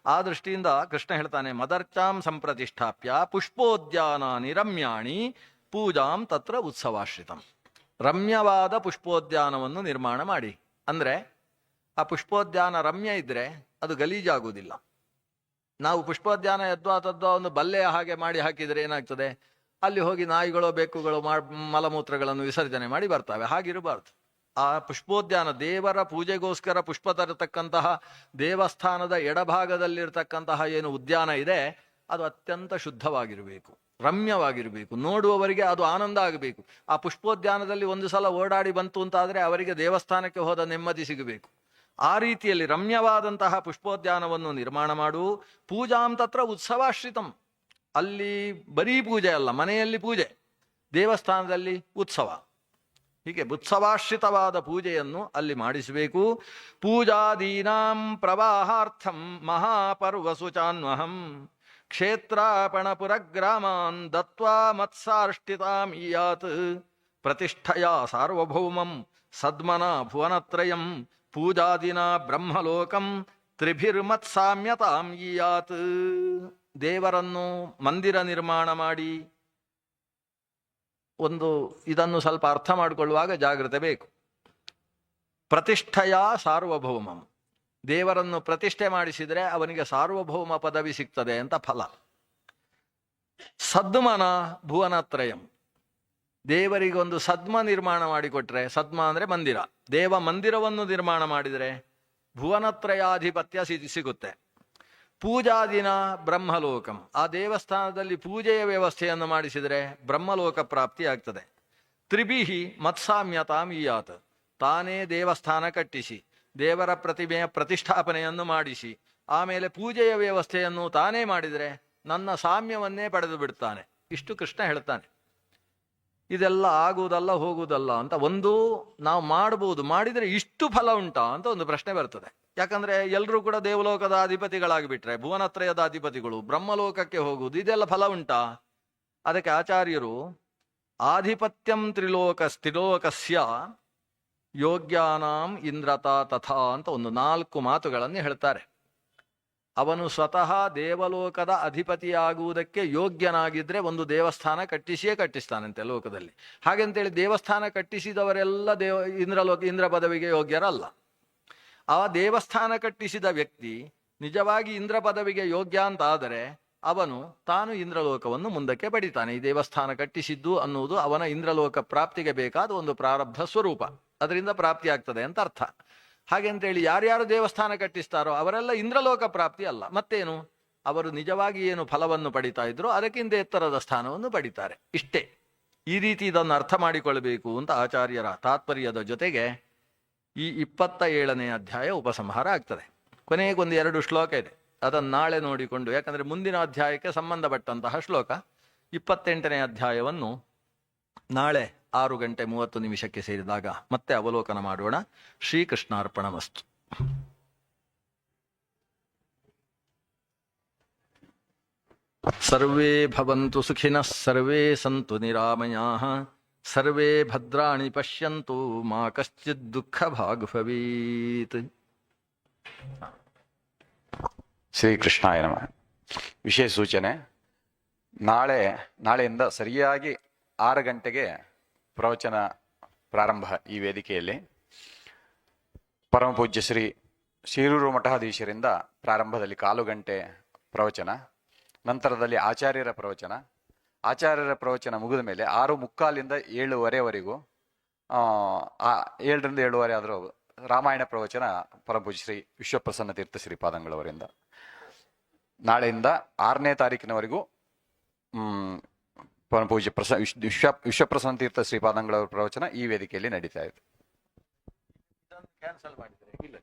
ಆ ದೃಷ್ಟಿಯಿಂದ ಕೃಷ್ಣ ಹೇಳ್ತಾನೆ, ಮದರ್ಚಾಂ ಸಂಪ್ರತಿಷ್ಠಾಪ್ಯ ಪುಷ್ಪೋದ್ಯಾನಾನಿ ರಮ್ಯಾಣಿ ಪೂಜಾಂ ತತ್ರ ಉತ್ಸವಾಶ್ರಿತಂ. ರಮ್ಯವಾದ ಪುಷ್ಪೋದ್ಯಾನವನ್ನು ನಿರ್ಮಾಣ ಮಾಡಿ. ಅಂದರೆ ಆ ಪುಷ್ಪೋದ್ಯಾನ ರಮ್ಯ ಇದ್ರೆ ಅದು ಗಲೀಜಾಗುವುದಿಲ್ಲ. ನಾವು ಪುಷ್ಪೋದ್ಯಾನ ಯದ್ವಾ ತದ್ವಾ ಒಂದು ಬಲ್ಲೆಯ ಹಾಗೆ ಮಾಡಿ ಹಾಕಿದರೆ ಏನಾಗ್ತದೆ, ಅಲ್ಲಿ ಹೋಗಿ ನಾಯಿಗಳು ಬೆಕ್ಕುಗಳು ಮಲಮೂತ್ರಗಳನ್ನು ವಿಸರ್ಜನೆ ಮಾಡಿ ಬರ್ತವೆ. ಹಾಗಿರಬಾರ್ದು. ಆ ಪುಷ್ಪೋದ್ಯಾನ ದೇವರ ಪೂಜೆಗೋಸ್ಕರ ಪುಷ್ಪ ತರತಕ್ಕಂತಹ ದೇವಸ್ಥಾನದ ಎಡಭಾಗದಲ್ಲಿರ್ತಕ್ಕಂತಹ ಏನು ಉದ್ಯಾನ ಇದೆ ಅದು ಅತ್ಯಂತ ಶುದ್ಧವಾಗಿರಬೇಕು, ರಮ್ಯವಾಗಿರಬೇಕು, ನೋಡುವವರಿಗೆ ಅದು ಆನಂದ ಆಗಬೇಕು. ಆ ಪುಷ್ಪೋದ್ಯಾನದಲ್ಲಿ ಒಂದು ಸಲ ಓಡಾಡಿ ಬಂತು ಅಂತಾದರೆ ಅವರಿಗೆ ದೇವಸ್ಥಾನಕ್ಕೆ ಹೋದ ನೆಮ್ಮದಿ ಸಿಗಬೇಕು. ಆ ರೀತಿಯಲ್ಲಿ ರಮ್ಯವಾದಂತಹ ಪುಷ್ಪೋದ್ಯಾನವನ್ನು ನಿರ್ಮಾಣ ಮಾಡು. ಪೂಜಾಂ ತತ್ರ ಉತ್ಸವಾಶ್ರಿತಂ. ಅಲ್ಲಿ ಬರೀ ಪೂಜೆ ಅಲ್ಲ, ಮನೆಯಲ್ಲಿ ಪೂಜೆ, ದೇವಸ್ಥಾನದಲ್ಲಿ ಉತ್ಸವ. ಹೀಗೆ ಉತ್ಸವಾಶ್ರಿತವಾದ ಪೂಜೆಯನ್ನು ಅಲ್ಲಿ ಮಾಡಿಸಬೇಕು. ಪೂಜಾದೀನಾಂ ಪ್ರವಾಹಾರ್ಥಂ ಮಹಾಪರ್ವಸು ಚಾನ್ವಹಂ ಕ್ಷೇತ್ರಾಪಣಪುರಗ್ರಾಮಾನ್ ದತ್ವಾ ಮತ್ಸಾರ್ಷ್ಟಿತಾಂ ಇಯಾತ್ ಪ್ರತಿಷ್ಠಯಾ ಸಾರ್ವಭೌಮಂ ಸದ್ಮನ ಭುವನತ್ರಯಂ ಪೂಜಾದಿನ ಬ್ರಹ್ಮಲೋಕಂ ತ್ರಿಭಿರ್ಮತ್ಸಾಮ್ಯತಾಂ ಇಯಾತ್. ದೇವರನ್ನು ಮಂದಿರ ನಿರ್ಮಾಣ ಮಾಡಿ ಇದನ್ನು ಸ್ವಲ್ಪ ಅರ್ಥ ಮಾಡಿಕೊಳ್ಳುವಾಗ ಜಾಗ್ರತೆ ಬೇಕು. ಪ್ರತಿಷ್ಠೆಯ ಸಾರ್ವಭೌಮಂ, ದೇವರನ್ನು ಪ್ರತಿಷ್ಠೆ ಮಾಡಿಸಿದರೆ ಅವನಿಗೆ ಸಾರ್ವಭೌಮ ಪದವಿ ಸಿಗ್ತದೆ ಅಂತ ಫಲ. ಸದ್ಮನ ಭುವನತ್ರಯಂ, ದೇವರಿಗೊಂದು ಸದ್ಮ ನಿರ್ಮಾಣ ಮಾಡಿಕೊಟ್ರೆ, ಸದ್ಮ ಅಂದರೆ ಮಂದಿರ, ದೇವ ಮಂದಿರವನ್ನು ನಿರ್ಮಾಣ ಮಾಡಿದರೆ ಭುವನತ್ರಯಾಧಿಪತ್ಯ ಸಿಗುತ್ತೆ. ಪೂಜಾದಿನ ಬ್ರಹ್ಮಲೋಕಂ, ಆ ದೇವಸ್ಥಾನದಲ್ಲಿ ಪೂಜೆಯ ವ್ಯವಸ್ಥೆಯನ್ನು ಮಾಡಿಸಿದರೆ ಬ್ರಹ್ಮಲೋಕ ಪ್ರಾಪ್ತಿ ಆಗ್ತದೆ. ತ್ರಿಭಿಹಿ ಮತ್ಸಾಮ್ಯತಾಂ ಇಯಾತ್, ತಾನೇ ದೇವಸ್ಥಾನ ಕಟ್ಟಿಸಿ ದೇವರ ಪ್ರತಿಮೆಯ ಪ್ರತಿಷ್ಠಾಪನೆಯನ್ನು ಮಾಡಿಸಿ ಆಮೇಲೆ ಪೂಜೆಯ ವ್ಯವಸ್ಥೆಯನ್ನು ತಾನೇ ಮಾಡಿದರೆ ನನ್ನ ಸಾಮ್ಯವನ್ನೇ ಪಡೆದು ಬಿಡ್ತಾನೆ. ಇಷ್ಟು ಕೃಷ್ಣ ಹೇಳ್ತಾನೆ. ಇದೆಲ್ಲ ಆಗುವುದಲ್ಲ ಹೋಗುವುದಲ್ಲ ಅಂತ ನಾವು ಮಾಡಬಹುದು, ಮಾಡಿದರೆ ಇಷ್ಟು ಫಲ ಉಂಟಾ ಅಂತ ಒಂದು ಪ್ರಶ್ನೆ ಬರ್ತದೆ. ಯಾಕಂದ್ರೆ ಎಲ್ಲರೂ ಕೂಡ ದೇವಲೋಕದ ಅಧಿಪತಿಗಳಾಗಿಬಿಟ್ರೆ, ಭುವನತ್ರಯದ ಅಧಿಪತಿಗಳು, ಬ್ರಹ್ಮಲೋಕಕ್ಕೆ ಹೋಗುವುದು, ಇದೆಲ್ಲ ಫಲ ಉಂಟಾ? ಅದಕ್ಕೆ ಆಚಾರ್ಯರು ಆಧಿಪತ್ಯಂ ತ್ರಿಲೋಕಸ್ಯ ಯೋಗ್ಯಾನಾಂ ಇಂದ್ರತಾ ತಥಾ ಅಂತ 4 ಮಾತುಗಳನ್ನು ಹೇಳ್ತಾರೆ. ಅವನು ಸ್ವತಃ ದೇವಲೋಕದ ಅಧಿಪತಿಯಾಗುವುದಕ್ಕೆ ಯೋಗ್ಯನಾಗಿದ್ರೆ ಒಂದು ದೇವಸ್ಥಾನ ಕಟ್ಟಿಸಿಯೇ ಕಟ್ಟಿಸ್ತಾನಂತೆ ಲೋಕದಲ್ಲಿ. ಹಾಗೆಂತೇಳಿ ದೇವಸ್ಥಾನ ಕಟ್ಟಿಸಿದವರೆಲ್ಲ ಇಂದ್ರ ಪದವಿಗೆ ಯೋಗ್ಯರಲ್ಲ. ಆ ದೇವಸ್ಥಾನ ಕಟ್ಟಿಸಿದ ವ್ಯಕ್ತಿ ನಿಜವಾಗಿ ಇಂದ್ರ ಪದವಿಗೆ ಯೋಗ್ಯ ಅಂತ ಆದರೆ ಅವನು ತಾನು ಇಂದ್ರಲೋಕವನ್ನು ಮುಂದಕ್ಕೆ ಪಡಿತಾನೆ. ಈ ದೇವಸ್ಥಾನ ಕಟ್ಟಿಸಿದ್ದು ಅನ್ನುವುದು ಅವನ ಇಂದ್ರಲೋಕ ಪ್ರಾಪ್ತಿಗೆ ಬೇಕಾದ ಒಂದು ಪ್ರಾರಬ್ಧ ಸ್ವರೂಪ, ಅದರಿಂದ ಪ್ರಾಪ್ತಿ ಆಗ್ತದೆ ಅಂತ ಅರ್ಥ. ಹಾಗೆಂತೇಳಿ ಯಾರ್ಯಾರು ದೇವಸ್ಥಾನ ಕಟ್ಟಿಸ್ತಾರೋ ಅವರೆಲ್ಲ ಇಂದ್ರಲೋಕ ಪ್ರಾಪ್ತಿ ಅಲ್ಲ. ಮತ್ತೇನು, ಅವರು ನಿಜವಾಗಿ ಏನು ಫಲವನ್ನು ಪಡಿತಾ ಇದ್ರು ಅದಕ್ಕಿಂತ ಎತ್ತರದ ಸ್ಥಾನವನ್ನು ಪಡಿತಾರೆ. ಇಷ್ಟೇ. ಈ ರೀತಿ ಇದನ್ನು ಅರ್ಥ ಮಾಡಿಕೊಳ್ಬೇಕು ಅಂತ ಆಚಾರ್ಯರ ತಾತ್ಪರ್ಯದ ಜೊತೆಗೆ ಈ 27ನೇ ಅಧ್ಯಾಯ ಉಪಸಂಹಾರ ಆಗ್ತದೆ. ಕೊನೆಗೊಂದು 2 ಶ್ಲೋಕ ಇದೆ, ಅದನ್ನು ನಾಳೆ ನೋಡಿಕೊಂಡು, ಯಾಕಂದರೆ ಮುಂದಿನ ಅಧ್ಯಾಯಕ್ಕೆ ಸಂಬಂಧಪಟ್ಟಂತಹ ಶ್ಲೋಕ. 28ನೇ ಅಧ್ಯಾಯವನ್ನು ನಾಳೆ 6:30 ಸೇರಿದಾಗ ಮತ್ತೆ ಅವಲೋಕನ ಮಾಡೋಣ. ಶ್ರೀಕೃಷ್ಣಾರ್ಪಣಮಸ್ತು. ಸರ್ವೇ ಭವಂತು ಸುಖಿನಃ, ಸರ್ವೇ ಸಂತು ನಿರಾಮಯಾಃ, ಸರ್ವೇ ಭದ್ರಾಣಿ ಪಶ್ಯಂತು, ಮಾ ಕಶ್ಚಿತ್ ದುಃಖ ಭಾಗ್ ಭವೇತ್. ಶ್ರೀಕೃಷ್ಣಾಯ ನಮಃ. ವಿಶೇಷ ಸೂಚನೆ, ನಾಳೆಯಿಂದ ಸರಿಯಾಗಿ 6 ಗಂಟೆಗೆ ಪ್ರವಚನ ಪ್ರಾರಂಭ ಈ ವೇದಿಕೆಯಲ್ಲಿ. ಪರಮಪೂಜ್ಯ ಶ್ರೀ ಶಿರೂರು ಮಠಾಧೀಶರಿಂದ ಪ್ರಾರಂಭದಲ್ಲಿ 1/4 ಗಂಟೆ ಪ್ರವಚನ, ನಂತರದಲ್ಲಿ ಆಚಾರ್ಯರ ಪ್ರವಚನ ಮುಗಿದ ಮೇಲೆ 6:45 7:15ವರೆಗೂ 7ರಿಂದ 7:15 ಆದರೂ ರಾಮಾಯಣ ಪ್ರವಚನ ಪರಮಪೂಜ್ಯ ಶ್ರೀ ವಿಶ್ವಪ್ರಸನ್ನ ತೀರ್ಥ ಶ್ರೀಪಾದಂಗಳವರಿಂದ. ನಾಳೆಯಿಂದ 6ನೇ ತಾರೀಕಿನವರೆಗೂ ಪರಮಪೂಜ್ಯ ವಿಶ್ವಪ್ರಸನ್ನ ತೀರ್ಥ ಶ್ರೀಪಾದಂಗಳವರ ಪ್ರವಚನ ಈ ವೇದಿಕೆಯಲ್ಲಿ ನಡೀತಾ ಇದೆ. ಕ್ಯಾನ್ಸಲ್ ಮಾಡಿದರೆ ಇಲ್ಲ.